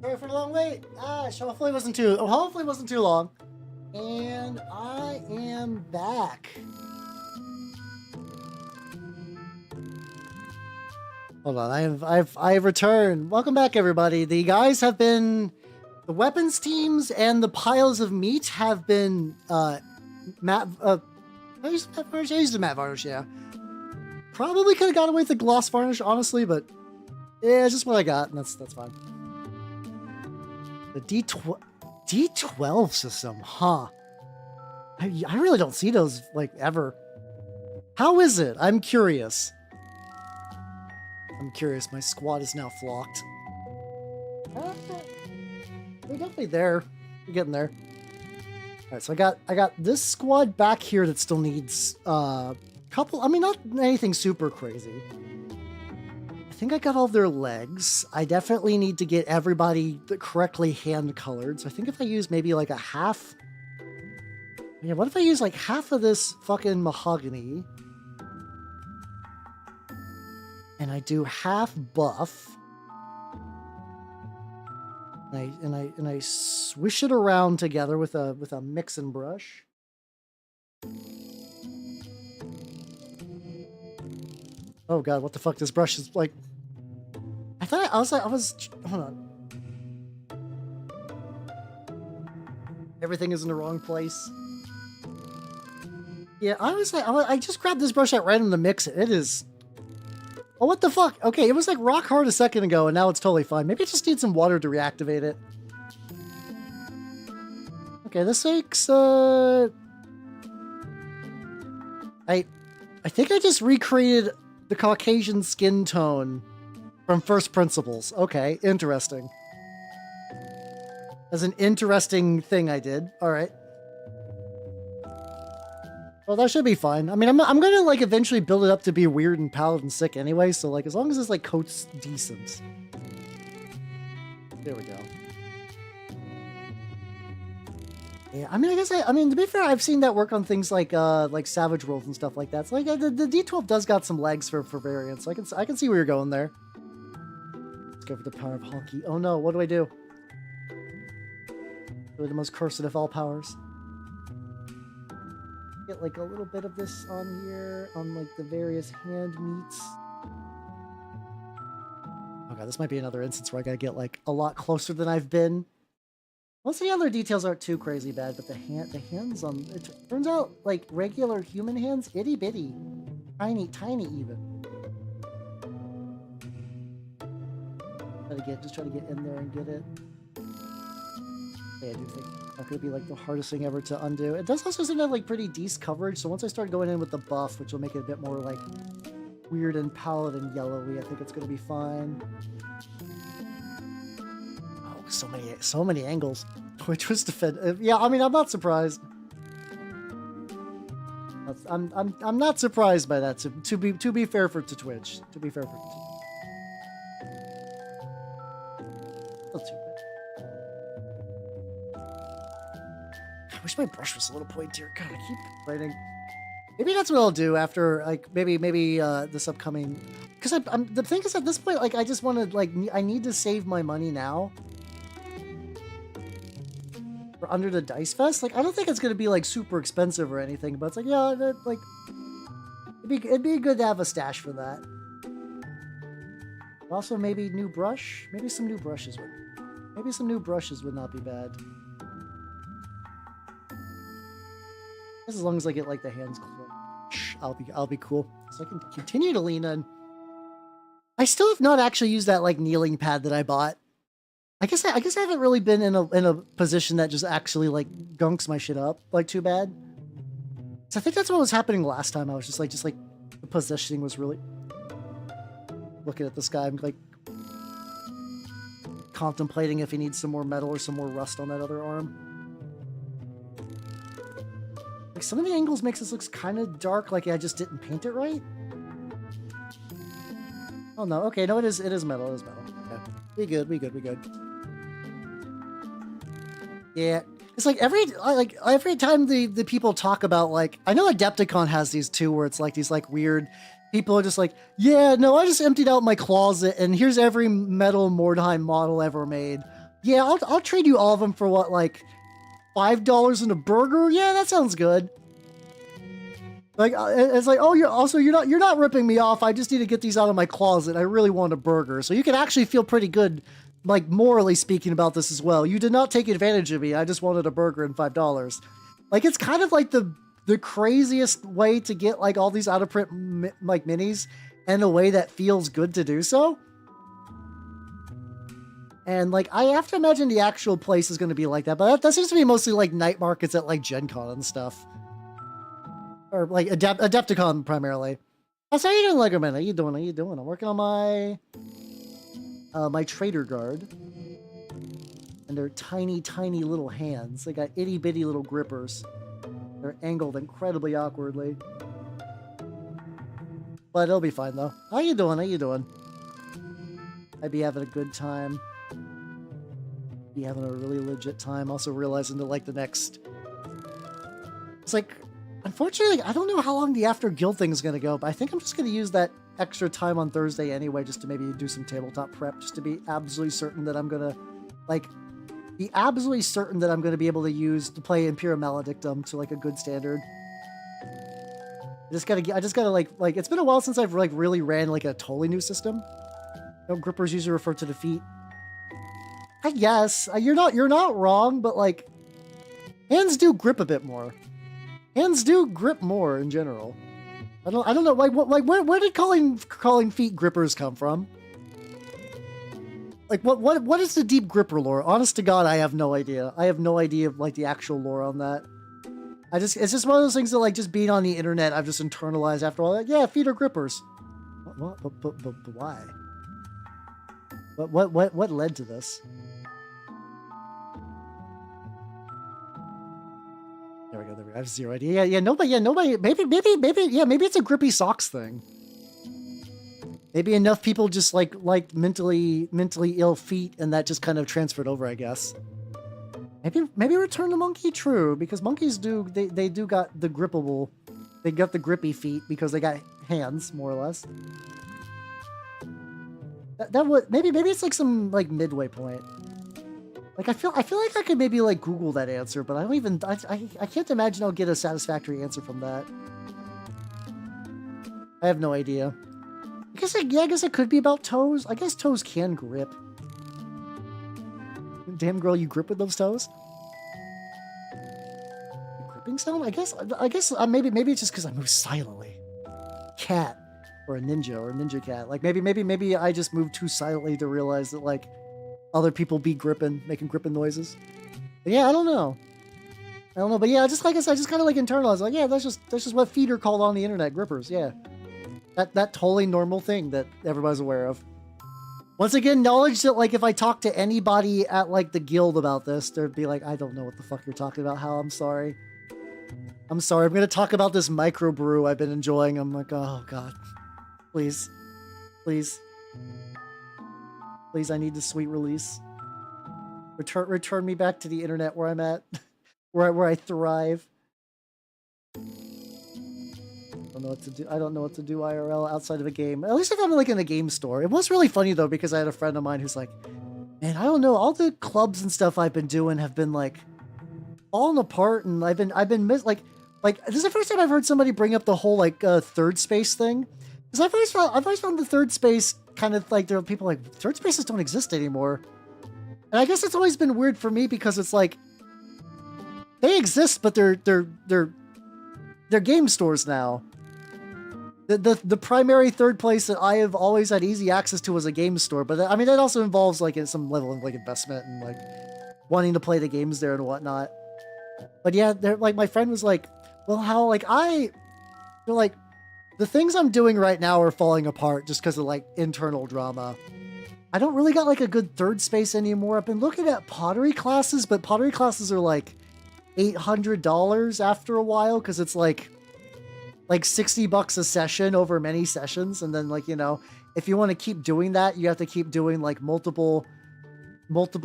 Sorry for the long wait. Hopefully it wasn't too long. And I am back. Hold on, I've returned. Welcome back, everybody. The weapons teams and the piles of meat have been matte. I used matte varnish. I used a matte varnish. Yeah, probably could have got away with the gloss varnish, honestly, but yeah, it's just what I got, and that's fine. The D12 system, huh? I really don't see those like ever. How is it? I'm curious. My squad is now flocked. We're definitely there. We're getting there. All right, so I got this squad back here that still needs couple. I mean, not anything super crazy. I think I got all their legs. I definitely need to get everybody correctly hand colored. So I think if I use maybe like a half. Yeah, what if I use like half of this fucking mahogany? And I do half buff. And I swish it around together with a mixing brush. Oh god, what the fuck? This brush is like... I was... Hold on. Everything is in the wrong place. Yeah, I just grabbed this brush at random to mix it. It is... Oh, what the fuck? Okay, it was like rock hard a second ago, and now it's totally fine. Maybe I just need some water to reactivate it. Okay, this takes, I think I just recreated the Caucasian skin tone from First Principles. Okay, interesting. That's an interesting thing I did. All right. Well, that should be fine. I mean, I'm gonna, like, eventually build it up to be weird and pallid and sick anyway, so, like, as long as this, like, coat's decent. There we go. Yeah, I mean, I mean, to be fair, I've seen that work on things like Savage Worlds and stuff like that. So, like, the D12 does got some legs for variance. So I can see where you're going there. Let's go for the power of Honky. Oh no, what do I do? Really the most cursed of all powers. Get like a little bit of this on here, on like the various hand meats. Oh god, this might be another instance where I gotta get like a lot closer than I've been. Most of the other details aren't too crazy bad, but the hands on... It turns out, like, regular human hands, itty-bitty. Tiny, tiny even. Just try to get in there and get it. Yeah, I do think that could be, like, the hardest thing ever to undo. It does also seem to have, like, pretty decent coverage, so once I start going in with the buff, which will make it a bit more, like, weird and pallid and yellowy, I think it's gonna be fine. So many angles. Which was defend. Yeah, I mean, I'm not surprised. I'm not surprised by that. To be fair to Twitch. To be fair for. Not too bad. I wish my brush was a little pointier. God, I keep complaining. Maybe that's what I'll do after, like, maybe this upcoming. Because I'm the thing is at this point, like, I just want to like I need to save my money now. Under the Dice Fest, like I don't think it's gonna be like super expensive or anything, but it's like yeah, like it'd be good to have a stash for that. Also, maybe new brush, maybe some new brushes would not be bad. As long as I get like the hands close, I'll be cool. So I can continue to lean in. I still have not actually used that like kneeling pad that I bought. I guess I haven't really been in a position that just actually like gunks my shit up like too bad. So I think that's what was happening last time. I was just like the positioning was really looking at this guy. I'm like contemplating if he needs some more metal or some more rust on that other arm. Like some of the angles makes this looks kind of dark. Like I just didn't paint it right. Oh no. Okay, no, it is metal. It is metal. Okay. We good. Yeah, it's like every time the people talk about like I know Adepticon has these too where it's like these like weird people are just like yeah no I just emptied out my closet and here's every metal Mordheim model ever made. Yeah, I'll trade you all of them for what like $5 in a burger. Yeah, that sounds good. Like it's like oh you're not ripping me off. I just need to get these out of my closet. I really want a burger, so you can actually feel pretty good. Like, morally speaking about this as well. You did not take advantage of me. I just wanted a burger and $5. Like, it's kind of like the craziest way to get, like, all these out-of-print, like, minis in a way that feels good to do so. And, like, I have to imagine the actual place is going to be like that. But that seems to be mostly, like, night markets at, like, Gen Con and stuff. Or, like, Adepticon, primarily. So how you doing, Lego Man? How you doing? I'm working on my... my Traitor Guard. And they're tiny, tiny little hands. They got itty-bitty little grippers. They're angled incredibly awkwardly. But it'll be fine, though. How you doing? I'd be having a good time. Be having a really legit time. Also realizing that, like, the next... It's like... Unfortunately, I don't know how long the After Guild thing is going to go, but I think I'm just going to use that extra time on Thursday anyway, just to maybe do some tabletop prep, just to be absolutely certain that I'm going to, like, be able to use to play Imperium Maledictum to, like, a good standard. I just gotta like it's been a while since I've like really ran like a totally new system. No, grippers usually refer to the feet. I guess you're not wrong, but like hands do grip a bit more. Hands do grip more in general. I don't know like where did calling feet grippers come from? Like what is the deep gripper lore? Honest to God, I have no idea. I have no idea of like the actual lore on that. It's just one of those things that like just being on the internet, I've just internalized after all that. Yeah, feet are grippers. But why? What led to this? There we go. I have zero idea. Yeah. Nobody. Maybe it's a grippy socks thing. Maybe enough people just like mentally ill feet, and that just kind of transferred over, I guess. Maybe return to monkey, true, because monkeys they do got the grippable, they got the grippy feet because they got hands more or less. That would maybe it's like some like midway point. Like I feel like I could maybe like Google that answer, but I can't imagine I'll get a satisfactory answer from that. I have no idea. I guess it could be about toes. I guess toes can grip. Damn girl, you grip with those toes? The gripping sound? I guess maybe it's just because I move silently. Cat. Or a ninja cat. Like maybe I just moved too silently to realize that like other people be making gripping noises. But yeah, I don't know. But yeah, just like I said, I just kind of like internalized. Like, yeah, that's just what feet are called on the internet, grippers. Yeah, that totally normal thing that everybody's aware of. Once again, knowledge that like if I talk to anybody at like the guild about this, they'd be like, I don't know what the fuck you're talking about. Hal, I'm sorry. I'm gonna talk about this microbrew I've been enjoying. I'm like, oh god, please, I need the sweet release. Return me back to the internet where I'm at, where I thrive. I don't know what to do IRL outside of a game. At least if I'm like in a game store. It was really funny though, because I had a friend of mine who's like, man, I don't know, all the clubs and stuff I've been doing have been like falling apart, and I've been like this is the first time I've heard somebody bring up the whole like third space thing. Because I've always found the third space kind of like, there are people like, third spaces don't exist anymore. And I guess it's always been weird for me because it's like they exist, but they're game stores now. The primary third place that I have always had easy access to was a game store, but I mean that also involves like some level of like investment and like wanting to play the games there and whatnot. But yeah, they're like, my friend was like, well, how like they're like, the things I'm doing right now are falling apart just because of like internal drama. I don't really got like a good third space anymore. I've been looking at pottery classes, but pottery classes are like $800 after a while because it's like $60 a session over many sessions. And then like, you know, if you want to keep doing that, you have to keep doing like multiple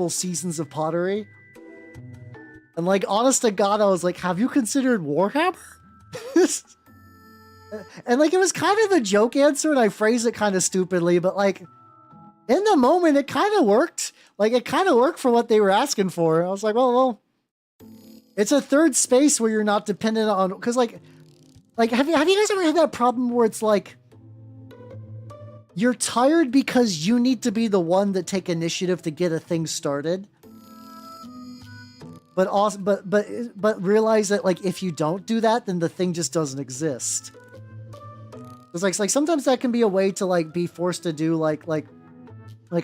seasons of pottery. And like, honest to God, I was like, have you considered Warhammer? And like, it was kind of a joke answer, and I phrased it kind of stupidly, but like, in the moment, it kind of worked. Like, it kind of worked for what they were asking for. I was like, well, it's a third space where you're not dependent on, because like, have you guys ever had that problem where it's like, you're tired because you need to be the one that take initiative to get a thing started? But also, but realize that like, if you don't do that, then the thing just doesn't exist. It's like sometimes that can be a way to like be forced to do like,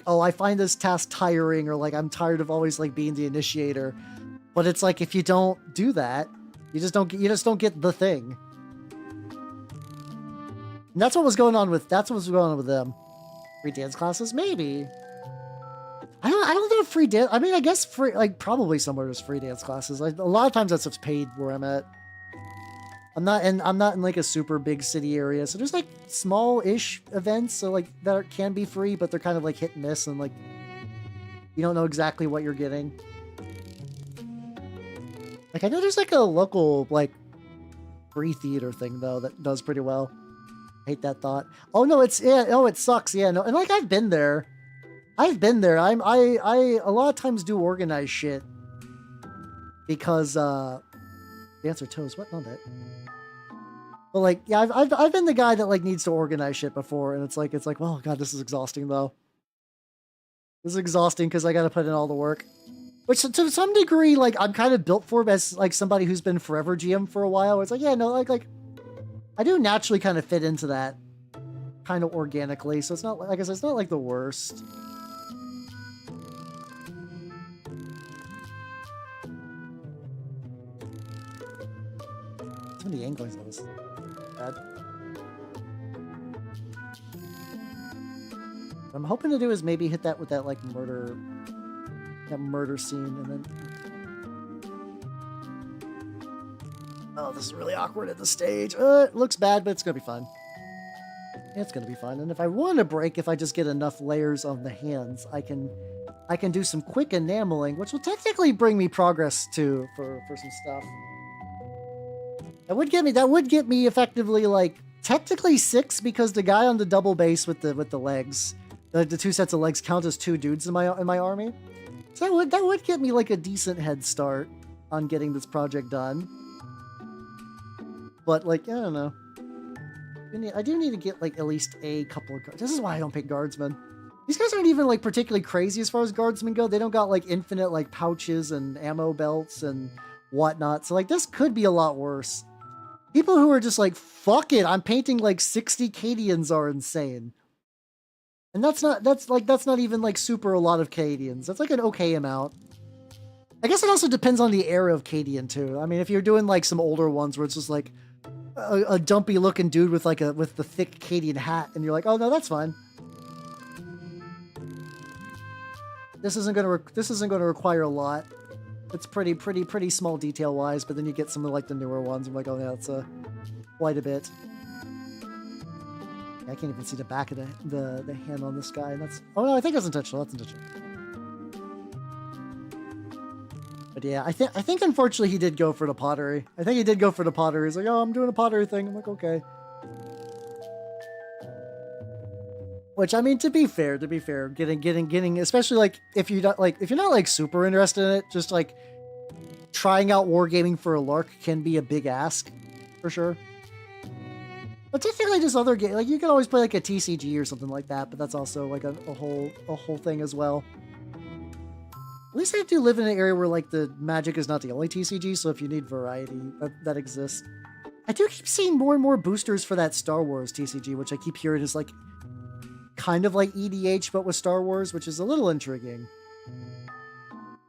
oh, I find this task tiring, or like I'm tired of always like being the initiator. But it's like, if you don't do that, you just don't get the thing. And that's what was going on with them. Free dance classes, maybe. I don't know if free dance. I mean, I guess free, like probably somewhere there's free dance classes. Like a lot of times that's what's paid where I'm at. I'm not in like a super big city area, so there's like small-ish events, so like that can be free, but they're kind of like hit and miss, and like you don't know exactly what you're getting. Like I know there's like a local like free theater thing though that does pretty well. I hate that thought. Oh no, it sucks. Yeah, no, and like I've been there. I a lot of times do organize shit because dance or toes, what? Not that. But like, yeah, I've been the guy that like needs to organize shit before, and it's like, well, God, this is exhausting though. This is exhausting because I got to put in all the work. Which to some degree, like, I'm kind of built for as like somebody who's been forever GM for a while. It's like, yeah, no, like I do naturally kind of fit into that kind of organically. So it's not, like I said, it's not like the worst. Too many anglings on this. Bad. What I'm hoping to do is maybe hit that with that like murder scene, and then oh, this is really awkward at the stage. It looks bad, but it's gonna be fun. It's gonna be fun. And if I want to break, if I just get enough layers on the hands, I can do some quick enameling, which will technically bring me progress too for some stuff. That would get me effectively like technically 6, because the guy on the double base with the legs, the 2 sets of legs count as 2 dudes in my army. So that would get me like a decent head start on getting this project done. But like, I don't know. I do need to get like at least a couple of guards. This is why I don't pick guardsmen. These guys aren't even like particularly crazy as far as guardsmen go. They don't got like infinite like pouches and ammo belts and whatnot. So like this could be a lot worse. People who are just like, fuck it, I'm painting like 60 Cadians are insane. And that's not even like super a lot of Cadians. That's like an okay amount. I guess it also depends on the era of Cadian too. I mean, if you're doing like some older ones where it's just like a dumpy looking dude with like with the thick Cadian hat, and you're like, oh no, that's fine. This isn't gonna require a lot. It's pretty small detail wise, but then you get some of like the newer ones. I'm like, oh yeah, it's quite a bit. I can't even see the back of the hand on this guy. That's, oh no, I think that's intentional. That's intentional. But yeah, I think unfortunately he did go for the pottery. I think he did go for the pottery. He's like, oh, I'm doing a pottery thing. I'm like, okay. Which, I mean, to be fair, getting, especially like if you're not like super interested in it, just like trying out wargaming for a lark can be a big ask, for sure. But technically, just other games, like you can always play like a TCG or something like that, but that's also like a whole thing as well. At least I do live in an area where like the Magic is not the only TCG, so if you need variety, that exists. I do keep seeing more and more boosters for that Star Wars TCG, which I keep hearing is like kind of like EDH, but with Star Wars, which is a little intriguing.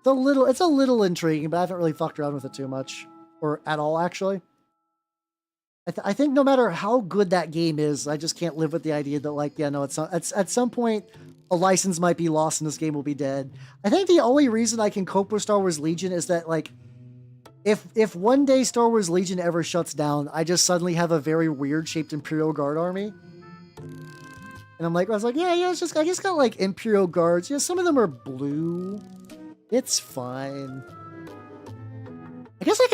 It's a little intriguing, but I haven't really fucked around with it too much, or at all, actually. I think no matter how good that game is, I just can't live with the idea that like, yeah, no, it's not. At some point, a license might be lost and this game will be dead. I think the only reason I can cope with Star Wars Legion is that like, if one day Star Wars Legion ever shuts down, I just suddenly have a very weird shaped Imperial Guard army. And I was like, yeah, it's just, I just got like Imperial Guards. Yeah, some of them are blue. It's fine. I guess I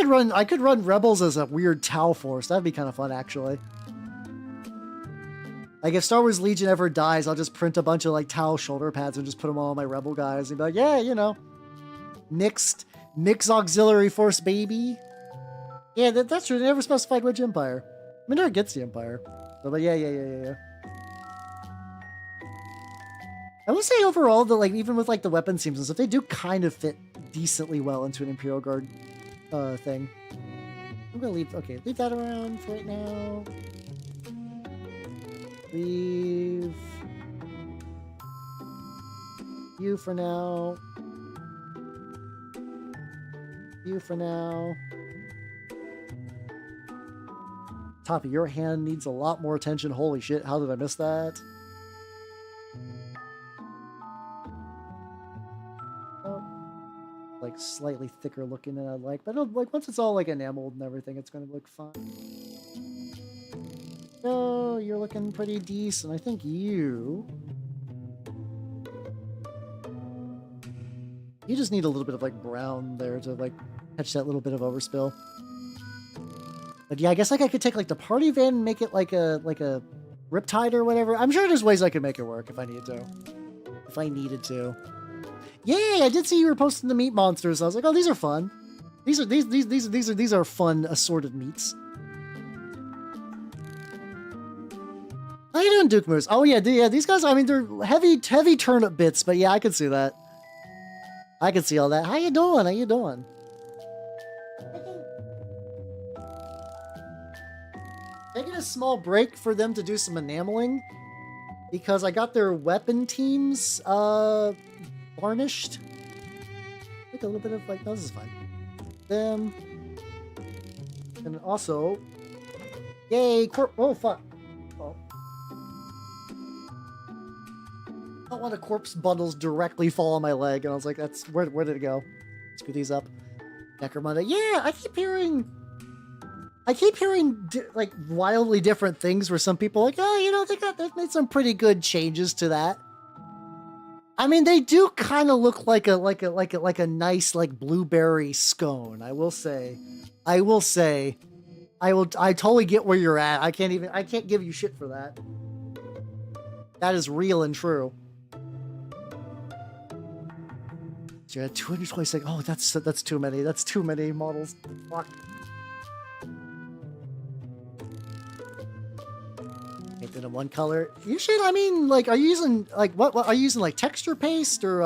could run Rebels as a weird Tau force. That'd be kind of fun, actually. Like, if Star Wars Legion ever dies, I'll just print a bunch of, like, Tau shoulder pads and just put them all on my Rebel guys. And be like, yeah, you know. Mixed auxiliary force, baby. Yeah, that's true. They never specified which Empire. I mean, they're against the Empire. So, but yeah. I will say overall that, like, even with, like, the weapon seams and stuff, they do kind of fit decently well into an Imperial Guard thing. I'm gonna leave that around for right now. Leave you for now. You for now. Top of your hand needs a lot more attention. Holy shit, how did I miss that? Like slightly thicker looking than I'd like, but like once it's all like enameled and everything, it's gonna look fine. So you're looking pretty decent. I think you just need a little bit of like brown there to like catch that little bit of overspill. But yeah, I guess like I could take like the party van and make it like a riptide or whatever. I'm sure there's ways I could make it work if I needed to. If I needed to. Yay! I did see you were posting the meat monsters. I was like, oh, these are fun. These are fun assorted meats. How you doing, Duke Moose? Oh yeah, yeah. These guys, I mean, they're heavy turnip bits, but yeah, I can see that. I can see all that. How you doing? How you doing? Taking a small break for them to do some enameling because I got their weapon teams varnished. Like a little bit of like, no, this is fine. Them. And also, yay, oh fuck. Oh. I don't want the corpse bundles directly fall on my leg, and I was like, that's where did it go? Screw these up. Necromunda. Yeah, I keep hearing like wildly different things where some people are like, oh, you know, they've made some pretty good changes to that. I mean, they do kind of look like a nice like blueberry scone. I totally get where you're at. I can't give you shit for that. That is real and true. So yeah, 226. Oh, that's too many. That's too many models. Fuck. Painted in one color. You should. I mean, like, are you using like what are you using, like texture paste or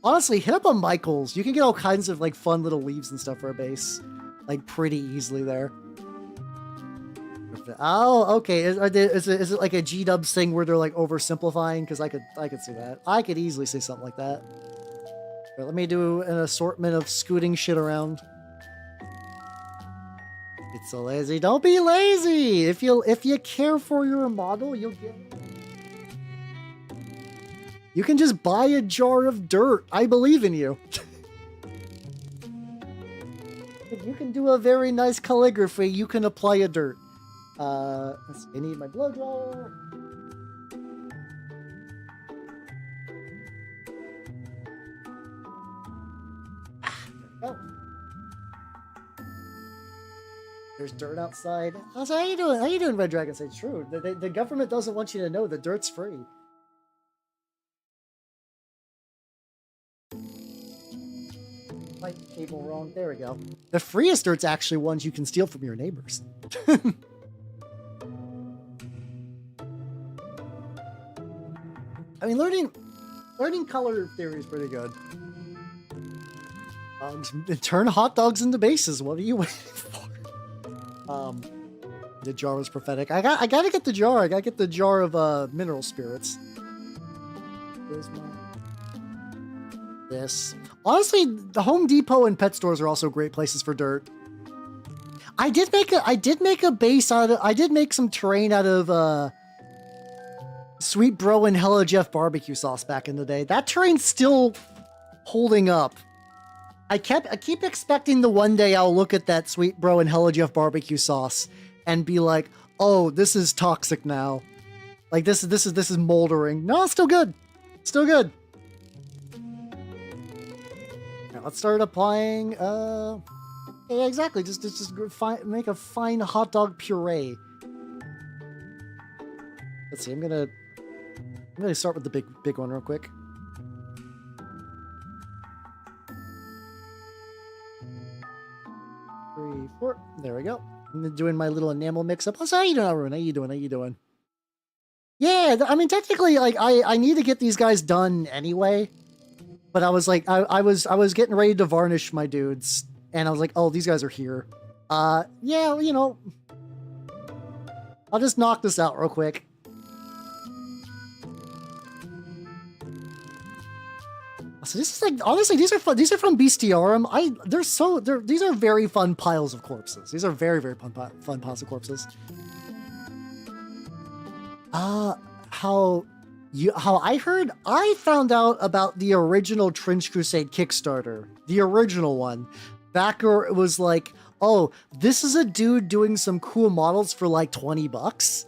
honestly, hit up on Michael's. You can get all kinds of like fun little leaves and stuff for a base, like pretty easily there. Oh, okay. Is it like a G-dubs thing where they're like oversimplifying? Because I could see that. I could easily say something like that. Right, let me do an assortment of scooting shit around. It's so lazy. Don't be lazy. If you care for your model, you'll get. You can just buy a jar of dirt. I believe in you. If you can do a very nice calligraphy, you can apply a dirt. Let's see, I need my blow dryer. Oh. There's dirt outside. So how you doing? How you doing, Red Dragon? Say true. The government doesn't want you to know the dirt's free. Light cable wrong. There we go. The freest dirt's actually ones you can steal from your neighbors. I mean, learning color theory is pretty good. Turn hot dogs into bases. What are you waiting for? The jar was prophetic. I gotta get the jar. I gotta get the jar of mineral spirits. Here's this. Honestly, the Home Depot and pet stores are also great places for dirt. I did make a base out of. I did make some terrain out of Sweet Bro and Hello Jeff barbecue sauce back in the day. That terrain's still holding up. I keep expecting the one day I'll look at that Sweet Bro and Hello Jeff barbecue sauce and be like, oh, this is toxic now. Like this is moldering. No, it's still good. Still good. Now let's start applying. Yeah, exactly. Just make a fine hot dog puree. Let's see. I'm gonna start with the big one real quick. 3, 4. There we go. I'm doing my little enamel mix up. So how you doing, Arun? How you doing? How you doing? Yeah, I mean, technically, like, I need to get these guys done anyway. But I was like, I was getting ready to varnish my dudes, and I was like, oh, these guys are here. Yeah, you know, I'll just knock this out real quick. So this is like, honestly, these are fun. These are from Bestiarum. These are very fun piles of corpses. These are very, very fun piles of corpses. How I found out about the original Trench Crusade Kickstarter, the original one, back where it was like, oh, this is a dude doing some cool models for like $20.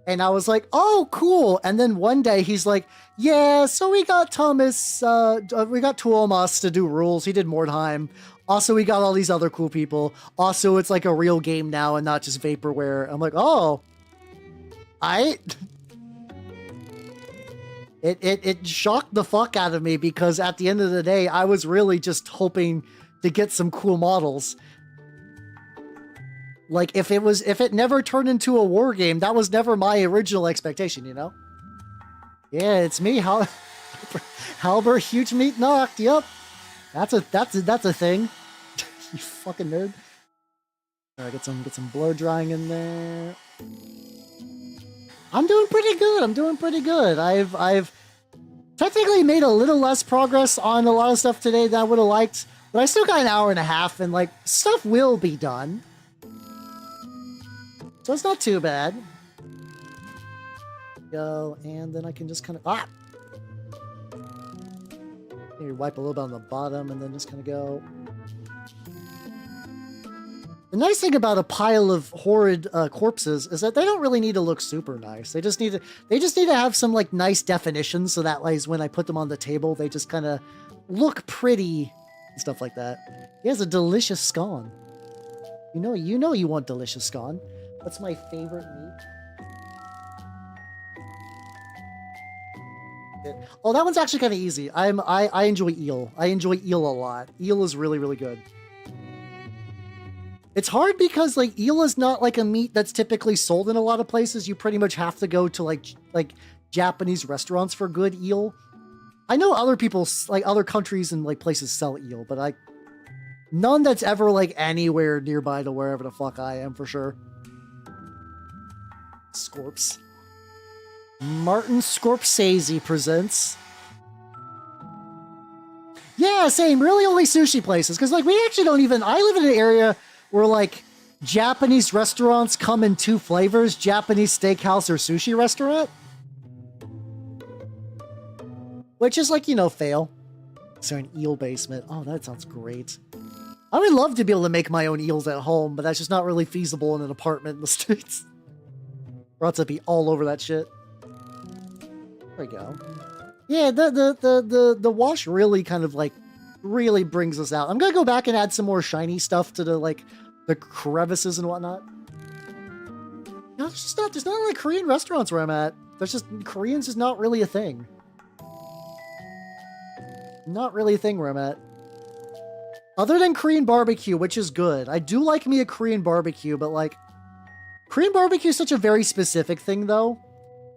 And I was like, oh, cool. And then one day he's like, yeah, so we got Thomas, we got Tuomas to do rules. He did Mordheim. Also, we got all these other cool people. Also, it's like a real game now and not just vaporware. I'm like, oh, It shocked the fuck out of me because at the end of the day, I was really just hoping to get some cool models. Like, if it never turned into a war game, that was never my original expectation, you know? Yeah, it's me, Halber, huge meat knocked. Yep, that's a thing. You fucking nerd. All right, get some blow drying in there. I'm doing pretty good. I'm doing pretty good. I've technically made a little less progress on a lot of stuff today than I would have liked, but I still got an hour and a half, and like stuff will be done. So it's not too bad. Go, and then I can just kind of maybe wipe a little bit on the bottom, and then just kind of go. The nice thing about a pile of horrid corpses is that they don't really need to look super nice. They just need to have some like nice definition, so that way when I put them on the table, they just kind of look pretty and stuff like that. He has a delicious scone. You know you want delicious scone. What's my favorite meat? Oh, that one's actually kind of easy. I enjoy eel. I enjoy eel a lot. Eel is really, really good. It's hard because like eel is not like a meat that's typically sold in a lot of places. You pretty much have to go to like Japanese restaurants for good eel. I know other people, like other countries and like places sell eel, but none that's ever like anywhere nearby to wherever the fuck I am for sure. Scorps. Martin Scorsese presents. Yeah, same. Really only sushi places. Because like we actually don't even... I live in an area where like Japanese restaurants come in two flavors. Japanese steakhouse or sushi restaurant. Which is like, you know, fail. So an eel basement. Oh, that sounds great. I would love to be able to make my own eels at home, but that's just not really feasible in an apartment in the States. Or else I'd be all over that shit. There we go. Yeah, the wash really kind of like really brings us out. I'm gonna go back and add some more shiny stuff to the like the crevices and whatnot. No, there's not like Korean restaurants where I'm at. There's just Korean's just not really a thing. Not really a thing where I'm at. Other than Korean barbecue, which is good. I do like me a Korean barbecue, but like Korean barbecue is such a very specific thing though,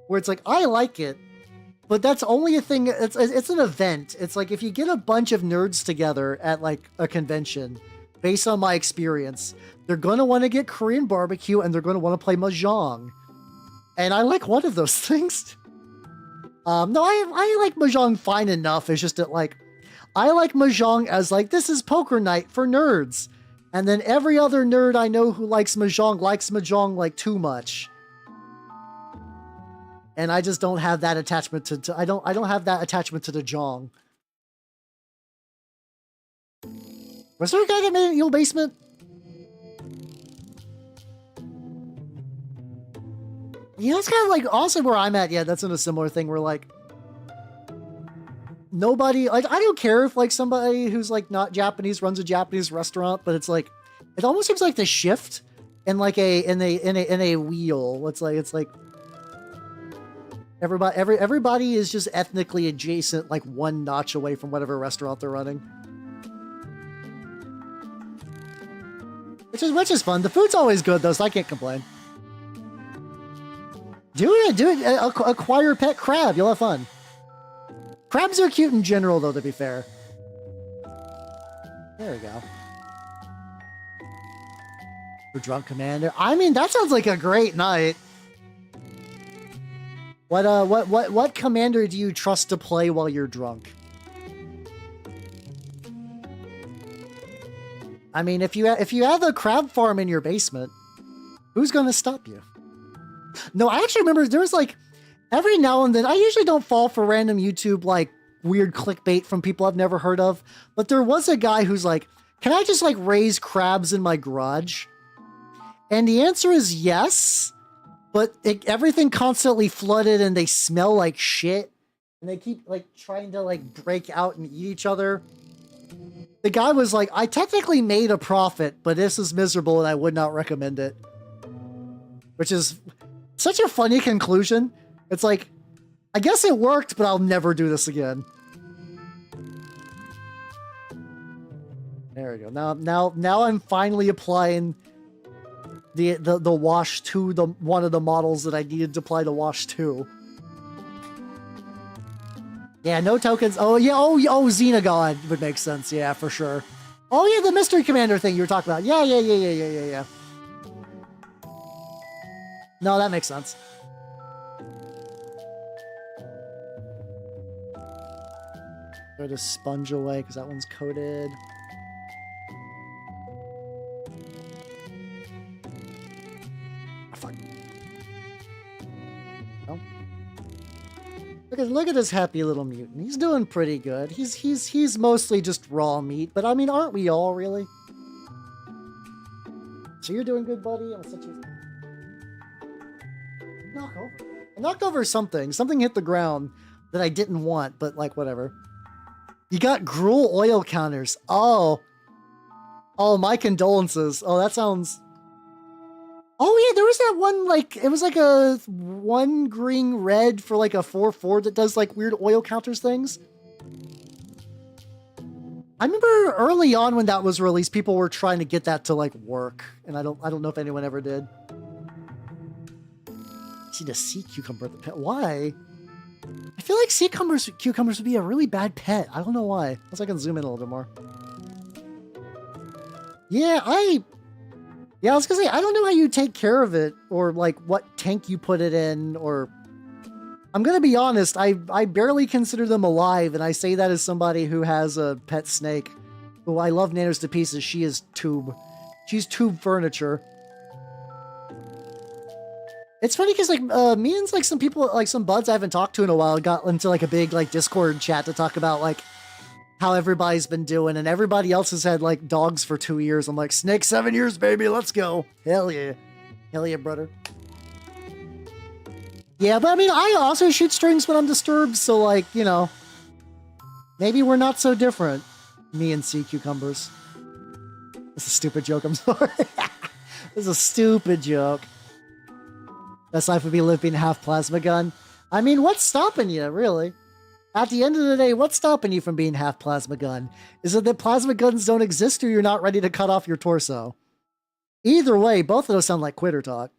where it's like I like it, but that's only a thing. It's an event. It's like if you get a bunch of nerds together at like a convention, based on my experience, they're gonna want to get Korean barbecue and they're gonna want to play mahjong, and I like one of those things. No, I like mahjong fine enough. It's just that like I like mahjong as like this is poker night for nerds, and then every other nerd I know who likes mahjong like too much. And I just don't have that attachment to I don't have that attachment to the jong. Was there a guy that made an eel basement? Yeah, that's kind of like also where I'm at. Yeah, that's in a similar thing where like nobody like I don't care if like somebody who's like not Japanese runs a Japanese restaurant, but it's like it almost seems like the shift in like in a wheel. It's like everybody is just ethnically adjacent, like one notch away from whatever restaurant they're running. Which is fun. The food's always good though, so I can't complain. Do it. Acquire a pet crab. You'll have fun. Crabs are cute in general, though, to be fair. There we go. For drunk commander. I mean, that sounds like a great night. What commander do you trust to play while you're drunk? I mean, if you have a crab farm in your basement, who's gonna stop you? No, I actually remember there was like every now and then. I usually don't fall for random YouTube like weird clickbait from people I've never heard of, but there was a guy who's like, "Can I just like raise crabs in my garage?" And the answer is yes, but everything constantly flooded and they smell like shit, and they keep like trying to like break out and eat each other. The guy was like, "I technically made a profit, but this is miserable and I would not recommend it." Which is such a funny conclusion. It's like, I guess it worked, but I'll never do this again. There we go. Now I'm finally applying the wash to the one of the models that I needed to apply the wash to. Yeah, no tokens. Oh yeah, oh Xenogod would make sense. Yeah, for sure. Oh yeah, the mystery commander thing you were talking about. Yeah. No, that makes sense. Throw the sponge away because that one's coated. Oh, fuck. Oh. Look at this happy little mutant. He's doing pretty good. He's mostly just raw meat, but I mean, aren't we all really? So you're doing good, buddy. I'm such a knock over. I knocked over something. Something hit the ground that I didn't want, but like whatever. You got gruel oil counters. Oh, my condolences. Oh, that sounds. Oh yeah, there was that one, like, it was like a 1 green red for like a 4/4 that does like weird oil counters things. I remember early on when that was released, people were trying to get that to like work, and I don't know if anyone ever did. See the sea cucumber, the pet. Why? I feel like sea cucumbers would be a really bad pet. I don't know why. Unless I can zoom in a little bit more. Yeah, I was gonna say, I don't know how you take care of it, or like what tank you put it in, or... I'm gonna be honest, I barely consider them alive, and I say that as somebody who has a pet snake. Who I love Nanners to pieces. She is tube. She's tube furniture. It's funny because like me and like some people, like some buds I haven't talked to in a while, got into like a big like Discord chat to talk about like how everybody's been doing, and everybody else has had like dogs for 2 years. I'm like, snake 7 years, baby, let's go. Hell yeah, brother. Yeah, but I mean, I also shoot strings when I'm disturbed, so like, you know, maybe we're not so different, me and sea cucumbers. It's a stupid joke. I'm sorry. It's a stupid joke. Best life would be living half plasma gun. I mean, what's stopping you, really? At the end of the day, what's stopping you from being half plasma gun? Is it that plasma guns don't exist, or you're not ready to cut off your torso? Either way, both of those sound like quitter talk.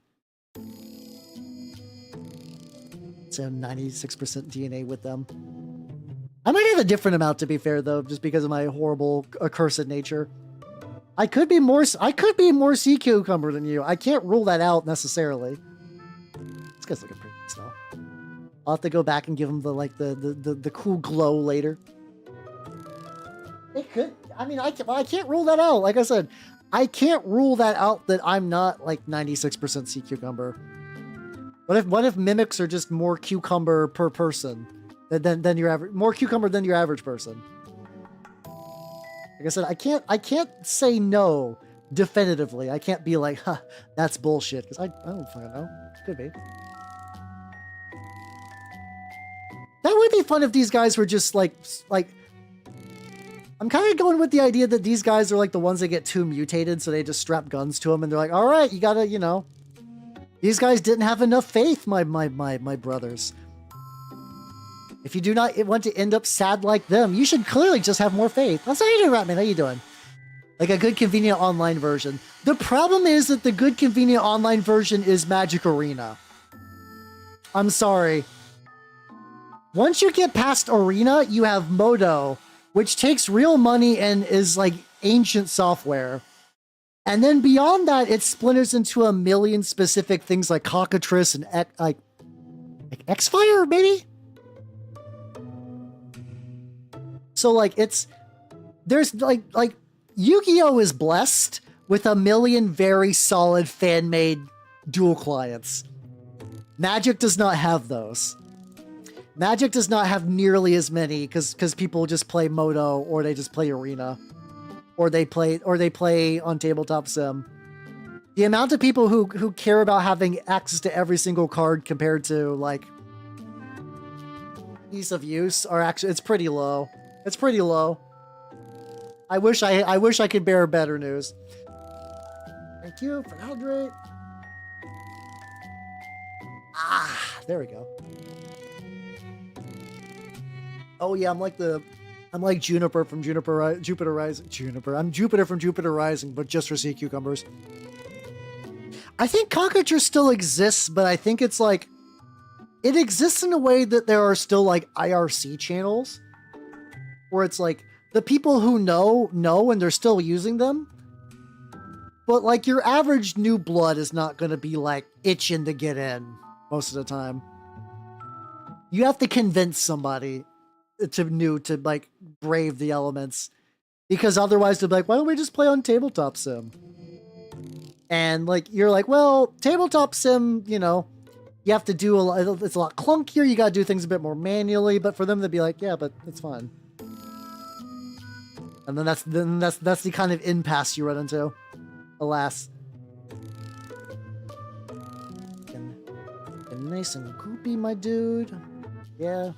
So 96% DNA with them. I might have a different amount, to be fair, though, just because of my horrible, accursed nature. I could be more sea cucumber than you. I can't rule that out necessarily. This guy's looking pretty slow. I'll have to go back and give him the like the cool glow later. It could. I mean, I can't rule that out. Like I said, I can't rule that out that I'm not like 96% sea cucumber. What if mimics are just more cucumber per person than your average, more cucumber than your average person? Like I said, I can't say no definitively. I can't be like, huh, that's bullshit, because I don't fucking know. Could be. That would be fun if these guys were just like I'm kind of going with the idea that these guys are like the ones that get too mutated, so they just strap guns to them and they're like, all right, you gotta, you know, these guys didn't have enough faith, my brothers. If you do not want to end up sad like them, you should clearly just have more faith. That's how you doing, Ratman. How you doing? Like a good, convenient online version. The problem is that the good, convenient online version is Magic Arena. I'm sorry. Once you get past Arena, you have Modo, which takes real money and is like ancient software. And then beyond that, it splinters into a million specific things like Cockatrice and like X-Fire, maybe? So like there's like Yu-Gi-Oh! Is blessed with a million very solid fan-made dual clients. Magic does not have those. Magic does not have nearly as many because people just play Modo, or they just play Arena, or they play on Tabletop Sim. The amount of people who care about having access to every single card compared to like ease of use are actually, it's pretty low. It's pretty low. I wish I could bear better news. Thank you for hydrate. Ah, there we go. Oh yeah, I'm like Juniper from Jupiter Rising. I'm Jupiter from Jupiter Rising, but just for sea cucumbers. I think Cockature still exists, but I think it's like, it exists in a way that there are still like IRC channels where it's like the people who know and they're still using them. But like your average new blood is not going to be like itching to get in most of the time. You have to convince somebody to like brave the elements, because otherwise they'll be like, why don't we just play on tabletop sim? And like, you're like, well, tabletop sim, you know, you have to do it's a lot clunkier. You got to do things a bit more manually, but for them to be like, yeah, but it's fun. And then that's the kind of impasse you run into, alas. Getting nice and goopy, my dude. Yeah.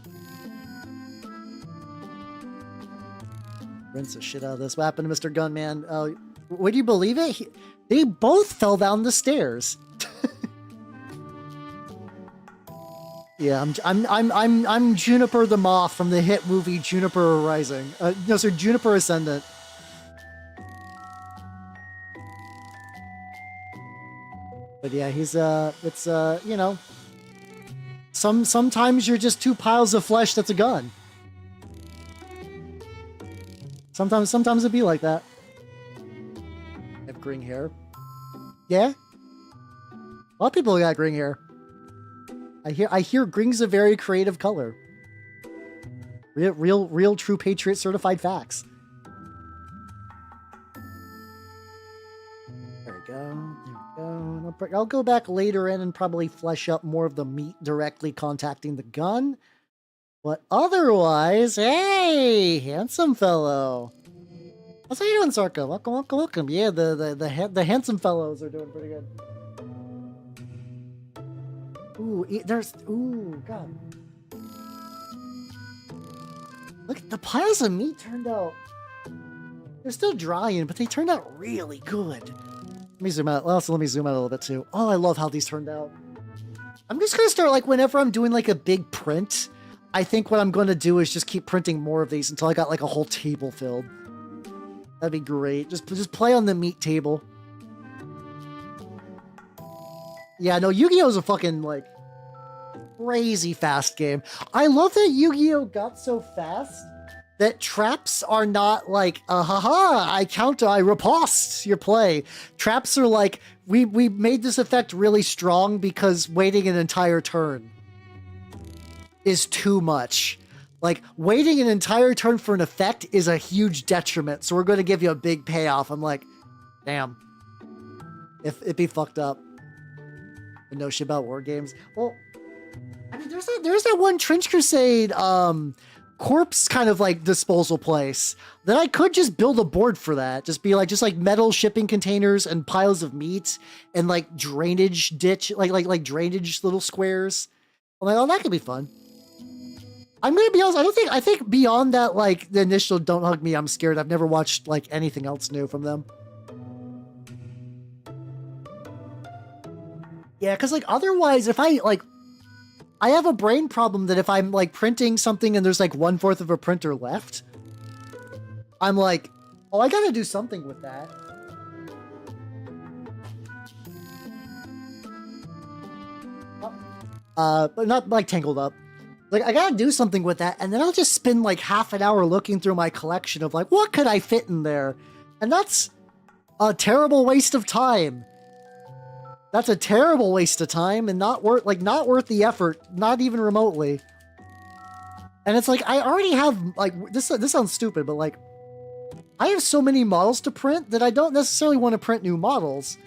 Rinse the shit out of this. What happened to Mr. Gunman? Would you believe it? They both fell down the stairs. Yeah, I'm Juniper the Moth from the hit movie Juniper Rising. No, sir, Juniper Ascendant. But yeah, he's it's you know, sometimes you're just two piles of flesh that's a gun. Sometimes it'd be like that. I have green hair. Yeah? A lot of people got green hair. I hear green's a very creative color. Real true patriot certified facts. There we go. There we go. I'll go back later in and probably flesh up more of the meat directly contacting the gun. But otherwise, hey, handsome fellow. How's you doing, Sarka? Welcome. Yeah, the handsome fellows are doing pretty good. Ooh, ooh, God. Look, the piles of meat turned out, they're still drying, but they turned out really good. Let me zoom out. Also, let me zoom out a little bit too. Oh, I love how these turned out. I'm just gonna start, like, whenever I'm doing like a big print, I think what I'm gonna do is just keep printing more of these until I got like a whole table filled. That'd be great. Just play on the meat table. Yeah, no, Yu-Gi-Oh! Is a fucking, like, crazy fast game. I love that Yu-Gi-Oh! Got so fast that traps are not like, haha, I riposte your play. Traps are like, we made this effect really strong because waiting an entire turn is too much. Like, waiting an entire turn for an effect is a huge detriment, so we're going to give you a big payoff. I'm like, damn. If it'd be fucked up. I know shit about war games. Well, I mean, there's that one Trench Crusade corpse kind of like disposal place that I could just build a board for that. Just like metal shipping containers and piles of meat and like drainage ditch, like drainage little squares. I'm like, oh, that could be fun. I'm gonna be honest. I think beyond that, like the initial "Don't Hug Me, I'm Scared," I've never watched like anything else new from them. Yeah, because like otherwise, if I have a brain problem that if I'm like printing something and there's like 1/4 of a printer left, I'm like, oh, I gotta do something with that. But not like tangled up. Like, I gotta do something with that, and then I'll just spend like half an hour looking through my collection of like, what could I fit in there? And that's a terrible waste of time. That's a terrible waste of time and not worth the effort, not even remotely. And it's like, I already have, like, this sounds stupid, but like, I have so many models to print that I don't necessarily want to print new models,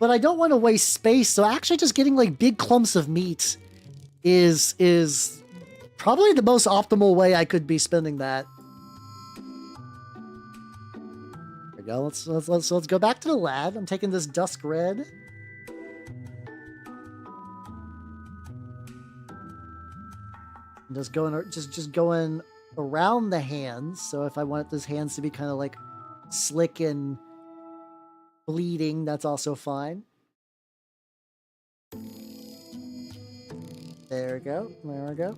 but I don't want to waste space. So actually just getting like big clumps of meat is probably the most optimal way I could be spending that. There we go. Let's go back to the lab. I'm taking this dusk red. Just going around the hands. So if I want those hands to be kind of like slick and bleeding, that's also fine. There we go. There we go.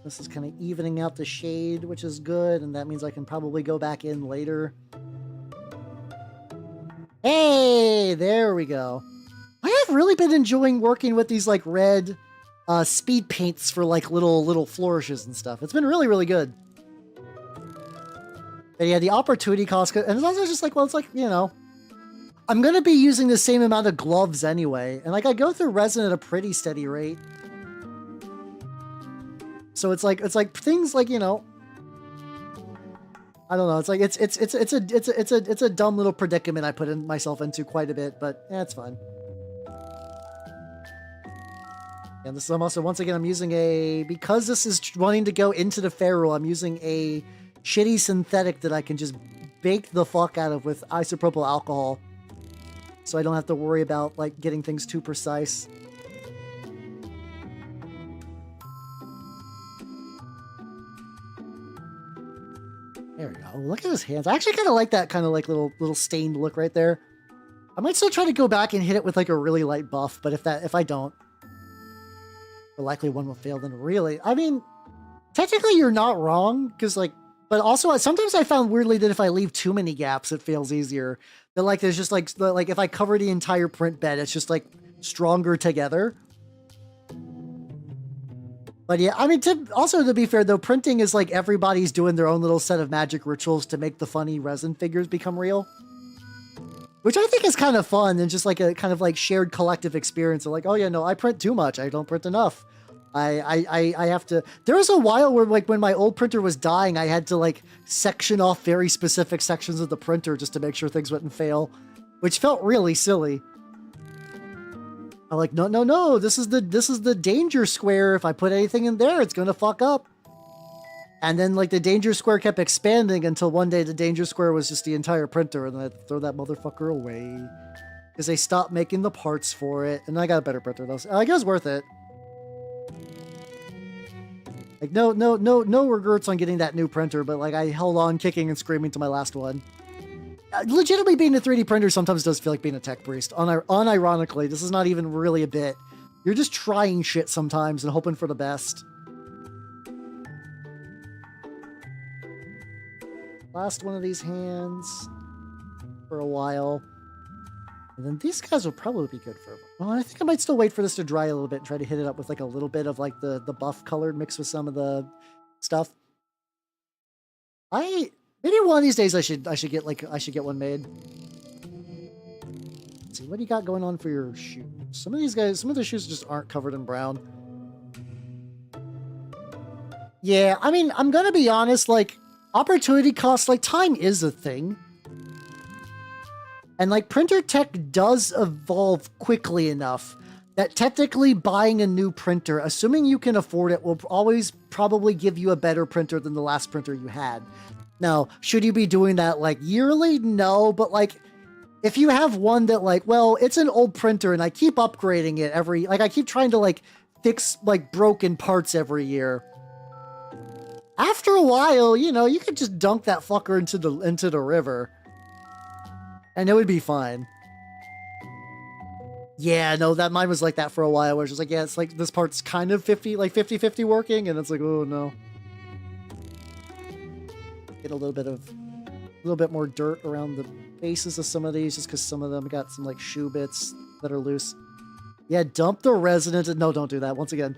This is kind of evening out the shade, which is good, and that means I can probably go back in later. Hey, there we go. I have really been enjoying working with these like red speed paints for like little flourishes and stuff. It's been really, really good. But yeah, the opportunity cost, and it's also just like, well, it's like, you know, I'm going to be using the same amount of gloves anyway. And like I go through resin at a pretty steady rate. So it's like things like, you know, I don't know. It's like, it's a dumb little predicament I put in myself into quite a bit, but yeah, it's fine. And this is also, once again, I'm using because this is wanting to go into the feral, I'm using a shitty synthetic that I can just bake the fuck out of with isopropyl alcohol. So I don't have to worry about, like, getting things too precise. There we go. Look at his hands. I actually kind of like that kind of, like, little stained look right there. I might still try to go back and hit it with, like, a really light buff, but if I don't, the likely one will fail, then really. I mean, technically you're not wrong, because, like, but also sometimes I found weirdly that if I leave too many gaps, it fails easier. That like there's just like if I cover the entire print bed, it's just like stronger together. But yeah, I mean, to be fair though, printing is like everybody's doing their own little set of magic rituals to make the funny resin figures become real. Which I think is kind of fun and just like a kind of like shared collective experience of like, oh yeah, no, I print too much. I don't print enough. I have to. There was a while where like when my old printer was dying, I had to like section off very specific sections of the printer just to make sure things wouldn't fail, which felt really silly. I'm like, no, this is the danger square. If I put anything in there, it's gonna fuck up. And then like the danger square kept expanding until one day the danger square was just the entire printer, and then I had to throw that motherfucker away because they stopped making the parts for it, and I got a better printer though. So, like, it was worth it. Like, no regrets on getting that new printer, but like I held on kicking and screaming to my last one. Legitimately being a 3D printer sometimes does feel like being a tech priest. Unironically, this is not even really a bit. You're just trying shit sometimes and hoping for the best. Last one of these hands for a while. And then these guys will probably be good for... Well, I think I might still wait for this to dry a little bit and try to hit it up with like a little bit of like the buff color mixed with some of the stuff. Maybe one of these days I should get one made. Let's see, what do you got going on for your shoes? Some of the shoes just aren't covered in brown. Yeah, I mean, I'm gonna be honest, like, opportunity cost, like, time is a thing. And, like, printer tech does evolve quickly enough that technically buying a new printer, assuming you can afford it, will always probably give you a better printer than the last printer you had. Now, should you be doing that, like, yearly? No, but, like, if you have one that, like, well, it's an old printer and I keep upgrading it I keep trying to, like, fix, like, broken parts every year. After a while, you know, you could just dunk that fucker into the river. And it would be fine. Yeah, no, mine was like that for a while, where it's just like, yeah, it's like, this part's kind of 50-50 working, and it's like, oh no. Get a little bit more dirt around the bases of some of these, just because some of them got some like shoe bits that are loose. Yeah, dump the resin into... No, don't do that. Once again,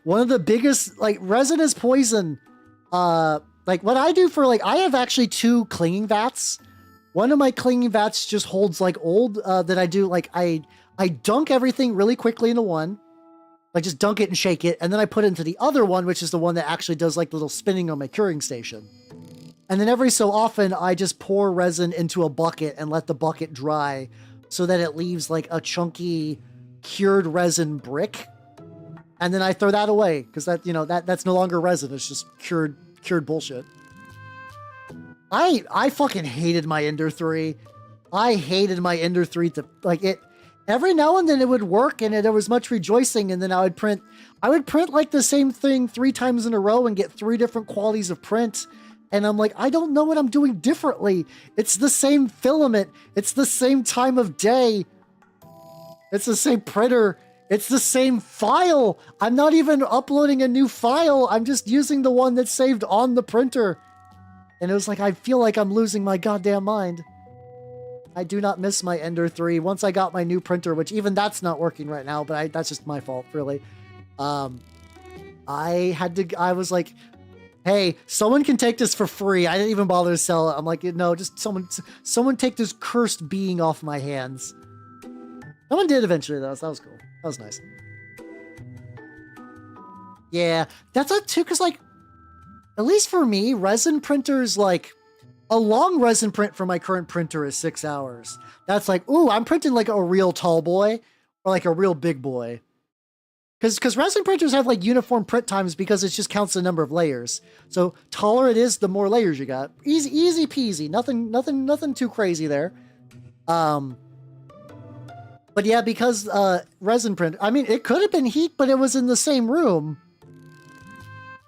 one of the biggest, like, resin is poison. Like, what I do for, like, I have actually 2 clinging vats. One of my clinging vats just holds, like, old, that I do, like, I dunk everything really quickly into one. Like, just dunk it and shake it, and then I put it into the other one, which is the one that actually does, like, little spinning on my curing station. And then every so often, I just pour resin into a bucket and let the bucket dry so that it leaves, like, a chunky cured resin brick. And then I throw that away, because that, you know, that's no longer resin, it's just cured bullshit. I fucking hated my Ender 3. I hated my Ender 3 to, like, it, every now and then it would work and there was much rejoicing, and then I would print like the same thing 3 times in a row and get 3 different qualities of print. And I'm like, I don't know what I'm doing differently. It's the same filament. It's the same time of day. It's the same printer. It's the same file. I'm not even uploading a new file. I'm just using the one that's saved on the printer. And it was like, I feel like I'm losing my goddamn mind. I do not miss my Ender 3. Once I got my new printer, which even that's not working right now, but that's just my fault, really. I was like, hey, someone can take this for free. I didn't even bother to sell it. I'm like, no, just someone take this cursed being off my hands. Someone did eventually, though. So that was cool. That was nice. Yeah, that's not too, because, like, at least for me, resin printers, like, a long resin print for my current printer is 6 hours. That's like, ooh, I'm printing like a real tall boy or like a real big boy. Because resin printers have like uniform print times because it just counts the number of layers. So taller it is, the more layers you got. Easy peasy. Nothing too crazy there. But yeah, because resin print, I mean, it could have been heat, but it was in the same room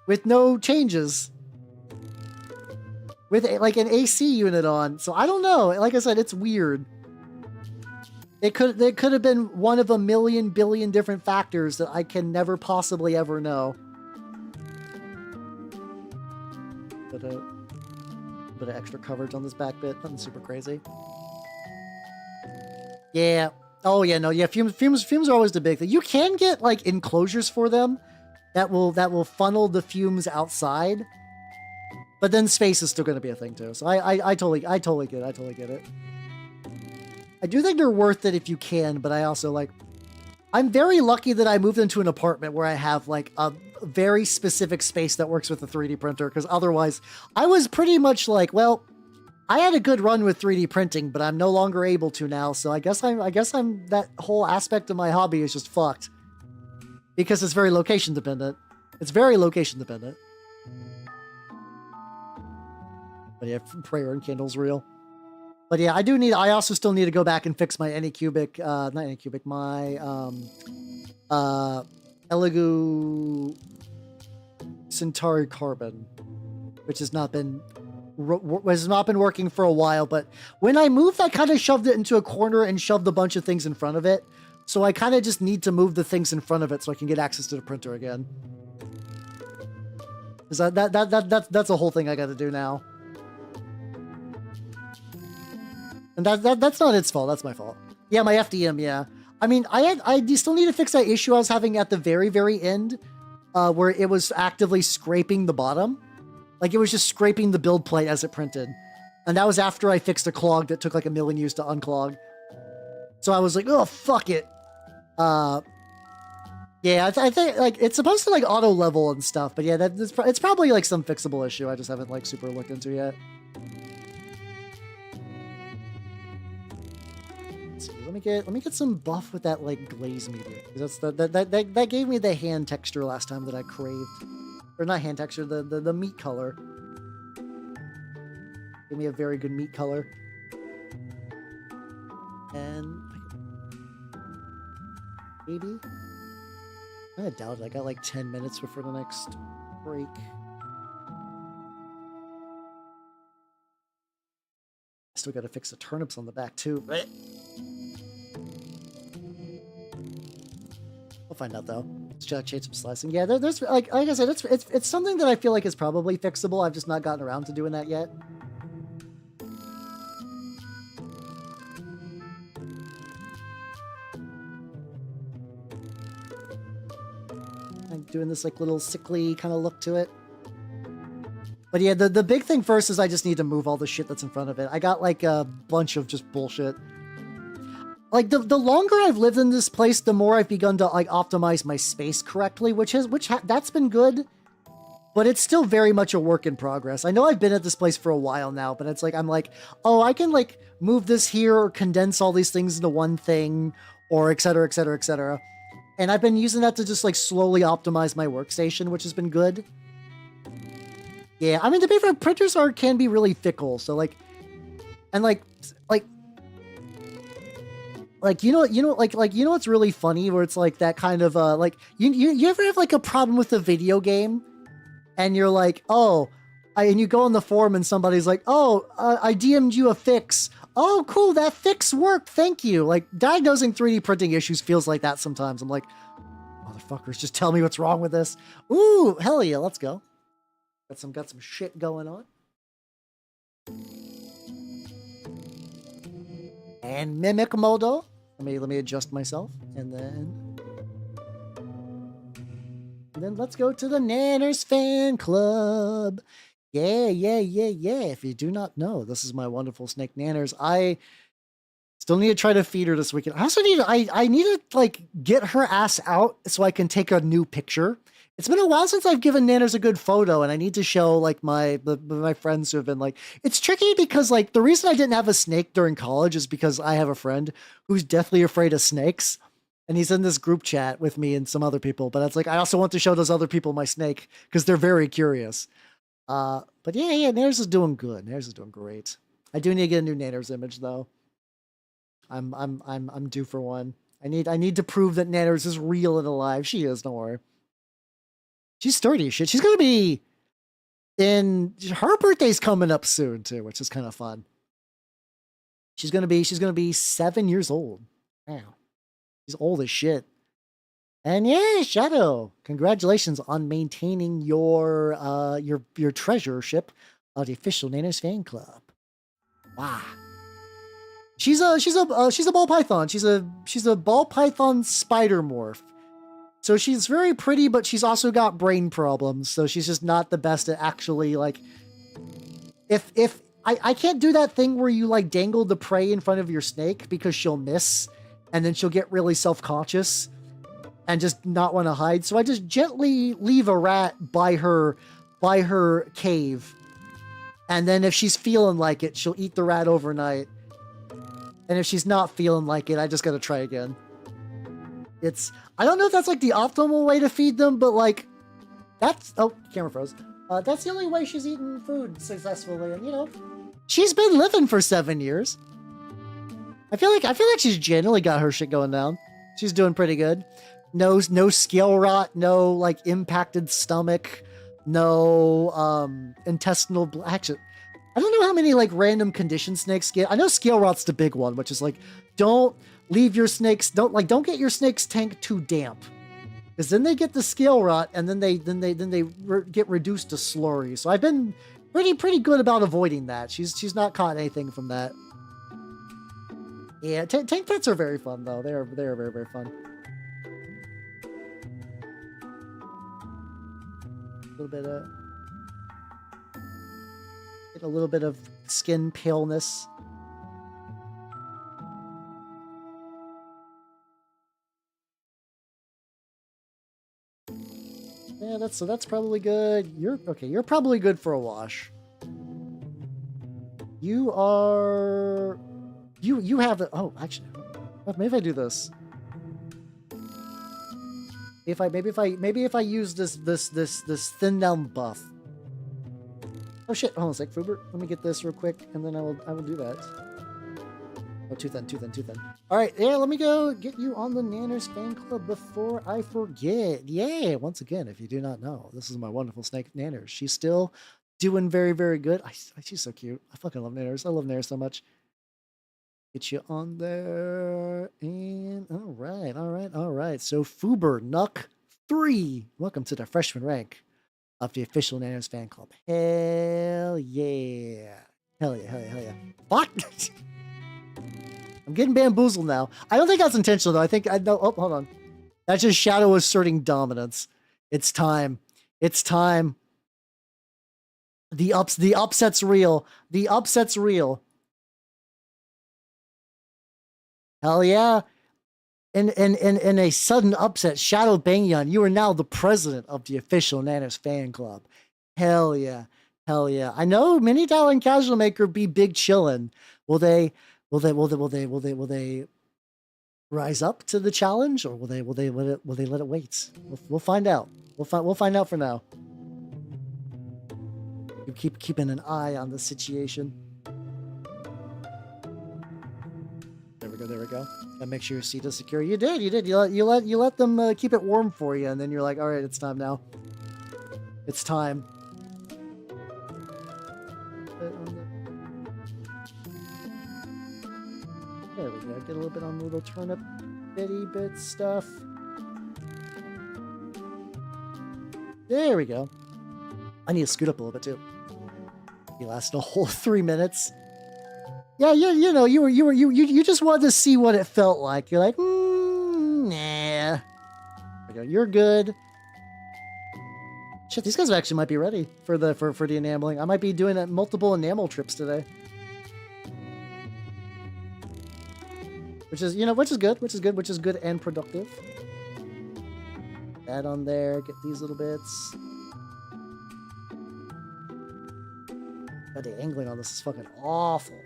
with no changes. With like an AC unit on. So I don't know. Like I said, it's weird. It could have been one of a million billion different factors that I can never possibly ever know. Bit of extra coverage on this back bit. Nothing super crazy. Yeah. Oh yeah, no, yeah, fumes are always the big thing. You can get like enclosures for them that will funnel the fumes outside. But then space is still going to be a thing too. So I totally get it. I do think they're worth it if you can, but I also like, I'm very lucky that I moved into an apartment where I have like a very specific space that works with a 3D printer. Because otherwise I was pretty much like, well, I had a good run with 3D printing, but I'm no longer able to now. So I guess I'm that whole aspect of my hobby is just fucked because it's very location dependent. It's very location dependent. But yeah, prayer and candles real. But yeah, I also still need to go back and fix my Anycubic, not Anycubic, my Elegoo Centauri Carbon, which has not been working for a while. But when I moved, I kind of shoved it into a corner and shoved a bunch of things in front of it. So I kind of just need to move the things in front of it so I can get access to the printer again. Is that's a whole thing I got to do now. And that's not its fault. That's my fault. Yeah, my FDM. Yeah. I mean, I still need to fix that issue I was having at the very, very end, where it was actively scraping the bottom. Like it was just scraping the build plate as it printed. And that was after I fixed a clog that took like a million years to unclog. So I was like, oh, fuck it. Yeah, I think like it's supposed to like auto level and stuff, but yeah, it's probably like some fixable issue I just haven't like super looked into yet. Let me get some buff with that like glaze medium. That's that gave me the hand texture last time that I craved, or not hand texture, the meat color. Give me a very good meat color. And maybe I doubt it. I got like 10 minutes before the next break. I still got to fix the turnips on the back too. We'll find out though. Let's change some slicing. Yeah, there's like I said, it's something that I feel like is probably fixable. I've just not gotten around to doing that yet. I'm doing this like little sickly kind of look to it. But yeah, the big thing first is I just need to move all the shit that's in front of it. I got like a bunch of just bullshit. Like the longer I've lived in this place, the more I've begun to like optimize my space correctly, that's been good, but it's still very much a work in progress. I know I've been at this place for a while now, but it's like I'm like, oh, I can like move this here or condense all these things into one thing, or et cetera, et cetera, et cetera. And I've been using that to just like slowly optimize my workstation, which has been good. Yeah, I mean, to be fair, printers can be really fickle. So like, and like you know what's really funny, where it's like that kind of like you ever have like a problem with a video game, and you're like, oh, and you go on the forum and somebody's like, oh, I DM'd you a fix. Oh, cool, that fix worked, thank you. Like diagnosing 3D printing issues feels like that sometimes. I'm like, motherfuckers, just tell me what's wrong with this. Ooh, hell yeah, let's go. Got some shit going on. And mimic modo. Let me adjust myself, and then let's go to the Nanners fan club. Yeah. If you do not know, this is my wonderful snake Nanners. I still need to try to feed her this weekend. I also need to, I need to like get her ass out so I can take a new picture. It's been a while since I've given Nanners a good photo, and I need to show like my friends who have been like, it's tricky because like the reason I didn't have a snake during college is because I have a friend who's deathly afraid of snakes. And he's in this group chat with me and some other people, but it's like, I also want to show those other people my snake because they're very curious. But yeah, Nanners is doing good. Nanners is doing great. I do need to get a new Nanners image though. I'm due for one. I need to prove that Nanners is real and alive. She is, don't worry. She's sturdy as shit. She's gonna be her birthday's coming up soon too, which is kind of fun. She's gonna be 7 years old. Wow. She's old as shit. And yeah, Shadow, congratulations on maintaining your treasurership of the official Nanners fan club. Wow. She's a ball python. She's a ball python spider morph. So she's very pretty, but she's also got brain problems. So she's just not the best at actually like. If I can't do that thing where you like dangle the prey in front of your snake because she'll miss, and then she'll get really self-conscious and just not want to hide. So I just gently leave a rat by her cave, and then if she's feeling like it, she'll eat the rat overnight. And if she's not feeling like it, I just gotta try again. I don't know if that's like the optimal way to feed them, but like, oh, camera froze. That's the only way she's eaten food successfully, and you know, she's been living for 7 years. I feel like she's generally got her shit going down. She's doing pretty good. No scale rot, no like impacted stomach, no intestinal actually. I don't know how many like random condition snakes get. I know scale rot's the big one, which is like, don't leave your snakes, don't get your snake's tank too damp, because then they get the scale rot, and then they get reduced to slurry. So I've been pretty good about avoiding that. She's not caught anything from that. Yeah, tank pets are very fun though. They are very fun. A little bit of skin paleness. Yeah, that's probably good. You're okay. You're probably good for a wash. You are. You have the. Oh, actually, maybe if I do this. Maybe if I use this thin down buff. Oh shit! Hold on a sec, Fuber. Let me get this real quick, and then I will do that. Oh, too thin. All right, yeah. Let me go get you on the Nanners fan club before I forget. Yeah. Once again, if you do not know, this is my wonderful snake Nanners. She's still doing very good. She's so cute. I fucking love Nanners. I love Nanners so much. Get you on there, and all right. So Fuber Nuck 3, welcome to the freshman rank of the official Nanners fan club. Hell yeah. Fuck! I'm getting bamboozled now. I don't think that's intentional, though. I think I know. Oh, hold on. That's just Shadow asserting dominance. It's time. The upset's real. The upset's real. Hell yeah. In a sudden upset, Shadow Banyan, you are now the president of the official Nanners fan club. Hell yeah. I know Mini Dial and Casual Maker be big chillin'. Will they rise up to the challenge, or will they let it wait? We'll find out. We'll find out for now. You keep keeping an eye on the situation. There we go. And make sure your seat is secure. You did. You let them keep it warm for you, and then you're like, all right, it's time now. It's time. There we go. Get a little bit on the little turnip bitty bit stuff. There we go. I need to scoot up a little bit too. He lasted a whole 3 minutes. Yeah, you know, you just wanted to see what it felt like. You're like, nah. You're good. Shit, these guys actually might be ready for the enameling. I might be doing multiple enamel trips today. Which is, you know, which is good and productive. That on there, get these little bits. God, the angling on this is fucking awful.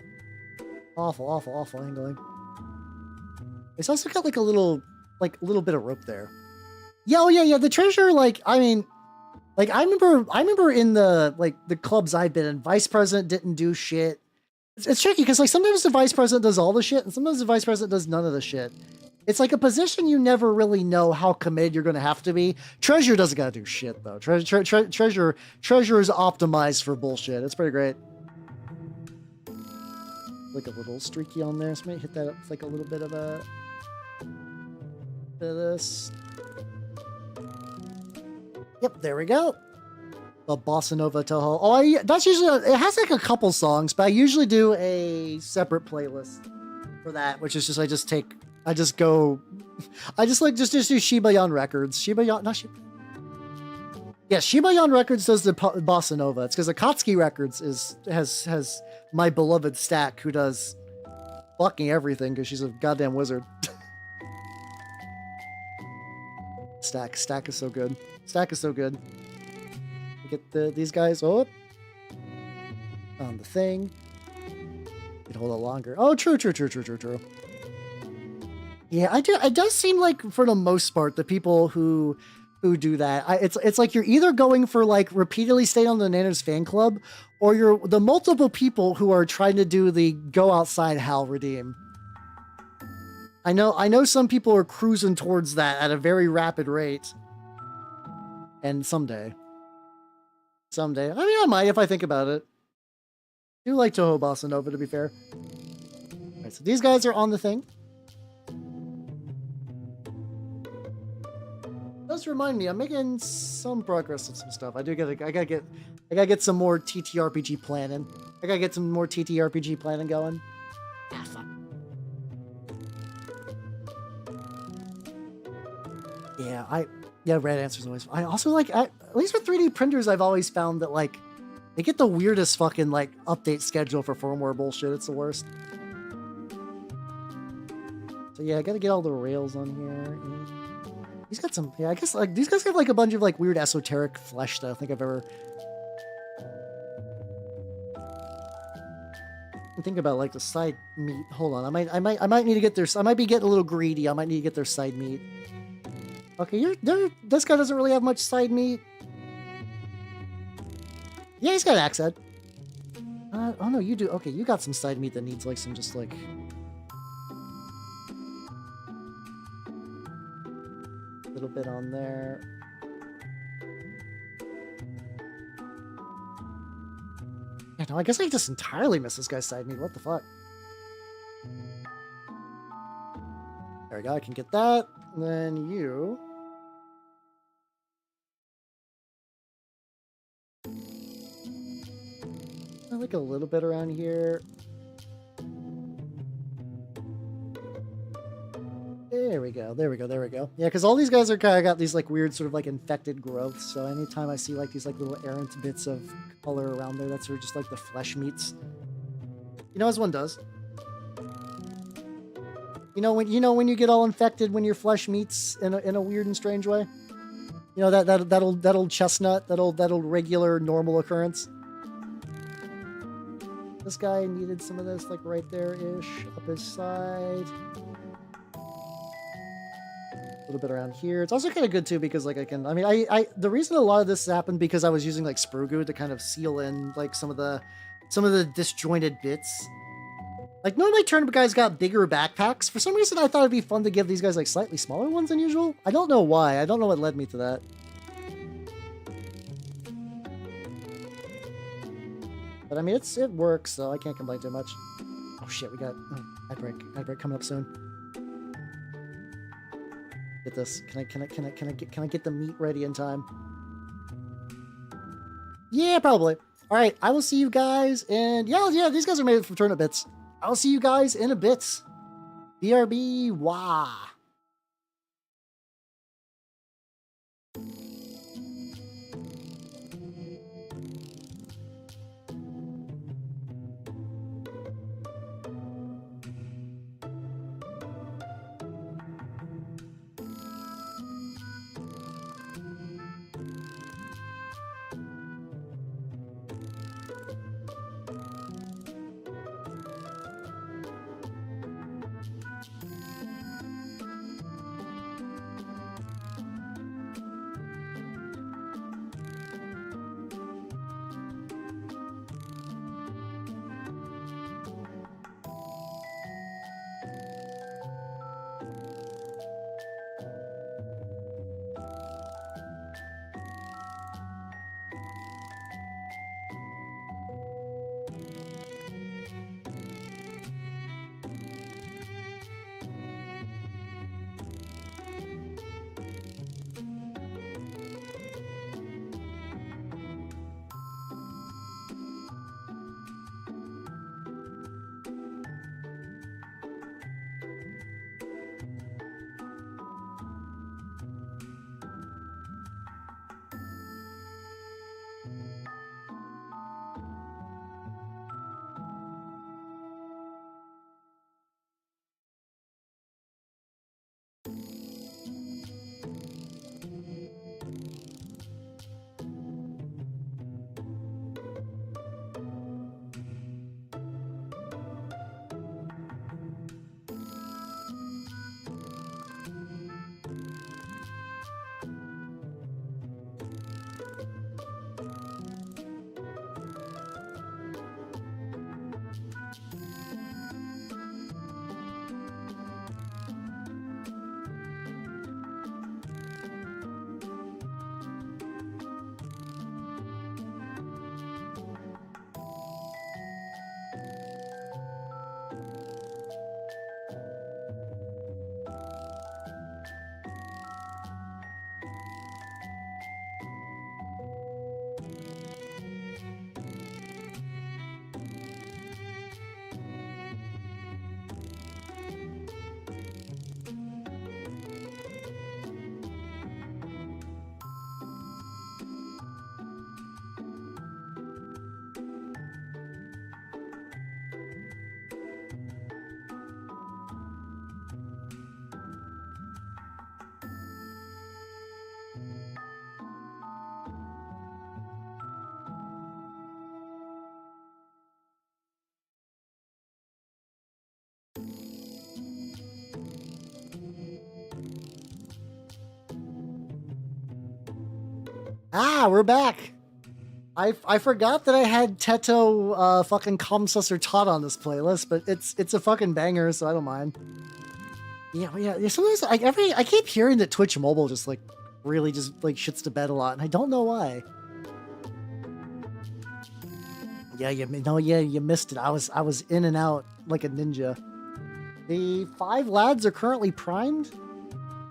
Awful angling. It's also got like a little bit of rope there. Yeah, oh yeah, the treasure, like, I mean, like, I remember in the clubs I've been in, vice president didn't do shit. It's tricky because, like, sometimes the vice president does all the shit and sometimes the vice president does none of the shit. It's like a position you never really know how committed you're going to have to be. Treasure doesn't got to do shit, though. Treasure is optimized for bullshit. It's pretty great. Like a little streaky on there. So maybe hit that up with like a little bit of this. Yep, there we go. The Bossa Nova Toho. Oh, that's usually, it has like a couple songs, but I usually do a separate playlist for that, which is just, I just do Shibayan Records. Shibayan Records does the Bossa Nova. It's because Akatsuki Records has my beloved Stack, who does fucking everything because she's a goddamn wizard. Stack is so good. Stack is so good. Get these guys up on the thing. You can hold it longer. Oh, true. Yeah, I do. It does seem like, for the most part, the people who do that, it's like you're either going for like repeatedly staying on the Nana's fan club, or you're the multiple people who are trying to do the go outside Hal redeem. I know some people are cruising towards that at a very rapid rate. And someday. I mean, I might if I think about it. I do like Toho Bossa Nova, to be fair. Alright, so these guys are on the thing. Does remind me, I'm making some progress with some stuff. I gotta get some more TTRPG planning. I gotta get some more TTRPG planning going. Ah, fuck. Yeah, red answers always. I also like, at least with 3D printers, I've always found that, like, they get the weirdest fucking, like, update schedule for firmware bullshit. It's the worst. So yeah, I gotta get all the rails on here. He's got some, yeah, I guess, like, these guys have, like, a bunch of, like, weird esoteric flesh that I don't think I've ever... Think about, like, the side meat. Hold on, I might need to get their... I might be getting a little greedy. I might need to get their side meat. Okay, this guy doesn't really have much side meat. Yeah, he's got axe head. Oh no, you do. Okay, you got some side meat that needs like some just like... a little bit on there. Yeah, no, I guess I just entirely missed this guy's side meat. What the fuck? There we go, I can get that. And then you... I like a little bit around here. There we go. Yeah, because all these guys are kind of got these like weird sort of like infected growths. So anytime I see like these like little errant bits of color around there, that's sort of just like the flesh meats. You know, as one does. You know when you get all infected when your flesh meets in a weird and strange way. You know that old chestnut, that old regular normal occurrence. This guy needed some of this, like, right there-ish, up his side. A little bit around here. It's also kind of good, too, because, like, the reason a lot of this happened because I was using, like, sprue goo to kind of seal in, like, some of the disjointed bits. Like, normally turnip guys got bigger backpacks. For some reason, I thought it'd be fun to give these guys, like, slightly smaller ones than usual. I don't know why. I don't know what led me to that. But I mean, it works, so I can't complain too much. Oh shit, we got ad break coming up soon. Get this. Can I get the meat ready in time? Yeah, probably. All right, I will see you guys, and yeah, these guys are made from turnip bits. I'll see you guys in a bit. BRB, wah. Ah, we're back. I forgot that I had Teto fucking Comsussor Tot on this playlist, but it's a fucking banger, so I don't mind. Yeah. Sometimes I keep hearing that Twitch Mobile just like really just like shits to bed a lot, and I don't know why. Yeah, you missed it. I was in and out like a ninja. The 5 lads are currently primed.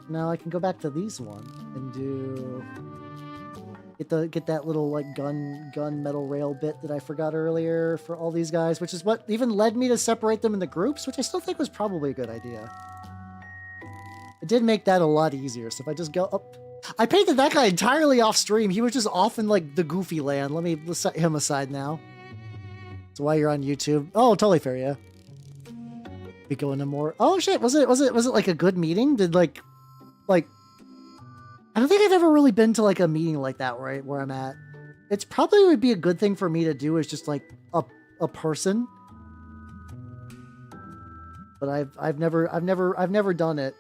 Now I can go back to these one and do get that little like gun metal rail bit that I forgot earlier for all these guys, which is what even led me to separate them into groups, which I still think was probably a good idea. It did make that a lot easier. So if I just go up, I painted that guy entirely off stream. He was just off in like the goofy land. Let's set him aside now. So while you're on YouTube, oh, totally fair, yeah. We go into more. Oh shit, was it like a good meeting? Did like I don't think I've ever really been to like a meeting like that where I'm at. It's probably would be a good thing for me to do is just like a person. But I've never done it.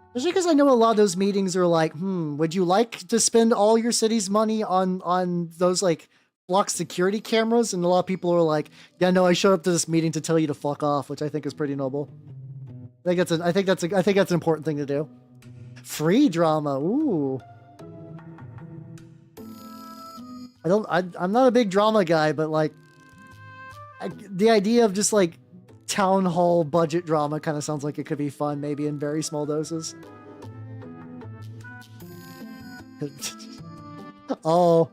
Especially because I know a lot of those meetings are like, would you like to spend all your city's money on those like block security cameras? And a lot of people are like, yeah, no, I showed up to this meeting to tell you to fuck off, which I think is pretty noble. I think that's an important thing to do. Free drama, ooh. I'm not a big drama guy, but like, the idea of just like town hall budget drama kind of sounds like it could be fun, maybe in very small doses. Oh.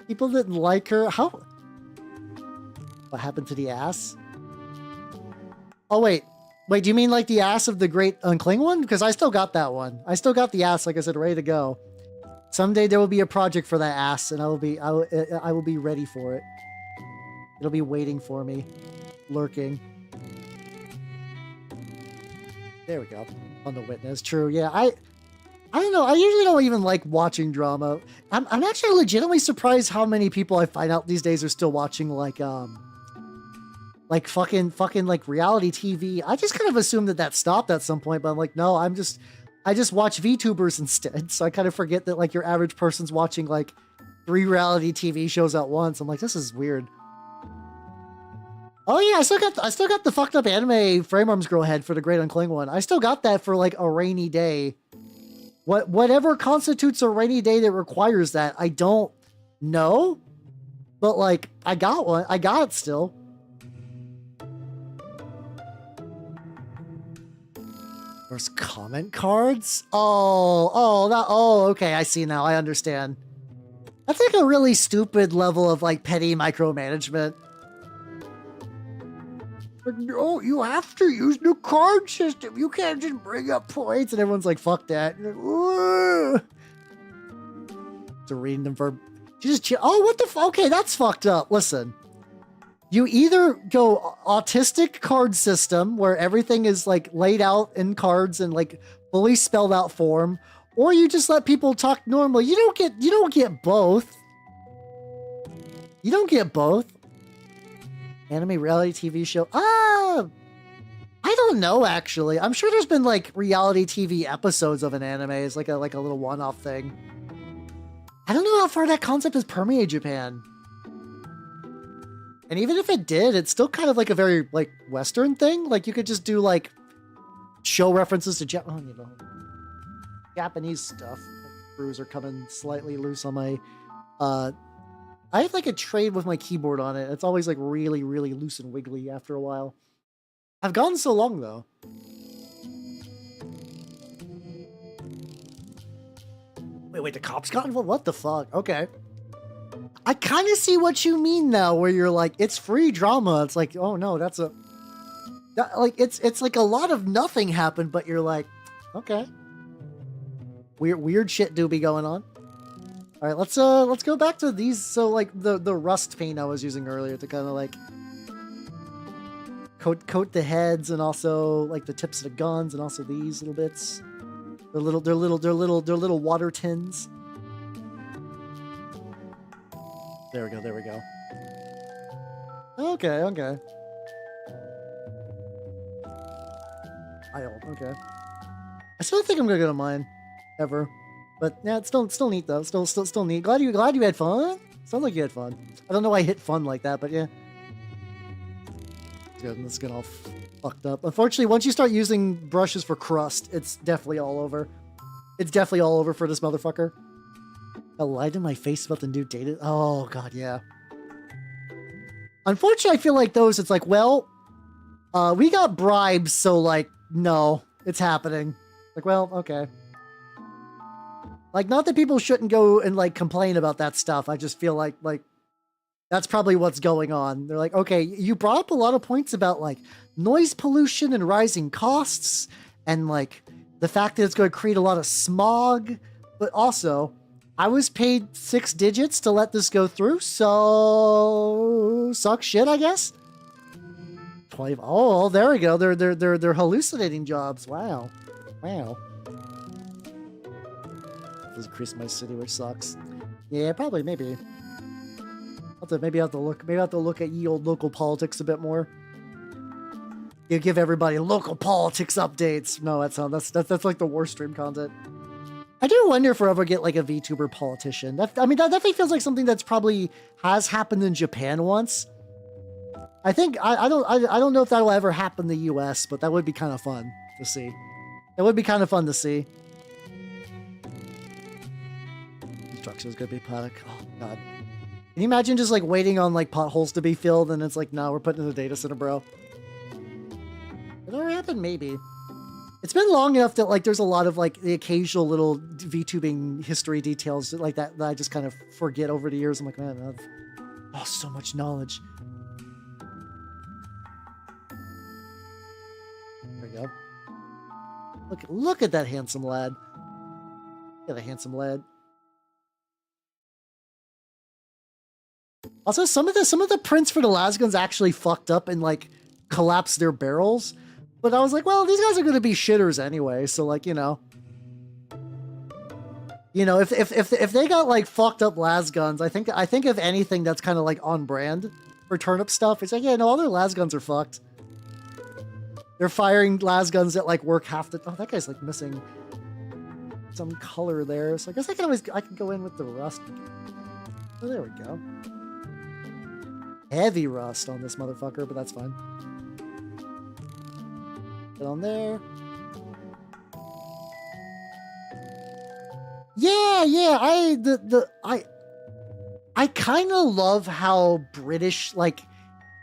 People didn't like her. How? What happened to the ass? Oh, wait. Wait, do you mean like the ass of the Great Uncling one? Because I still got that one. I still got the ass, like I said, ready to go. Someday there will be a project for that ass, and I will be ready for it. It'll be waiting for me, lurking. There we go. On the witness. True. Yeah, I don't know. I usually don't even like watching drama. I'm actually legitimately surprised how many people I find out these days are still watching like fucking like reality TV. I just kind of assumed that stopped at some point, but I'm like, no, I just watch VTubers instead. So I kind of forget that like your average person's watching like 3 reality TV shows at once. I'm like, this is weird. Oh yeah, I still got the fucked up anime frame arms girl head for the Great Uncling one. I still got that for like a rainy day. Whatever constitutes a rainy day that requires that, I don't know. But like, I got one. I got it still. There's comment cards? Oh, okay, I see now. I understand. That's like a really stupid level of like petty micromanagement. No, you have to use the card system. You can't just bring up points. And everyone's like, fuck that. So reading them for... Oh, what the fuck? Okay, that's fucked up. Listen. You either go autistic card system, where everything is like laid out in cards and like fully spelled out form, or you just let people talk normally. You don't get both. You don't get both. Anime reality TV show. I don't know actually. I'm sure there's been like reality TV episodes of an anime as like a little one-off thing. I don't know how far that concept has permeated Japan. And even if it did, it's still kind of like a very like Western thing. Like you could just do like show references to Japanese stuff. Screws are coming slightly loose on my I have like a trade with my keyboard on it. It's always like really, really loose and wiggly after a while. I've gone so long though. Wait, the cops got involved? What the fuck? Okay. I kind of see what you mean now, where you're like, it's free drama. It's like, oh no, it's like a lot of nothing happened, but you're like, okay. Weird shit do be going on. All right, let's go back to these. So like the rust paint I was using earlier to kind of like coat the heads and also like the tips of the guns and also these little bits. They're little water tins. There we go. Okay. Okay. I still think I'm gonna go to mine, ever. But yeah, it's still neat though. Still neat. Glad you had fun. Sounds like you had fun. I don't know why I hit fun like that, but yeah. Good. Let's get all fucked up. Unfortunately, once you start using brushes for crust, it's definitely all over. It's definitely all over for this motherfucker. I lied to my face about the new data. Oh god, yeah. Unfortunately, I feel like those. It's like, well, we got bribes, so like, no, it's happening. Like, well, okay. Like, not that people shouldn't go and like complain about that stuff. I just feel like that's probably what's going on. They're like, okay, you brought up a lot of points about like noise pollution and rising costs and like the fact that it's going to create a lot of smog, but also I was paid 6 digits to let this go through, so suck shit, I guess. 20. Oh, there we go. They're hallucinating jobs. Wow. Does increase my city, which sucks. Yeah, probably, maybe. Maybe I have to look at ye old local politics a bit more. You give everybody local politics updates. No, that's like the worst stream content. I do wonder if we'll ever get like a VTuber politician. That definitely feels like something that's probably has happened in Japan once. I think I don't know if that will ever happen in the US, but that would be kind of fun to see. It would be kind of fun to see. Construction is gonna be product. Oh god. Can you imagine just like waiting on like potholes to be filled and it's like, no, we're putting in a data center, bro. It ever happened? Maybe. It's been long enough that like there's a lot of like the occasional little VTubing history details like that I just kind of forget over the years. I'm like, man, I've lost so much knowledge. There we go. Look at that handsome lad. Look at the handsome lad. Also, some of the prints for the lasguns actually fucked up and like collapsed their barrels. But I was like, well, these guys are gonna be shitters anyway, so like, you know, if they got like fucked up lasguns, I think if anything that's kind of like on brand for turnip stuff, it's like, yeah, no, all their lasguns are fucked. They're firing lasguns that like work half the. Oh, that guy's like missing some color there, so I guess I can go in with the rust. Oh, there we go. Heavy rust on this motherfucker, but that's fine. Get on there. Yeah. I kind of love how British like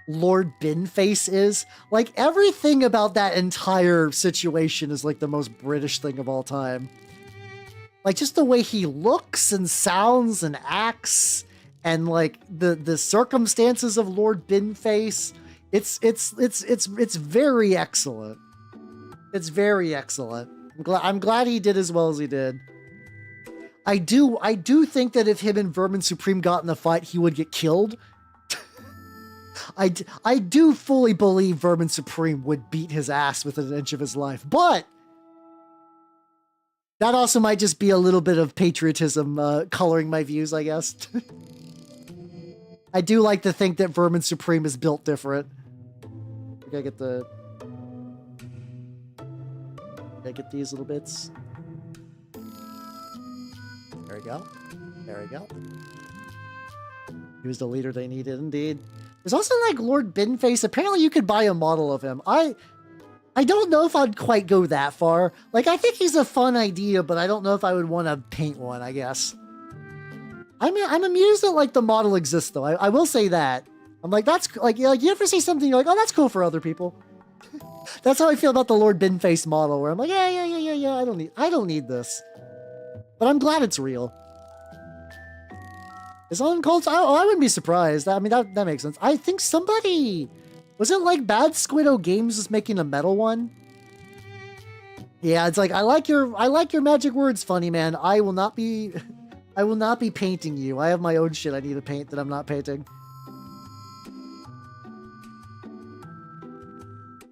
Lord Binface is. Like everything about that entire situation is like the most British thing of all time. Like just the way he looks and sounds and acts, and like the circumstances of Lord Binface. It's very excellent. It's very excellent. I'm glad he did as well as he did. I do think that if him and Vermin Supreme got in a fight, he would get killed. I do fully believe Vermin Supreme would beat his ass within an inch of his life, but that also might just be a little bit of patriotism coloring my views, I guess. I do like to think that Vermin Supreme is built different. I gotta get these little bits. There we go. There we go. He was the leader they needed, indeed. There's also like Lord Binface. Apparently you could buy a model of him. I don't know if I'd quite go that far. Like, I think he's a fun idea, but I don't know if I would want to paint one, I guess. I'm amused that like the model exists though. I will say that. I'm like, that's like you ever see something you're like, oh, that's cool for other people. That's how I feel about the Lord Binface model, where I'm like, yeah. I don't need this, but I'm glad it's real. Is on Colts? I wouldn't be surprised. I mean, that makes sense. I think somebody was it like Bad Squiddo Games is making a metal one. Yeah, it's like I like your magic words, funny man. I will not be painting you. I have my own shit I need to paint that I'm not painting.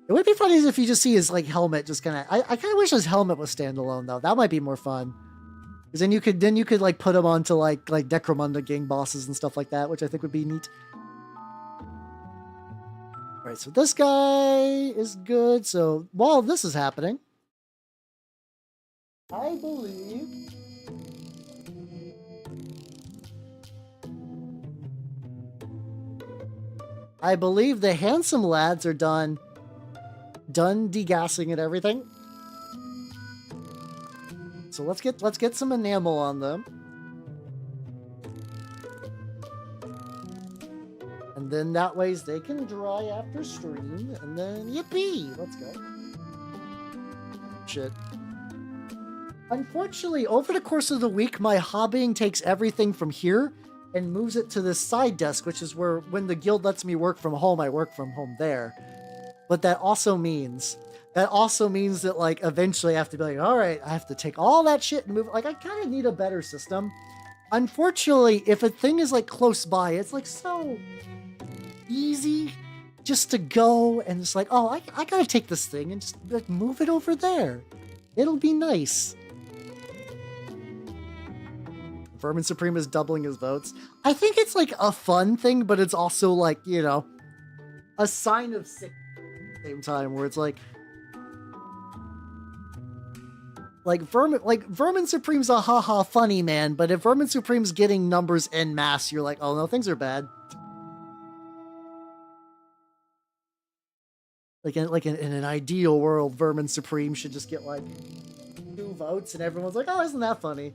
It would be funny if you just see his like helmet just kind of. I kind of wish his helmet was standalone though. That might be more fun. Because then you could like put him onto like Necromunda gang bosses and stuff like that, which I think would be neat. All right, so this guy is good. So while this is happening, I believe the handsome lads are done degassing and everything. So let's get some enamel on them. And then that ways they can dry after stream, and then yippee! Let's go. Shit. Unfortunately, over the course of the week, my hobbying takes everything from here and moves it to this side desk, which is where, when the guild lets me work from home, I work from home there. But that also means that, like, eventually I have to be like, all right, I have to take all that shit and move. Like, I kind of need a better system. Unfortunately, if a thing is, like, close by, it's, like, so easy just to go and it's like, oh, I gotta take this thing and just, like, move it over there. It'll be nice. Vermin Supreme is doubling his votes. I think it's, like, a fun thing, but it's also, like, you know, a sign of sick at the same time, where it's like Vermin Supreme's a haha funny man, but if Vermin Supreme's getting numbers en masse, you're like, oh no, things are bad. Like in an ideal world, Vermin Supreme should just get like 2 votes, and everyone's like, oh, isn't that funny?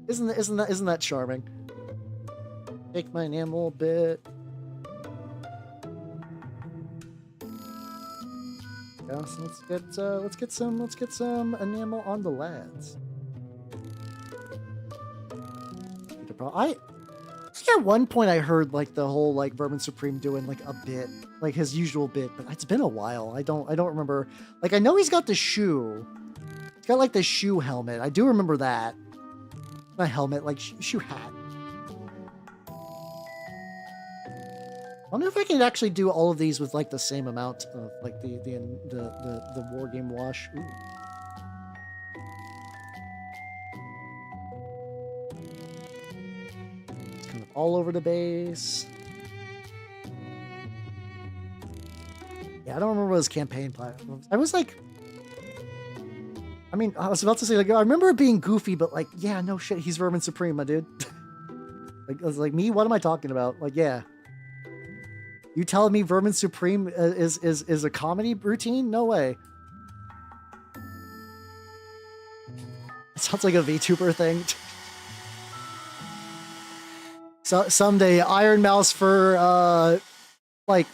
Isn't that charming? Take my enamel a bit. Yeah, so let's get some enamel on the lads. At one point I heard like the whole like Vermin Supreme doing like a bit, like his usual bit, but it's been a while. I don't remember. Like I know he's got the shoe. He's got like the shoe helmet. I do remember that. Not helmet, like shoe hat. I wonder if I can actually do all of these with like the same amount of like the war game wash. Ooh. It's kind of all over the base. Yeah, I don't remember his campaign platforms. I was like, I mean, I was about to say like I remember it being goofy, but like, yeah, no shit, he's Vermin Supreme, my dude. Like, I was like, me? What am I talking about? Like, yeah. You telling me Vermin Supreme is a comedy routine? No way. It sounds like a VTuber thing. So someday, Iron Mouse for like.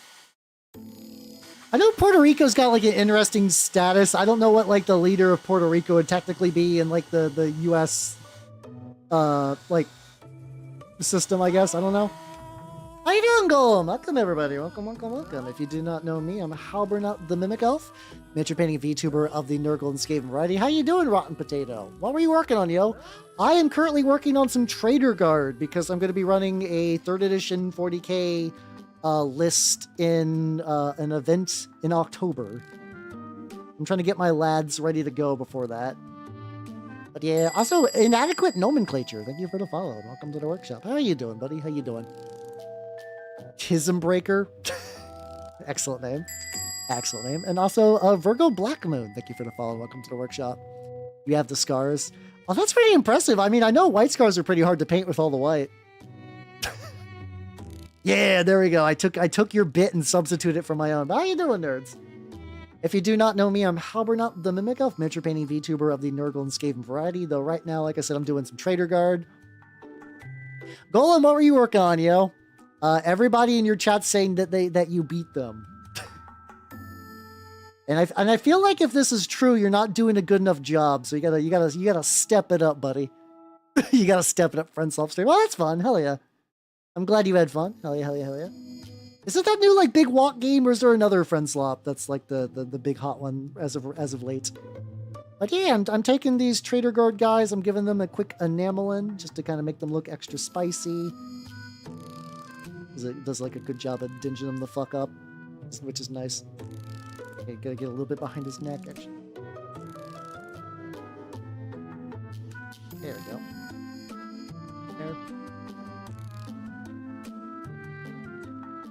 I know Puerto Rico's got like an interesting status. I don't know what like the leader of Puerto Rico would technically be in like the U.S. Like system, I guess. I don't know. How you doing, Golem? Welcome, everybody. Welcome, welcome, welcome. If you do not know me, I'm Halbernut the Mimic Elf, miniature painting VTuber of the Nurgle and Skaven variety. How you doing, Rotten Potato? What were you working on, yo? I am currently working on some Trader Guard because I'm going to be running a 3rd edition 40k list in an event in October. I'm trying to get my lads ready to go before that. But yeah, also inadequate nomenclature. Thank you for the follow. Welcome to the workshop. How are you doing, buddy? How you doing? Chism Breaker. Excellent name. Excellent name. And also Virgo Black Moon. Thank you for the follow. Welcome to the workshop. You have the scars. Oh, that's pretty impressive. I mean, I know white scars are pretty hard to paint with all the white. Yeah, there we go. I took your bit and substituted it for my own. But how you doing, nerds? If you do not know me, I'm Halbernut the Mimic Elf, miniature painting VTuber of the Nurgle and Skaven variety. Though right now, like I said, I'm doing some Trader Guard. Golem, what were you working on, yo? Everybody in your chat saying that you beat them. and I feel like if this is true, you're not doing a good enough job. So you gotta step it up, buddy. You gotta step it up, friend self stream. Well, that's fun. Hell yeah. I'm glad you had fun. Hell yeah, hell yeah, hell yeah. Is it that new like big walk game, or is there another friend slop that's like the big hot one as of late? But yeah, I'm taking these Trader Guard guys. I'm giving them a quick enameling just to kind of make them look extra spicy. It does like a good job at dinging them the fuck up, which is nice. Okay, gotta get a little bit behind his neck, actually. There we go. There.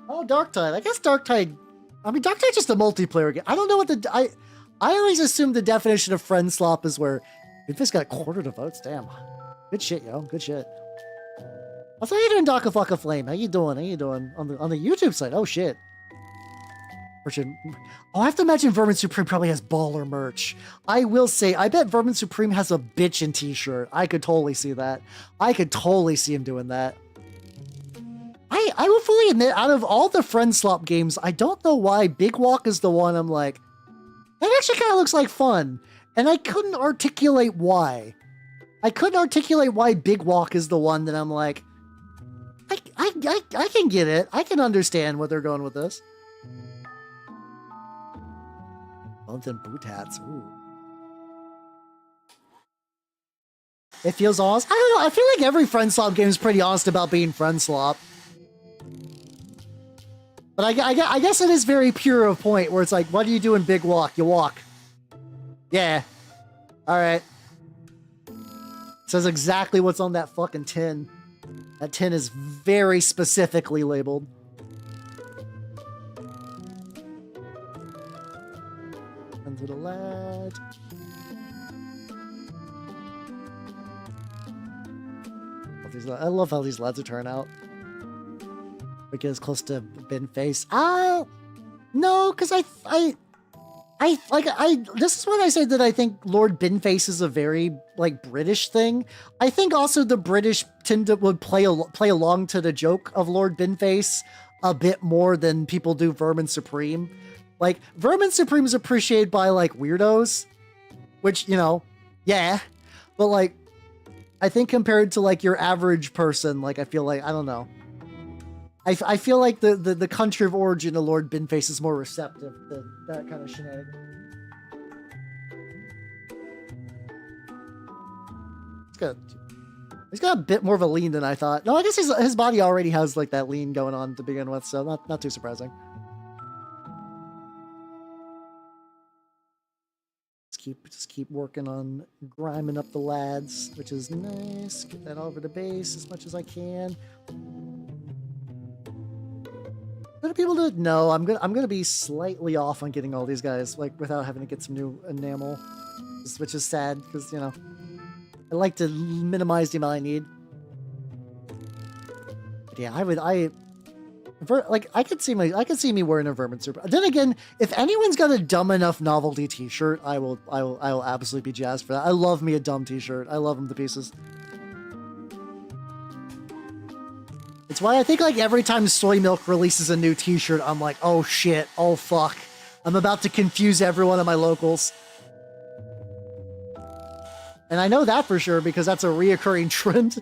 Oh, Darktide. I guess Darktide. I mean, Darktide's just a multiplayer game. I don't know what I always assume the definition of friend slop is where we've just got a quarter to votes. Damn. Good shit, yo. Good shit. How you doing, Dakafaka Flame? How you doing? How you doing on the YouTube side? Oh shit. I have to imagine Vermin Supreme probably has baller merch. I will say, I bet Vermin Supreme has a bitchin' t-shirt. I could totally see that. I could totally see him doing that. I will fully admit, out of all the friend slop games, I don't know why Big Walk is the one I'm like, that actually kind of looks like fun. And I couldn't articulate why. I couldn't articulate why Big Walk is the one that I'm like, I can get it. I can understand what they're going with this. Bones and boot hats. Ooh. It feels honest. I don't know. I feel like every friend slop game is pretty honest about being friend slop. But I guess it is very pure of point where it's like, what do you do in Big Walk? You walk. Yeah. All right. Says exactly what's on that fucking tin. That tin is very specifically labeled. Into the lad. I love how these lads are turning out. We get as close to bin face. No, because this is when I say that I think Lord Binface is a very like British thing. I think also the British would play along to the joke of Lord Binface a bit more than people do Vermin Supreme. Like, Vermin Supreme is appreciated by, like, weirdos, which, you know, yeah. But, like, I think compared to, like, your average person, like, I feel like, I don't know. I feel like the country of origin of Lord Binface is more receptive to that kind of shenanigans. He's got a bit more of a lean than I thought. No, I guess his body already has, like, that lean going on to begin with, so not too surprising. Just keep working on griming up the lads, which is nice. Get that over the base as much as I can. Gonna be able to no, I'm gonna be slightly off on getting all these guys, like, without having to get some new enamel, which is sad because, you know, I like to minimize the amount I need. But yeah, I could see me wearing a Vermin Super. Then again, if anyone's got a dumb enough novelty T-shirt, I will absolutely be jazzed for that. I love me a dumb T-shirt. I love them to pieces. It's why I think, like, every time Soy Milk releases a new T-shirt, I'm like, oh shit, oh fuck, I'm about to confuse everyone at my locals. And I know that for sure because that's a reoccurring trend.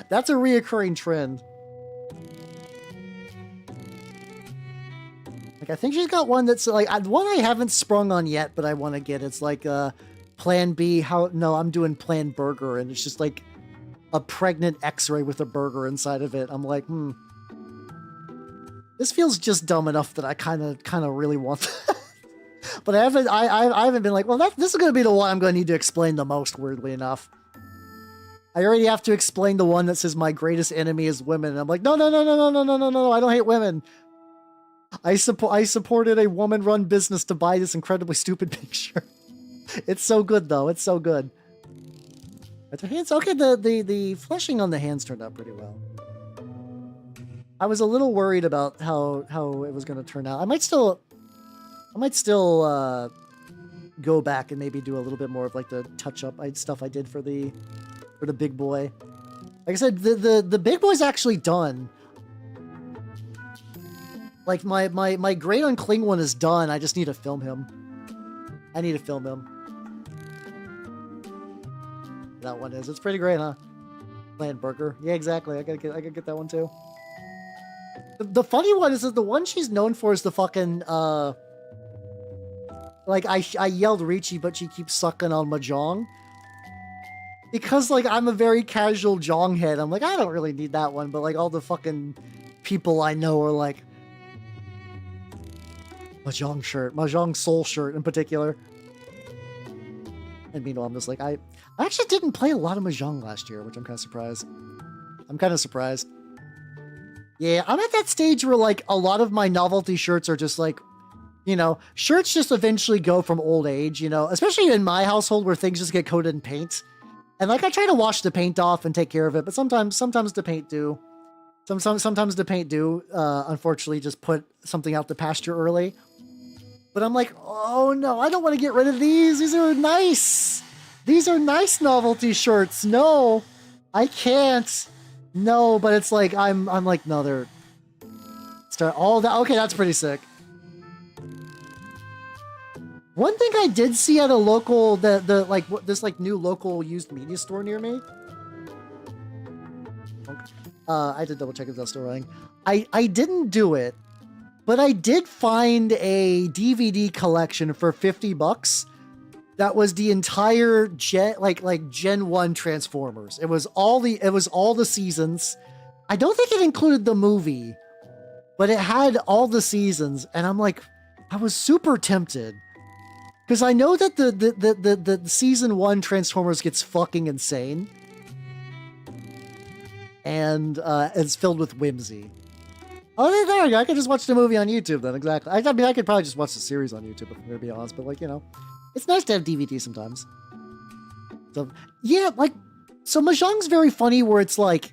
That's a reoccurring trend. Like, I think she's got one that's, like, one I haven't sprung on yet, but I want to get. It's like, Plan B, no, I'm doing Plan Burger, and it's just, like, a pregnant X-ray with a burger inside of it. I'm like, this feels just dumb enough that I kind of really want that. But I haven't been like, well, this is going to be the one I'm going to need to explain the most, weirdly enough. I already have to explain the one that says my greatest enemy is women. And I'm like, no, I don't hate women. I supported a woman-run business to buy this incredibly stupid picture. It's so good, though. It's so good. The hands, okay, the fleshing on the hands turned out pretty well. I was a little worried about how it was going to turn out. I might still go back and maybe do a little bit more of, like, the touch-up stuff I did for the big boy. Like I said, the big boy's actually done. Like, my Great Uncling one is done. I just need to film him. I need to film him. That one is. It's pretty great, huh? Plan Burger. Yeah, exactly. I gotta get that one too. The funny one is that the one she's known for is the fucking like, I yelled Ricci, but she keeps sucking on Mahjong. Because, like, I'm a very casual Jong head. I'm like, I don't really need that one, but, like, all the fucking people I know are like, Mahjong shirt, Mahjong Soul shirt in particular. And meanwhile, I'm just like, I actually didn't play a lot of Mahjong last year, which I'm kind of surprised. Yeah, I'm at that stage where, like, a lot of my novelty shirts are just, like, you know, shirts just eventually go from old age, you know, especially in my household where things just get coated in paint. And, like, I try to wash the paint off and take care of it, but sometimes the paint do. Sometimes the paint do, unfortunately, just put something out the pasture early. But I'm like, oh no, I don't want to get rid of these. These are nice. These are nice novelty shirts. No, I can't. No, but it's like, I'm like, no, they're start all that. Okay, that's pretty sick. One thing I did see at a local, this like new local used media store near me. I had to double check if that's still running. I didn't do it, but I did find a DVD collection for $50. That was the entire Gen 1 Transformers. It was all the seasons. I don't think it included the movie, but it had all the seasons, and I'm like, I was super tempted. Because I know that the season 1 Transformers gets fucking insane. And it's filled with whimsy. Oh, there you go. I could just watch the movie on YouTube then, exactly. I mean, I could probably just watch the series on YouTube, if I'm going to be honest. But, like, you know, it's nice to have DVD sometimes. So, yeah, like, so Mahjong's very funny where it's like,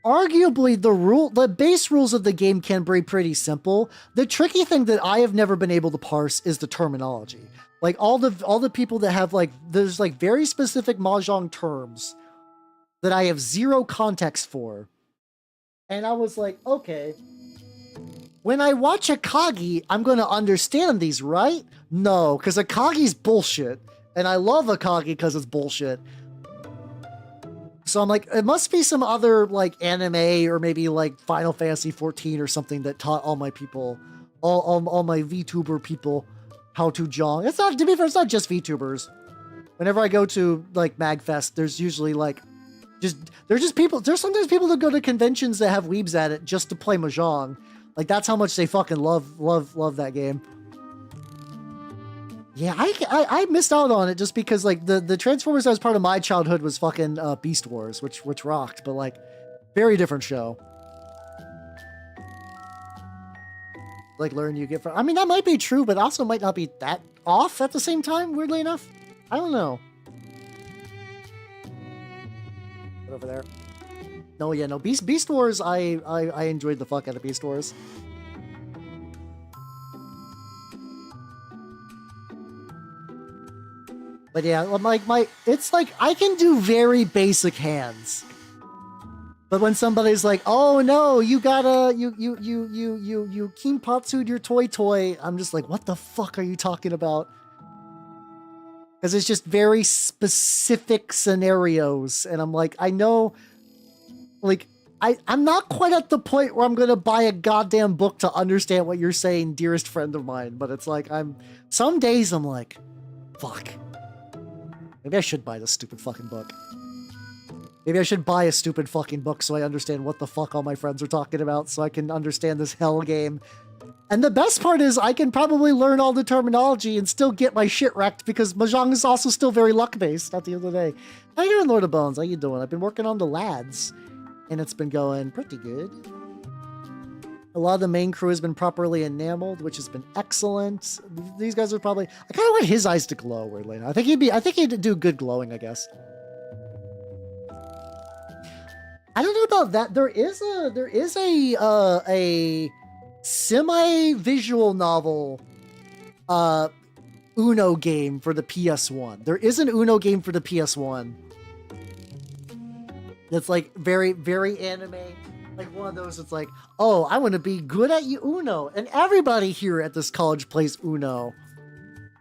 arguably the base rules of the game can be pretty simple. The tricky thing that I have never been able to parse is the terminology. Like, all the people that have, like, there's, like, very specific Mahjong terms that I have zero context for. And I was like, okay. when I watch Akagi, I'm gonna understand these, right? No, because Akagi's bullshit. And I love Akagi because it's bullshit. So I'm like, it must be some other like anime or maybe like Final Fantasy 14 or something that taught all my people, all my Vtuber people how to jong. It's not, to be fair, it's not just Vtubers. Whenever I go to like MagFest, there's usually like there's sometimes people that go to conventions that have weebs at it just to play Mahjong. Like that's how much they fucking love that game. Yeah, I missed out on it just because like the Transformers that was part of my childhood was fucking Beast Wars, which rocked, but like very different show. Like learn you get from, I mean that might be true, but also might not be that off at the same time, weirdly enough. I don't know. What over there? No, yeah, no, Beast Wars, I enjoyed the fuck out of Beast Wars. But yeah, like it's like I can do very basic hands. But when somebody's like, "Oh no, you gotta you Kimpatsu'd your toy," I'm just like, "What the fuck are you talking about?" Because it's just very specific scenarios, and I'm like, I know, like I'm not quite at the point where I'm gonna buy a goddamn book to understand what you're saying, dearest friend of mine. But it's like some days I'm like, fuck. Maybe I should buy this stupid fucking book. Maybe I should buy a stupid fucking book so I understand what the fuck all my friends are talking about, so I can understand this hell game. And the best part is I can probably learn all the terminology and still get my shit wrecked because Mahjong is also still very luck-based at the end of the day. How you doing, Lord of Bones? How you doing? I've been working on the lads, and it's been going pretty good. A lot of the main crew has been properly enameled, which has been excellent. These guys are probably... I kind of want his eyes to glow, weirdly. I think he'd do good glowing, I guess. I don't know about that. There is a semi-visual novel Uno game for the PS1. There is an Uno game for the PS1. That's like very, very anime. Like one of those, it's like, oh, I want to be good at Uno. And everybody here at this college plays Uno.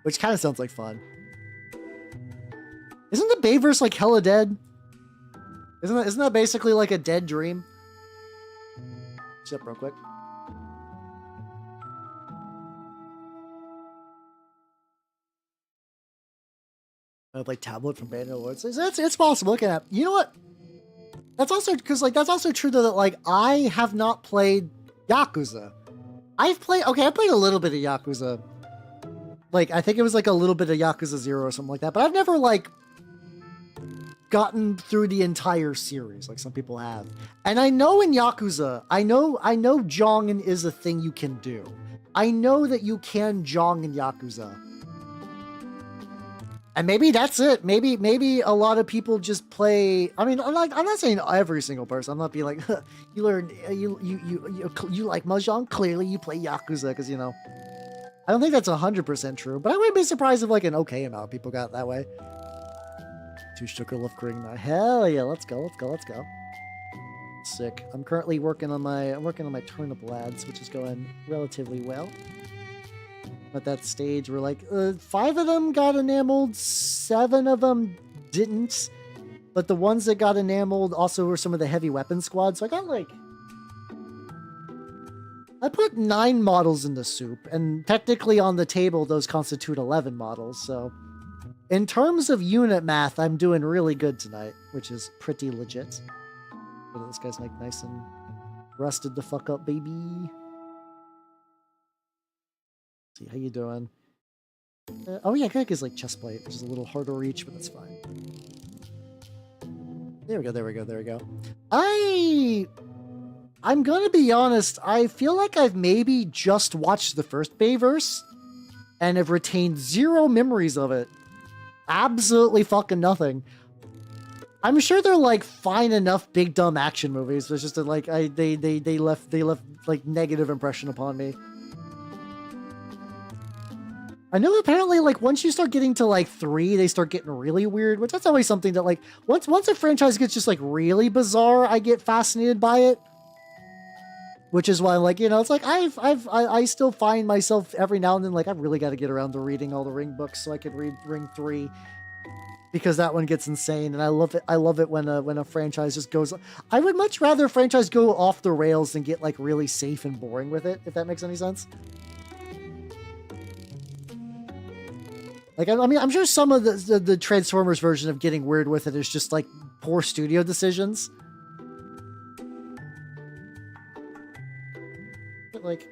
Which kind of sounds like fun. Isn't the Bayverse like hella dead? Isn't that basically like a dead dream? Shut up real quick. I have like tablet from Band Awards. It's possible. Look at that. You know what? That's also because like that's also true though that like I have not played Yakuza. I played a little bit of Yakuza. Like I think it was like a little bit of Yakuza 0 or something like that, but I've never like gotten through the entire series like some people have. And I know in Yakuza, I know jongin is a thing you can do. I know that you can jong in Yakuza. And maybe that's it. Maybe a lot of people just play. I mean, I'm not saying every single person. I'm not being like, you learned you like Mahjong. Clearly, you play Yakuza because you know. I don't think that's 100% true, but I wouldn't be surprised if like an okay amount of people got it that way. Two Sugarloaf Ring. Hell yeah! Let's go. Sick. I'm currently working on my turnip lads, which is going relatively well. At that stage, we're like 5 of them got enameled, 7 of them didn't, but the ones that got enameled also were some of the heavy weapon squads. So I got like I put 9 models in the soup, and technically on the table those constitute 11 models. So in terms of unit math, I'm doing really good tonight, which is pretty legit. But this guy's like nice and rusted the fuck up, baby. See, how you doing? Oh yeah, Greg is like chest plate, which is a little hard to reach, but that's fine. There we go. I'm gonna be honest, I feel like I've maybe just watched the first Bayverse and have retained 0 memories of it. Absolutely fucking nothing. I'm sure they're like fine enough big dumb action movies, but it's just that like they left like negative impression upon me. I know apparently like once you start getting to like 3, they start getting really weird, which that's always something that like once a franchise gets just like really bizarre, I get fascinated by it. which is why I'm like, it's like I still find myself every now and then like I've really got to get around to reading all the Ring books so I could read Ring 3, because that one gets insane, and I love it. I love it when a franchise just goes. I would much rather a franchise go off the rails than get like really safe and boring with it, if that makes any sense. Like, I mean, I'm sure some of the Transformers version of getting weird with it is just like poor studio decisions. But like,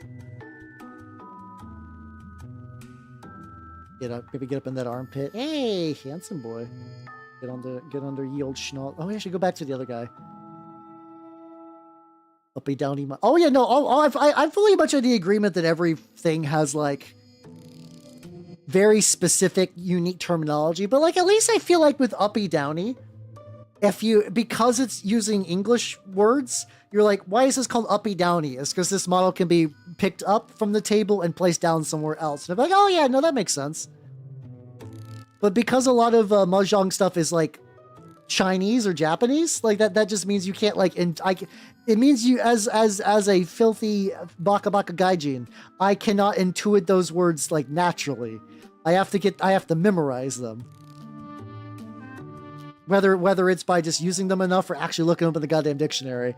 maybe get up in that armpit. Hey, handsome boy. Get under ye old schnoz. Oh, I should go back to the other guy. Uppy downy. Oh yeah, no. I'm fully much of the agreement that everything has like very specific, unique terminology. But like, at least I feel like with uppy downy, because it's using English words, you're like, why is this called uppy downy? It's because this model can be picked up from the table and placed down somewhere else. And I'm like, oh yeah, no, that makes sense. But because a lot of Mahjong stuff is like Chinese or Japanese, like that just means you can't like, it means you as a filthy baka baka gaijin, I cannot intuit those words like naturally. I have to memorize them. Whether it's by just using them enough or actually looking up in the goddamn dictionary.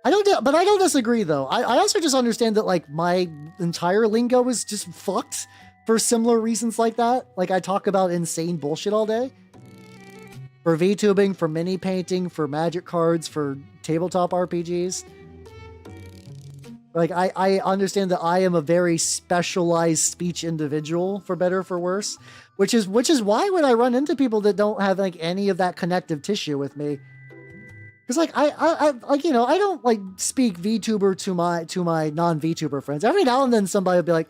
I don't disagree though. I also just understand that like my entire lingo is just fucked for similar reasons like that. Like I talk about insane bullshit all day. For VTubing, for mini painting, for magic cards, for tabletop RPGs. Like I understand that I am a very specialized speech individual, for better or for worse. Which is why when I run into people that don't have like any of that connective tissue with me, because like I like I don't like speak VTuber to my non-VTuber friends. Every now and then somebody will be like,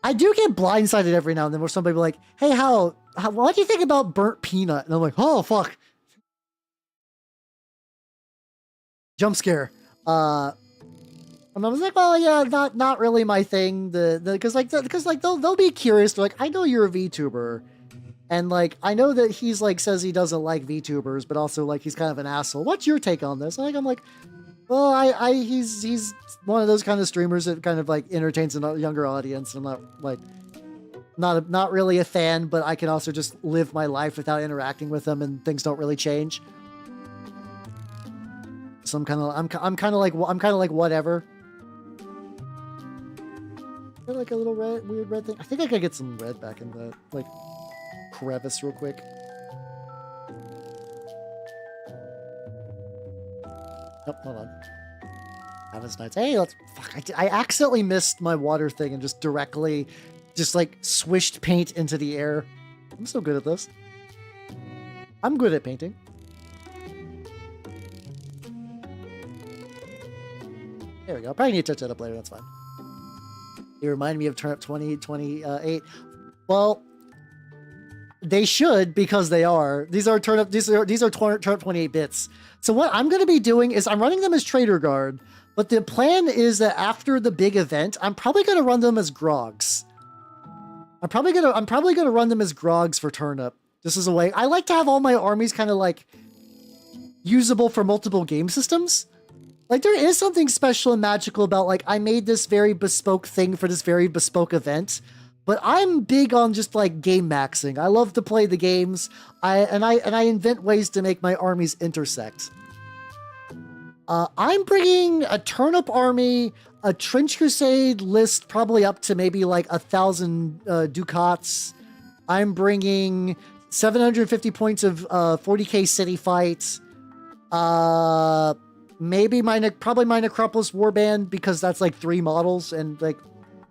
I do get blindsided every now and then where somebody will be like, hey, what do you think about burnt peanut? And I'm like, oh fuck, jump scare. And I was like, well, yeah, not really my thing. Because they'll be curious. They're like, I know you're a VTuber, and like I know that he's like says he doesn't like VTubers, but also like he's kind of an asshole. What's your take on this? And I'm like, well, he's one of those kind of streamers that kind of like entertains a younger audience. I'm not really a fan, but I can also just live my life without interacting with them, and things don't really change. So I'm kind of like whatever. Is there like a little weird red thing? I think I could get some red back in the like crevice real quick. Oh, hold on. Haven's Nights. Hey, I accidentally missed my water thing and just directly like swished paint into the air. I'm so good at this. I'm good at painting. There we go. I'll probably need to touch that up later. That's fine. They remind me of Turnip 2028. Well, they should, because they are. These are Turnip 28 bits. So what I'm going to be doing is I'm running them as Trader Guard, but the plan is that after the big event, I'm probably going to run them as Grogs. I'm probably going to run them as Grogs for Turnip. This is a way I like to have all my armies kind of like usable for multiple game systems. Like, there is something special and magical about, like, I made this very bespoke thing for this very bespoke event, but I'm big on just, like, game maxing. I love to play the games, and I invent ways to make my armies intersect. I'm bringing a Turnip army, a Trench Crusade list, probably up to maybe, like, 1,000 ducats. I'm bringing 750 points of 40k city fights. Maybe probably my Necropolis Warband, because that's like 3 models, and like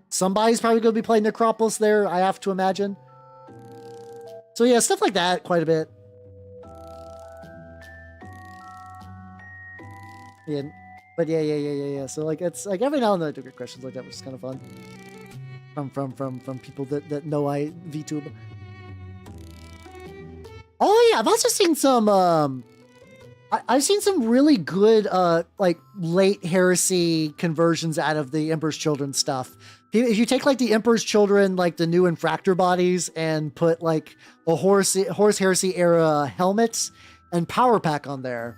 somebody's probably going to be playing Necropolis there, I have to imagine. So yeah, stuff like that quite a bit. Yeah, but yeah. So like it's like every now and then I do get questions like that, which is kind of fun. From people that know I VTube. Oh yeah, I've also seen some I've seen some really good, like, late heresy conversions out of the Emperor's Children stuff. If you take, like, the Emperor's Children, like, the new Infractor bodies, and put, like, a Horus Heresy era helmet and power pack on there.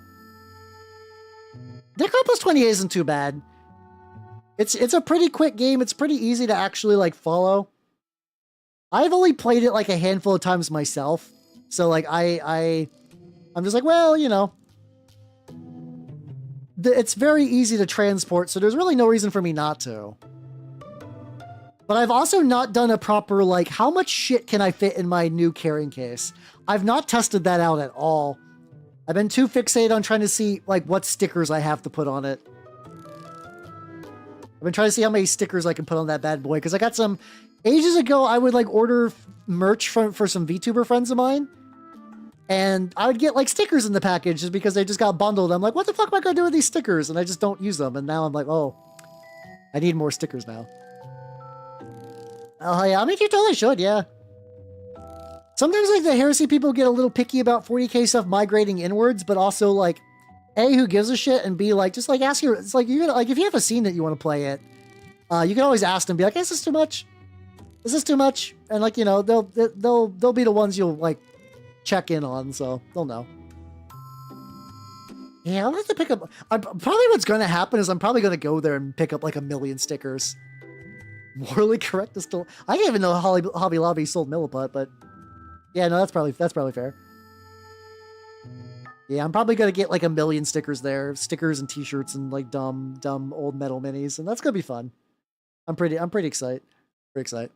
Necropolis 28 isn't too bad. It's a pretty quick game. It's pretty easy to actually like follow. I've only played it like a handful of times myself. So like I'm just like, well, you know, it's very easy to transport, so there's really no reason for me not to. But I've also not done a proper, like, how much shit can I fit in my new carrying case? I've not tested that out at all. I've been too fixated on trying to see, like, what stickers I have to put on it. I've been trying to see how many stickers I can put on that bad boy, because I got some... Ages ago, I would, like, order merch for some VTuber friends of mine, and I would get, like, stickers in the package just because they just got bundled. I'm like, what the fuck am I going to do with these stickers? And I just don't use them, and now I'm like, oh, I need more stickers now. Oh, yeah, I mean, you totally should, yeah. Sometimes, like, the Heresy people get a little picky about 40k stuff migrating inwards, but also, like, A, who gives a shit, and B, like, just, like, ask your... It's like, you're gonna, like, if you have a scene that you want to play it, you can always ask them, be like, is this too much? Is this too much? And, like, you know, they'll be the ones you'll, like, check in on, so they'll know. Yeah, I'll have to pick up... probably what's going to happen is I'm probably going to go there and pick up, like, 1,000,000 stickers. Morally correct is still... I didn't even know Hobby Lobby sold Milliput, but... Yeah, no, that's probably fair. Yeah, I'm probably gonna get like 1,000,000 stickers there. Stickers and t-shirts and like dumb old metal minis, and that's gonna be fun. I'm pretty excited. Pretty excited.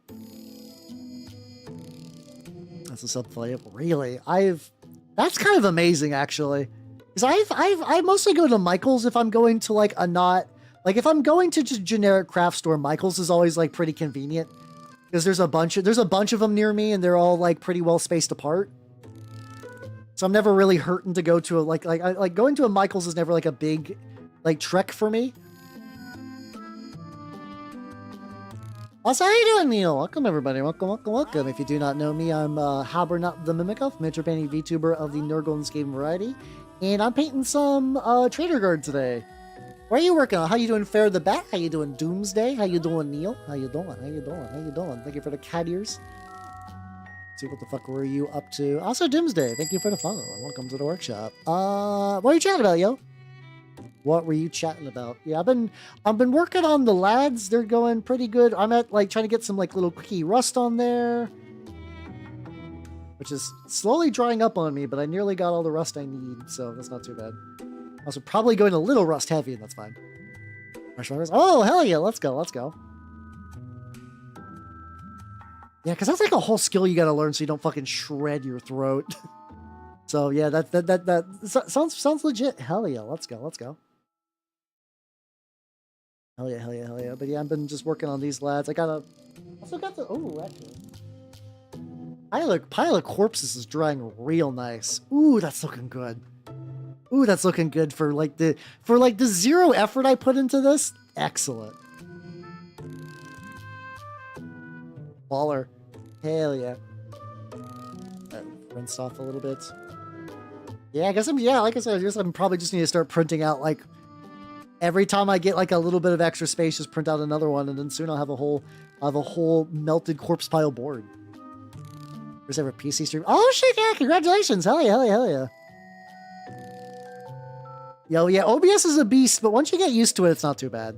That's a sub-playable. Really? That's kind of amazing, actually. Because I mostly go to Michael's if I'm going to like a not... Like, if I'm going to just generic craft store, Michael's is always, like, pretty convenient. Because there's a bunch of them near me, and they're all, like, pretty well spaced apart. So I'm never really hurting to go to a, like, going to a Michael's is never, like, a big, like, trek for me. Also, how you doing, Neil? Welcome, everybody. Welcome. If you do not know me, I'm Habernot the Mimicoth, miniature painting VTuber of the Nurgle's game variety. And I'm painting some Traitor Guard today. What are you working on? How you doing, Fair the Bat? How you doing, Doomsday? How you doing, Neil? How you doing? Thank you for the cat ears. See, what the fuck were you up to? Also, Doomsday, thank you for the follow. Welcome to the workshop. What are you chatting about, yo? What were you chatting about? Yeah, I've been working on the lads. They're going pretty good. I'm at, like, trying to get some, like, little quickie rust on there. Which is slowly drying up on me, but I nearly got all the rust I need, so that's not too bad. Also, probably going a little rust heavy, and that's fine. Oh, hell yeah, let's go. Yeah, because that's like a whole skill you gotta learn so you don't fucking shred your throat. So, yeah, that sounds legit. Hell yeah, let's go. Hell yeah. But yeah, I've been just working on these lads. Also got the... Oh, actually. Pile of corpses is drying real nice. Ooh, that's looking good. Ooh, that's looking good for like the zero effort I put into this. Excellent. Baller. Hell yeah. Rinsed off a little bit. Yeah, I guess like I said, I'm probably just need to start printing out like every time I get like a little bit of extra space, just print out another one, and then soon I'll have a whole melted corpse pile board. There's ever PC stream. Oh shit, yeah, congratulations. Hell yeah. Yo, yeah, OBS is a beast, but once you get used to it, it's not too bad.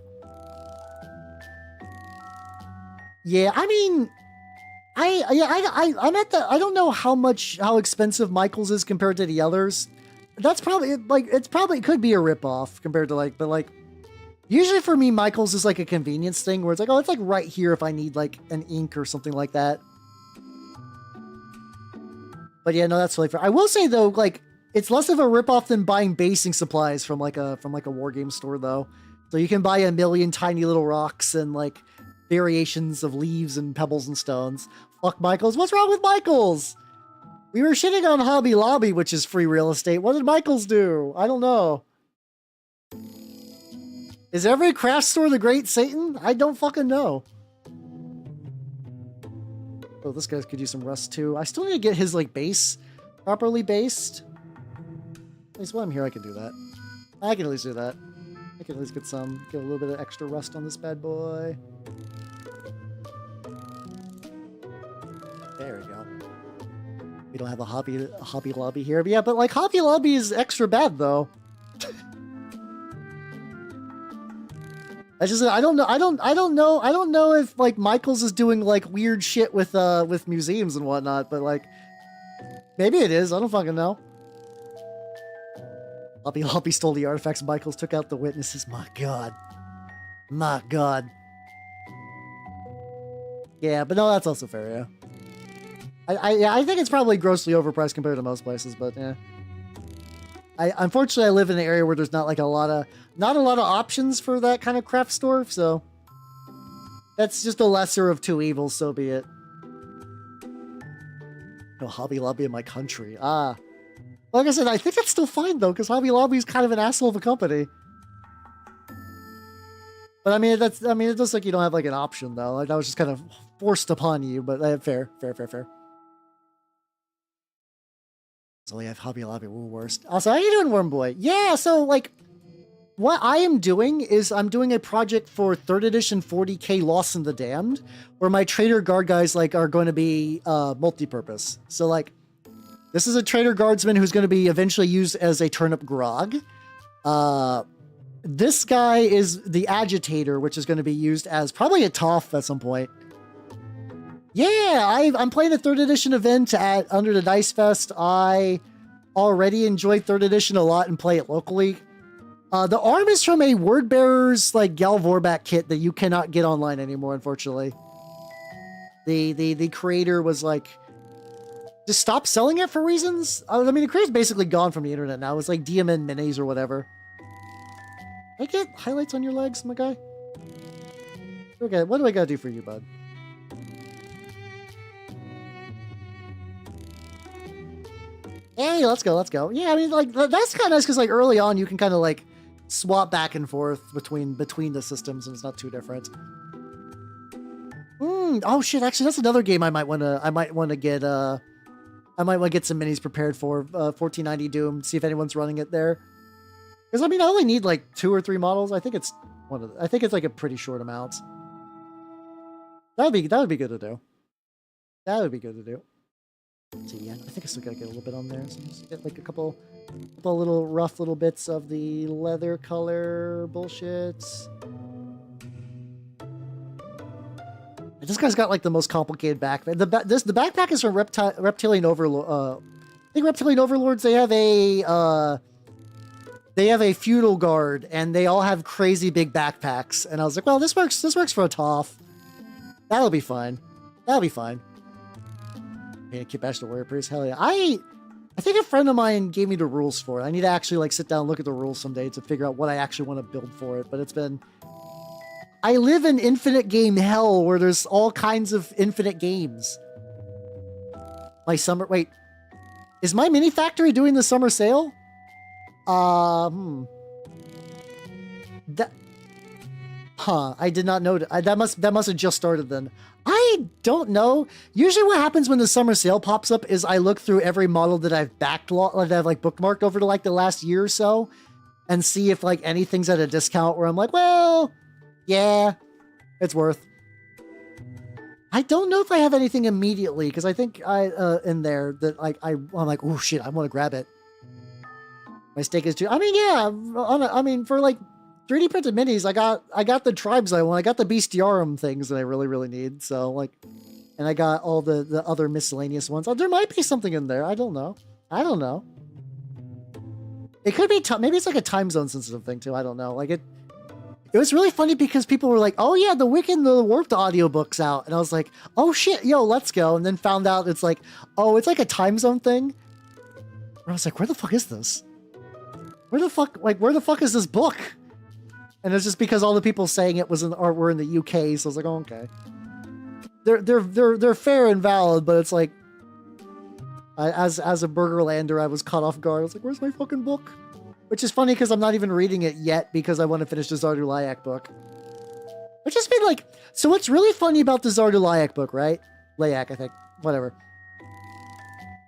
Yeah, I mean, I'm at the... I don't know how expensive Michael's is compared to the others. That's probably, like, it could be a ripoff compared to, like, but, like, usually for me, Michael's is, like, a convenience thing where it's like, oh, it's, like, right here if I need, like, an ink or something like that. But yeah, no, that's totally fair. I will say, though, like, it's less of a ripoff than buying basing supplies from like a war game store, though. So you can buy 1,000,000 tiny little rocks and like variations of leaves and pebbles and stones. Fuck Michael's. What's wrong with Michael's? We were shitting on Hobby Lobby, which is free real estate. What did Michael's do? I don't know. Is every craft store the Great Satan? I don't fucking know. Oh, this guy could use some rust too. I still need to get his like base properly based. At least while I'm here, I can do that. I can at least do that. I can at least get a little bit of extra rust on this bad boy. There we go. We don't have a Hobby Lobby here, but yeah, but like Hobby Lobby is extra bad though. I don't know. I don't know if like Michaels is doing like weird shit with museums and whatnot, but like maybe it is. I don't fucking know. Hoppy stole the artifacts. Michaels took out the witnesses. My God. My God. Yeah, but no, that's also fair, yeah. I think it's probably grossly overpriced compared to most places, but yeah. Unfortunately I live in an area where there's not a lot of options for that kind of craft store, so that's just a lesser of two evils, so be it. No Hobby Lobby in my country. Ah. Like I said, I think that's still fine though, because Hobby Lobby is kind of an asshole of a company. But I mean, it looks like you don't have like an option though. Like that was just kind of forced upon you, but fair. So we have Hobby Lobby, we're worst. Also, how you doing, Worm Boy? Yeah, so like, what I am doing is I'm doing a project for 3rd edition 40k Lost in the Damned, where my Trader Guard guys like are going to be multi-purpose. So like, this is a Trader Guardsman who's going to be eventually used as a turnip grog. This guy is the Agitator, which is going to be used as probably a Toff at some point. Yeah, I'm playing a 3rd edition event under the Dice Fest. I already enjoy 3rd edition a lot and play it locally. The arm is from a Wordbearer's like Gal Vorback kit that you cannot get online anymore, unfortunately. The creator was like, just stop selling it for reasons. I mean, the creator's basically gone from the internet now. It's like DMN Minis or whatever. Can I get highlights on your legs, my guy? Okay, what do I gotta do for you, bud? Hey, let's go. Yeah, I mean, like, that's kind of nice because, like, early on, you can kind of, like, swap back and forth between the systems, and it's not too different. Oh, shit, actually, that's another game I might want to get some minis prepared for, 1490 Doom, see if anyone's running it there. Because, I mean, I only need, like, 2 or 3 models. I think it's like, a pretty short amount. That would be good to do. So yeah, I think I still gotta get a little bit on there. So just get like a couple little rough little bits of the leather color bullshit. This guy's got like the most complicated backpack. The backpack is from Reptilian Overlord. I think Reptilian Overlords, they have a feudal guard, and they all have crazy big backpacks. And I was like, well, this works for a Toff. That'll be fine. Yeah, Kid Bash the Warrior Priest, hell yeah. I think a friend of mine gave me the rules for it. I need to actually like sit down and look at the rules someday to figure out what I actually want to build for it. But I live in infinite game hell where there's all kinds of infinite games. Is my Mini Factory doing the summer sale? I did not know that must have just started then. I don't know. Usually what happens when the summer sale pops up is I look through every model that I've like bookmarked over to like the last year or so and see if like anything's at a discount where I'm like, well, yeah, it's worth. I don't know if I have anything immediately because I think in there that like I'm like, oh shit, I want to grab it. My stake is too. I mean, yeah. For like 3D printed minis, I got the tribes I want. I got the bestiarum things that I really, really need. So like, and I got all the other miscellaneous ones. Oh, there might be something in there. I don't know. It could be, maybe it's like a time zone sensitive thing too. I don't know. Like it was really funny because people were like, oh yeah, the Wicked and the Warped audiobook's out. And I was like, oh shit, yo, let's go. And then found out it's like, oh, it's like a time zone thing. And I was like, where the fuck is this? Where the fuck is this book? And it's just because all the people saying it were in the UK, so I was like, oh, okay. They're fair and valid, but it's like, as a Burgerlander, I was caught off guard. I was like, where's my fucking book? Which is funny because I'm not even reading it yet because I want to finish the Zardu Layak book. Which has been like, so what's really funny about the Zardu Layak book, right? Layak, I think, whatever.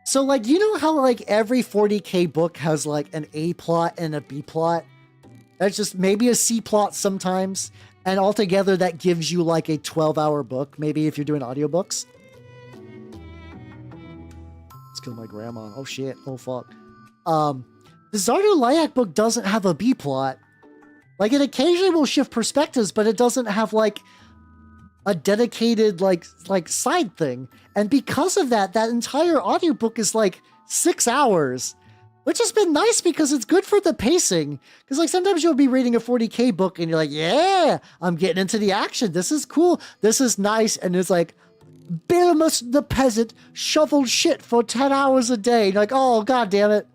So like, you know how like every 40k book has like an A plot and a B plot? That's just maybe a C plot sometimes. And altogether that gives you like a 12-hour book, maybe if you're doing audiobooks. Let's kill my grandma. Oh shit. Oh fuck. The Zardu Layak book doesn't have a B plot. Like, it occasionally will shift perspectives, but it doesn't have, like, a dedicated, like side thing. And because of that, that entire audiobook is, like, 6 hours. Which has been nice because it's good for the pacing. Because, like, sometimes you'll be reading a 40K book and you're like, yeah, I'm getting into the action. This is cool. This is nice. And it's like, Billamus the peasant shoveled shit for 10 hours a day. You're like, oh, god damn it.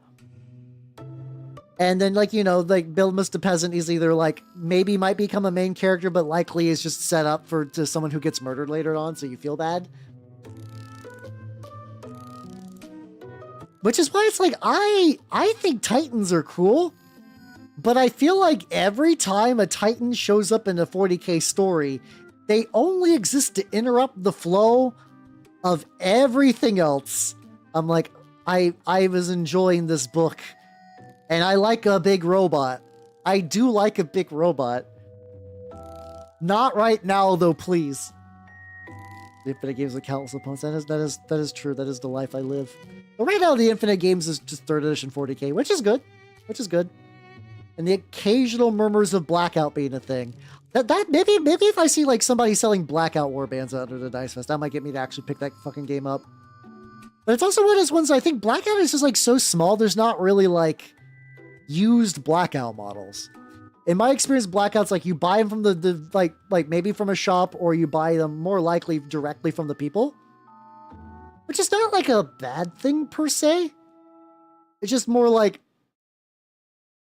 And then, like, you know, like, Billamus the peasant is either, like, maybe might become a main character, but likely is just set up to someone who gets murdered later on, so you feel bad. Which is why it's like, I think Titans are cool, but I feel like every time a Titan shows up in a 40K story, they only exist to interrupt the flow of everything else. I'm like, I was enjoying this book, and I like a big robot. I do like a big robot. Not right now, though, please. Infinite games with countless opponents. That is true. That is the life I live. But right now, the Infinite games is just 3rd edition 40K, which is good. And the occasional murmurs of Blackout being a thing. That maybe if I see like somebody selling Blackout warbands under the Dice Fest, that might get me to actually pick that fucking game up. But it's also one of those ones I think Blackout is just like so small. There's not really like used Blackout models. In my experience, Blackouts, like, you buy them from the like maybe from a shop, or you buy them more likely directly from the people. Which is not like a bad thing per se. It's just more like,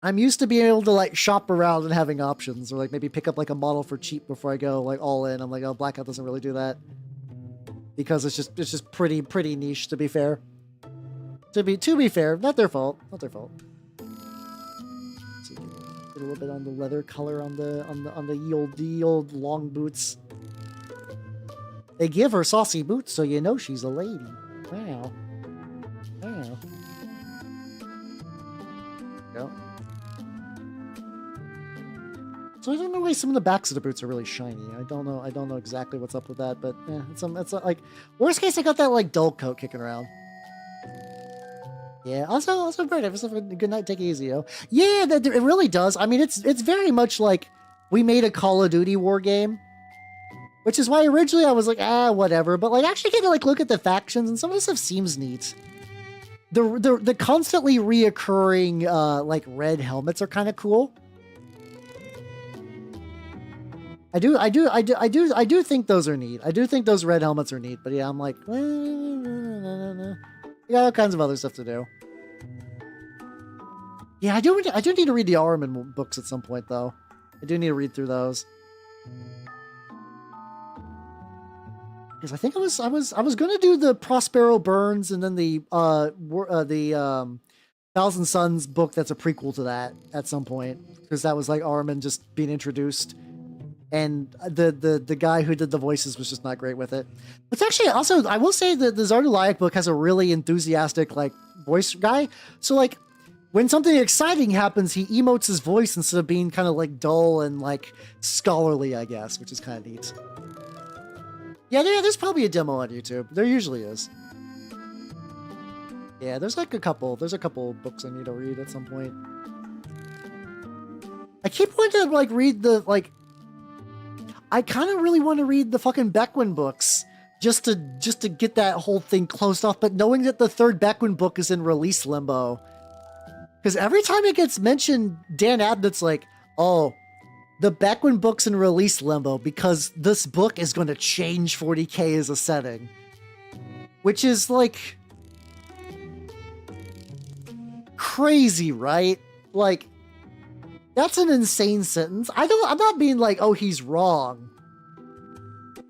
I'm used to being able to like shop around and having options, or like maybe pick up like a model for cheap before I go like all in. I'm like, oh, Blackout doesn't really do that. Because it's just pretty niche, to be fair. To be fair, not their fault. Not their fault. Get a little bit on the leather color on the old long boots. They give her saucy boots, so you know she's a lady. Wow. Wow. Yep. So I don't know why some of the backs of the boots are really shiny. I don't know exactly what's up with that, but it's like, worst case I got that like dull coat kicking around. Yeah, also Bird, have yourself a good night, take it easy, yo. Yeah, it really does. I mean, it's very much like we made a Call of Duty war game. Which is why originally I was like, whatever. But like actually getting to like look at the factions, and some of this stuff seems neat. The constantly reoccurring like red helmets are kind of cool. I do think those are neat. I do think those red helmets are neat. But yeah, I'm like, you got all kinds of other stuff to do. Yeah, I do need to read the Armin books at some point though. I do need to read through those. Because I think I was gonna do the Prospero Burns and then the Thousand Suns book that's a prequel to that at some point, because that was like Armin just being introduced, and the guy who did the voices was just not great with it. But actually also I will say that the Zardulayak book has a really enthusiastic like voice guy, so like when something exciting happens, he emotes his voice instead of being kind of like dull and like scholarly, I guess, which is kind of neat. Yeah, there's probably a demo on YouTube. There usually is. Yeah, there's a couple books I need to read at some point. I keep wanting to like read the like. I kind of really want to read the fucking Beckwin books just to get that whole thing closed off. But knowing that the 3rd Beckwin book is in release limbo, because every time it gets mentioned, Dan Abnett's like, oh, the Beckwin book's in release limbo because this book is going to change 40K as a setting. Which is like crazy, right? Like, that's an insane sentence. I'm not being like, oh, he's wrong.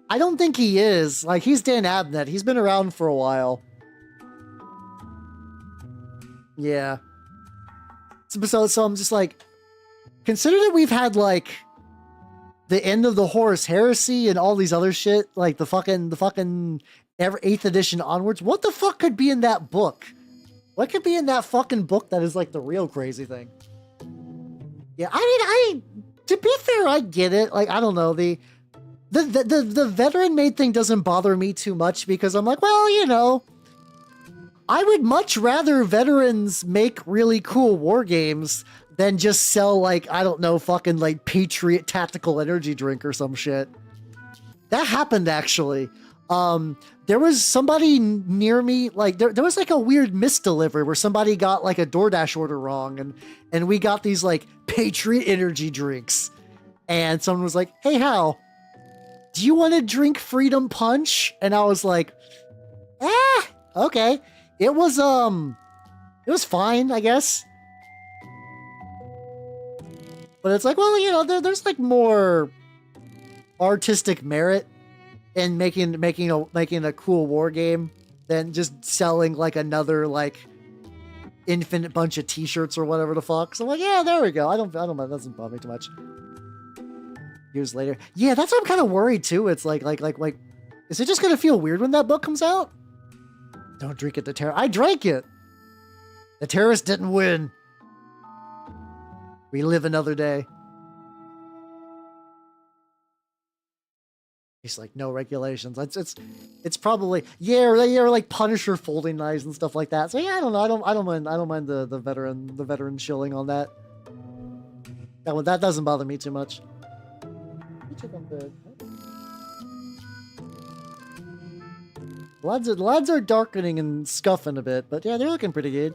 I don't think he is. Like, he's Dan Abnett. He's been around for a while. Yeah. So I'm just like, consider that we've had like the end of the Horus Heresy and all these other shit, like the fucking 8th edition onwards. What the fuck could be in that book? What could be in that fucking book that is like the real crazy thing? Yeah, I mean, to be fair, I get it. Like, I don't know, the veteran made thing doesn't bother me too much because I'm like, well, you know, I would much rather veterans make really cool war games than just sell like, I don't know, fucking like Patriot tactical energy drink or some shit. That happened actually. There was somebody near me, like there was like a weird misdelivery where somebody got like a DoorDash order wrong, and we got these like Patriot energy drinks, and someone was like, "Hey, Hal, do you want to drink Freedom Punch?" And I was like, okay. It was fine, I guess. But it's like, well, you know, there's like more artistic merit in making a cool war game than just selling like another like infinite bunch of t-shirts or whatever the fuck. So I'm like, yeah, there we go. I don't mind. That doesn't bother me too much. Years later. Yeah, that's what I'm kind of worried too. It's like, is it just gonna feel weird when that book comes out? Don't drink it, the terror. I drank it. The terrorists didn't win. We live another day. He's like, no regulations. It's probably or like Punisher folding knives and stuff like that. So yeah, I don't know. I don't mind the veteran shilling on that. That doesn't bother me too much. The lads are darkening and scuffing a bit, but yeah, they're looking pretty good.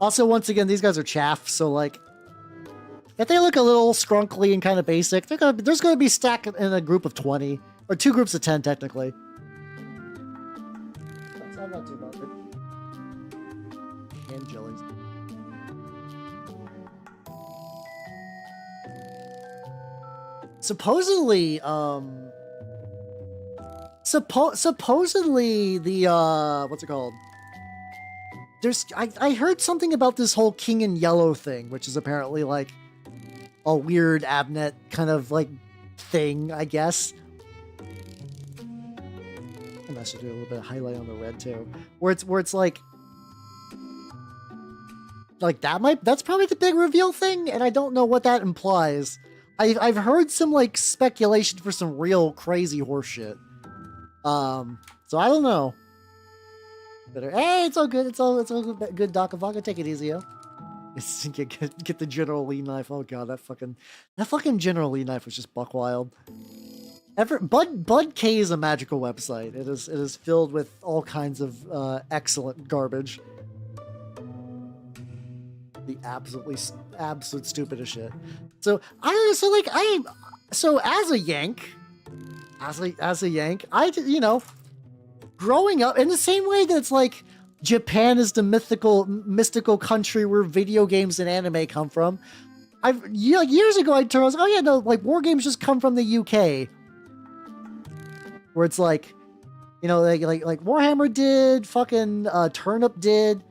Also, once again, these guys are chaff, so like, if they look a little scrunkly and kind of basic, there's gonna be stacked in a group of 20. Or 2 groups of 10, technically. I'm not too bothered. And jellies. Supposedly, supposedly the, what's it called? I heard something about this whole King in Yellow thing, which is apparently like a weird Abnet kind of like thing, I guess. And I should do a little bit of highlight on the red too, where it's like that's probably the big reveal thing, and I don't know what that implies. I've heard some like speculation for some real crazy horseshit. So I don't know. But hey, it's all good. It's all good. Doc of Vodka, take it easy, yo. Get the General Lee knife. Oh god, that fucking General Lee knife was just buck wild. Bud K is a magical website. It is filled with all kinds of excellent garbage. The absolute stupidest shit. So I don't know. So as a Yank, you know, growing up in the same way that it's like Japan is the mystical country where video games and anime come from. Years ago I was like, oh yeah, no, like war games just come from the UK. Where it's like, you know, like Warhammer did, fucking Turnip did.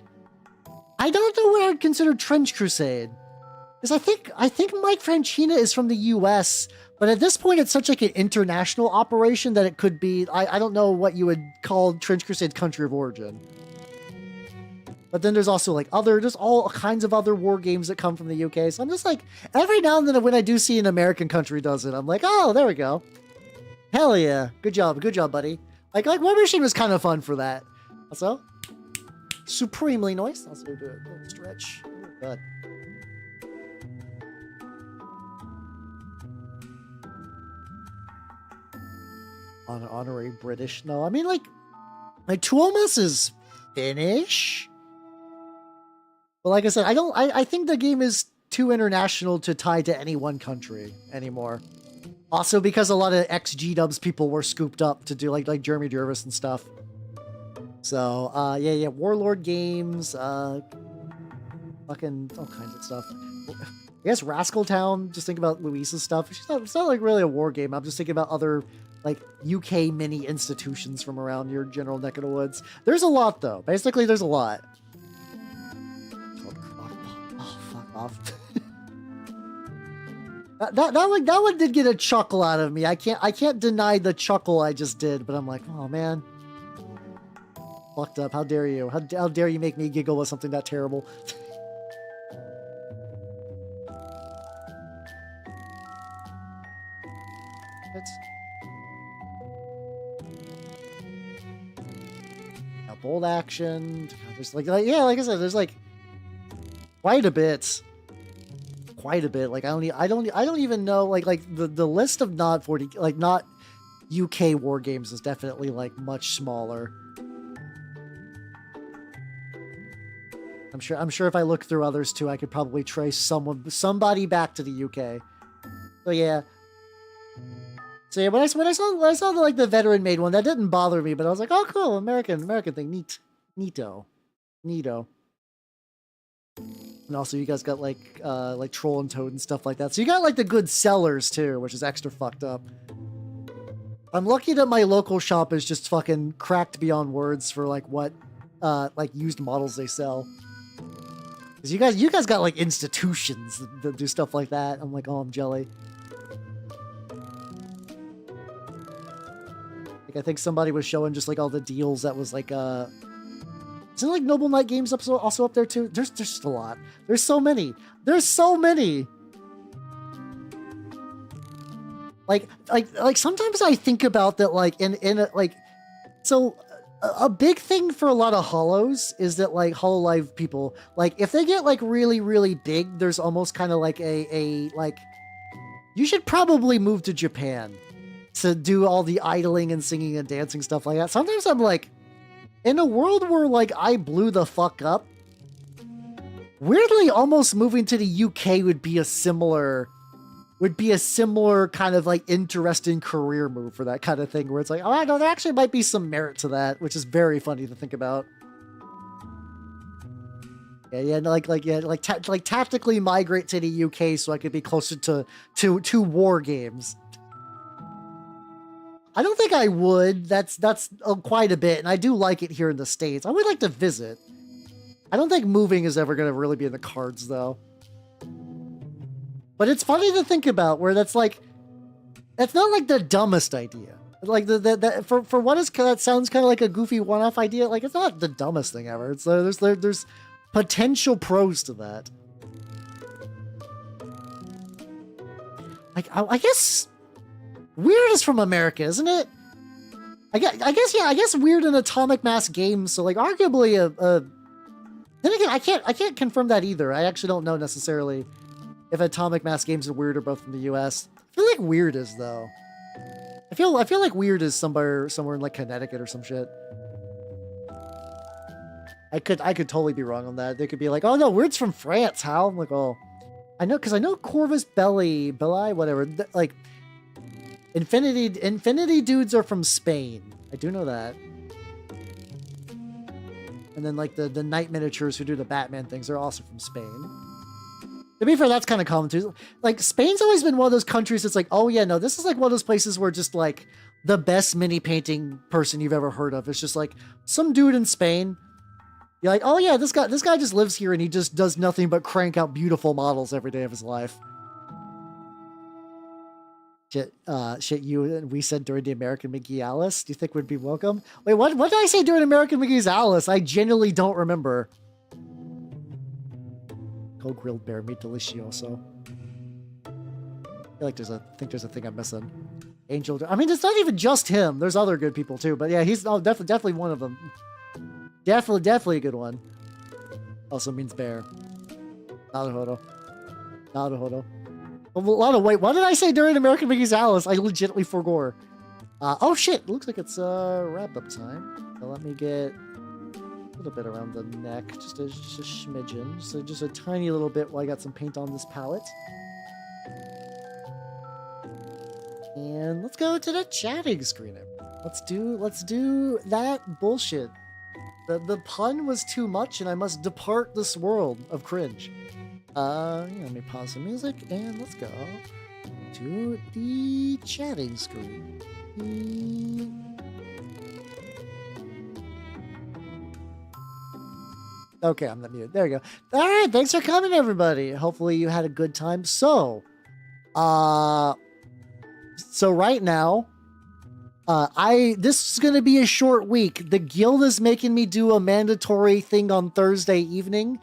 I don't know what I'd consider Trench Crusade, because I think Mike Franchina is from the U.S., but at this point it's such like an international operation that it could be. I don't know what you would call Trench Crusade's country of origin. But then there's also like there's all kinds of other war games that come from the UK. So I'm just like, every now and then when I do see an American country does it, I'm like, oh, there we go. Hell yeah. Good job, buddy. Like War Machine was kind of fun for that. Also, supremely nice. Also do a little stretch. Oh, God. Honorary British. No, I mean like Tuomas is Finnish. But like I said, I think the game is too international to tie to any one country anymore. Also, because a lot of ex-G-dubs people were scooped up to do like Jeremy Jervis and stuff. So, yeah, Warlord games, fucking all kinds of stuff. I guess Rascal Town, just think about Louisa's stuff. It's not like really a war game. I'm just thinking about other like UK mini institutions from around your general neck of the woods. There's a lot though. Basically, there's a lot. Oh, fuck off. That one did get a chuckle out of me. I can't deny the chuckle I just did, but I'm like, oh man, fucked up. How dare you? How dare you make me giggle with something that terrible? Now, bold action. There's like I said, there's like quite a bit. quite a bit. Like I don't even know like the list of not UK war games is definitely like much smaller. I'm sure if I look through others too, I could probably trace somebody back to the UK. So yeah. So yeah, when I saw the veteran made one, that didn't bother me, but I was like, oh cool, American thing, neato. And also you guys got like Troll and Toad and stuff like that. So you got like the good sellers too, which is extra fucked up. I'm lucky that my local shop is just fucking cracked beyond words for like what like used models they sell. Cause you guys got like institutions that do stuff like that. I'm like, oh, I'm jelly. Like I think somebody was showing just like all the deals that was like isn't like Noble Knight Games also up there too? There's just a lot. There's so many. Like sometimes I think about that like in a, like so a big thing for a lot of Hollows is that like Hololive people, like if they get like really, really big, there's almost kind of like a like you should probably move to Japan to do all the idling and singing and dancing stuff like that. Sometimes I'm like, in a world where like I blew the fuck up, weirdly almost moving to the UK would be a similar kind of like interesting career move for that kind of thing where it's like, oh, I know there actually might be some merit to that, which is very funny to think about. Yeah, tactically migrate to the UK so I could be closer to war games. I don't think I would. That's quite a bit, and I do like it here in the States. I would like to visit. I don't think moving is ever going to really be in the cards, though. But it's funny to think about where that's not like the dumbest idea. Like for what is that sounds kind of like a goofy one-off idea. Like it's not the dumbest thing ever. It's there's potential pros to that. Like I guess Weird is from America, isn't it? I guess Weird and Atomic Mass Games. So like arguably then again I can't confirm that either. I actually don't know necessarily if Atomic Mass Games and Weird are both from the US. I feel like Weird is though. I feel like Weird is somewhere in like Connecticut or some shit. I could totally be wrong on that. They could be like, oh no, Weird's from France. How? I'm like, oh, I know, because I know Corvus Belli, whatever. Like, Infinity dudes are from Spain. I do know that. And then like the Night Miniatures who do the Batman things are also from Spain. To be fair, that's kind of common too. Like Spain's always been one of those countries that's like, oh yeah, no, this is like one of those places where just like the best mini painting person you've ever heard of. It's just like some dude in Spain. You're like, oh yeah, this guy just lives here and he just does nothing but crank out beautiful models every day of his life. Shit, we said during the American McGee Alice, do you think would be welcome? Wait, what did I say during American McGee's Alice? I genuinely don't remember. Cold grilled bear meat delicioso. I feel like there's a thing I'm missing. Angel, I mean, it's not even just him. There's other good people too, but yeah, he's definitely one of them. Definitely a good one. Also means bear. Naruhodo. A lot of weight. What did I say during American McGee's Alice? I legitimately forgot. Oh shit! It looks like it's wrap-up time. So let me get a little bit around the neck, just a smidgen, just a tiny little bit while I got some paint on this palette. And let's go to the chatting screen. Let's do that bullshit. The pun was too much, and I must depart this world of cringe. Let me pause the music and let's go to the chatting screen. Okay, I'm not muted. There we go. All right, thanks for coming, everybody. Hopefully you had a good time. So right now, this is going to be a short week. The guild is making me do a mandatory thing on Thursday evening.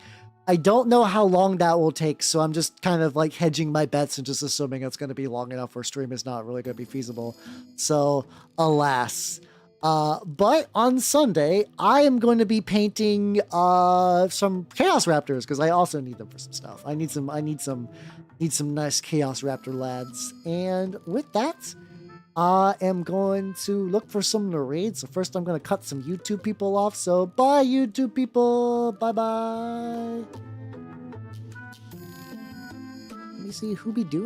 I don't know how long that will take, so I'm just kind of like hedging my bets and just assuming it's going to be long enough where stream is not really going to be feasible. So, alas. But on Sunday, I am going to be painting some Chaos Raptors because I also need them for some stuff. I need some nice Chaos Raptor lads. And with that, I am going to look for some to raid. So first, I'm going to cut some YouTube people off. So bye, YouTube people. Bye bye. Let me see who be doing.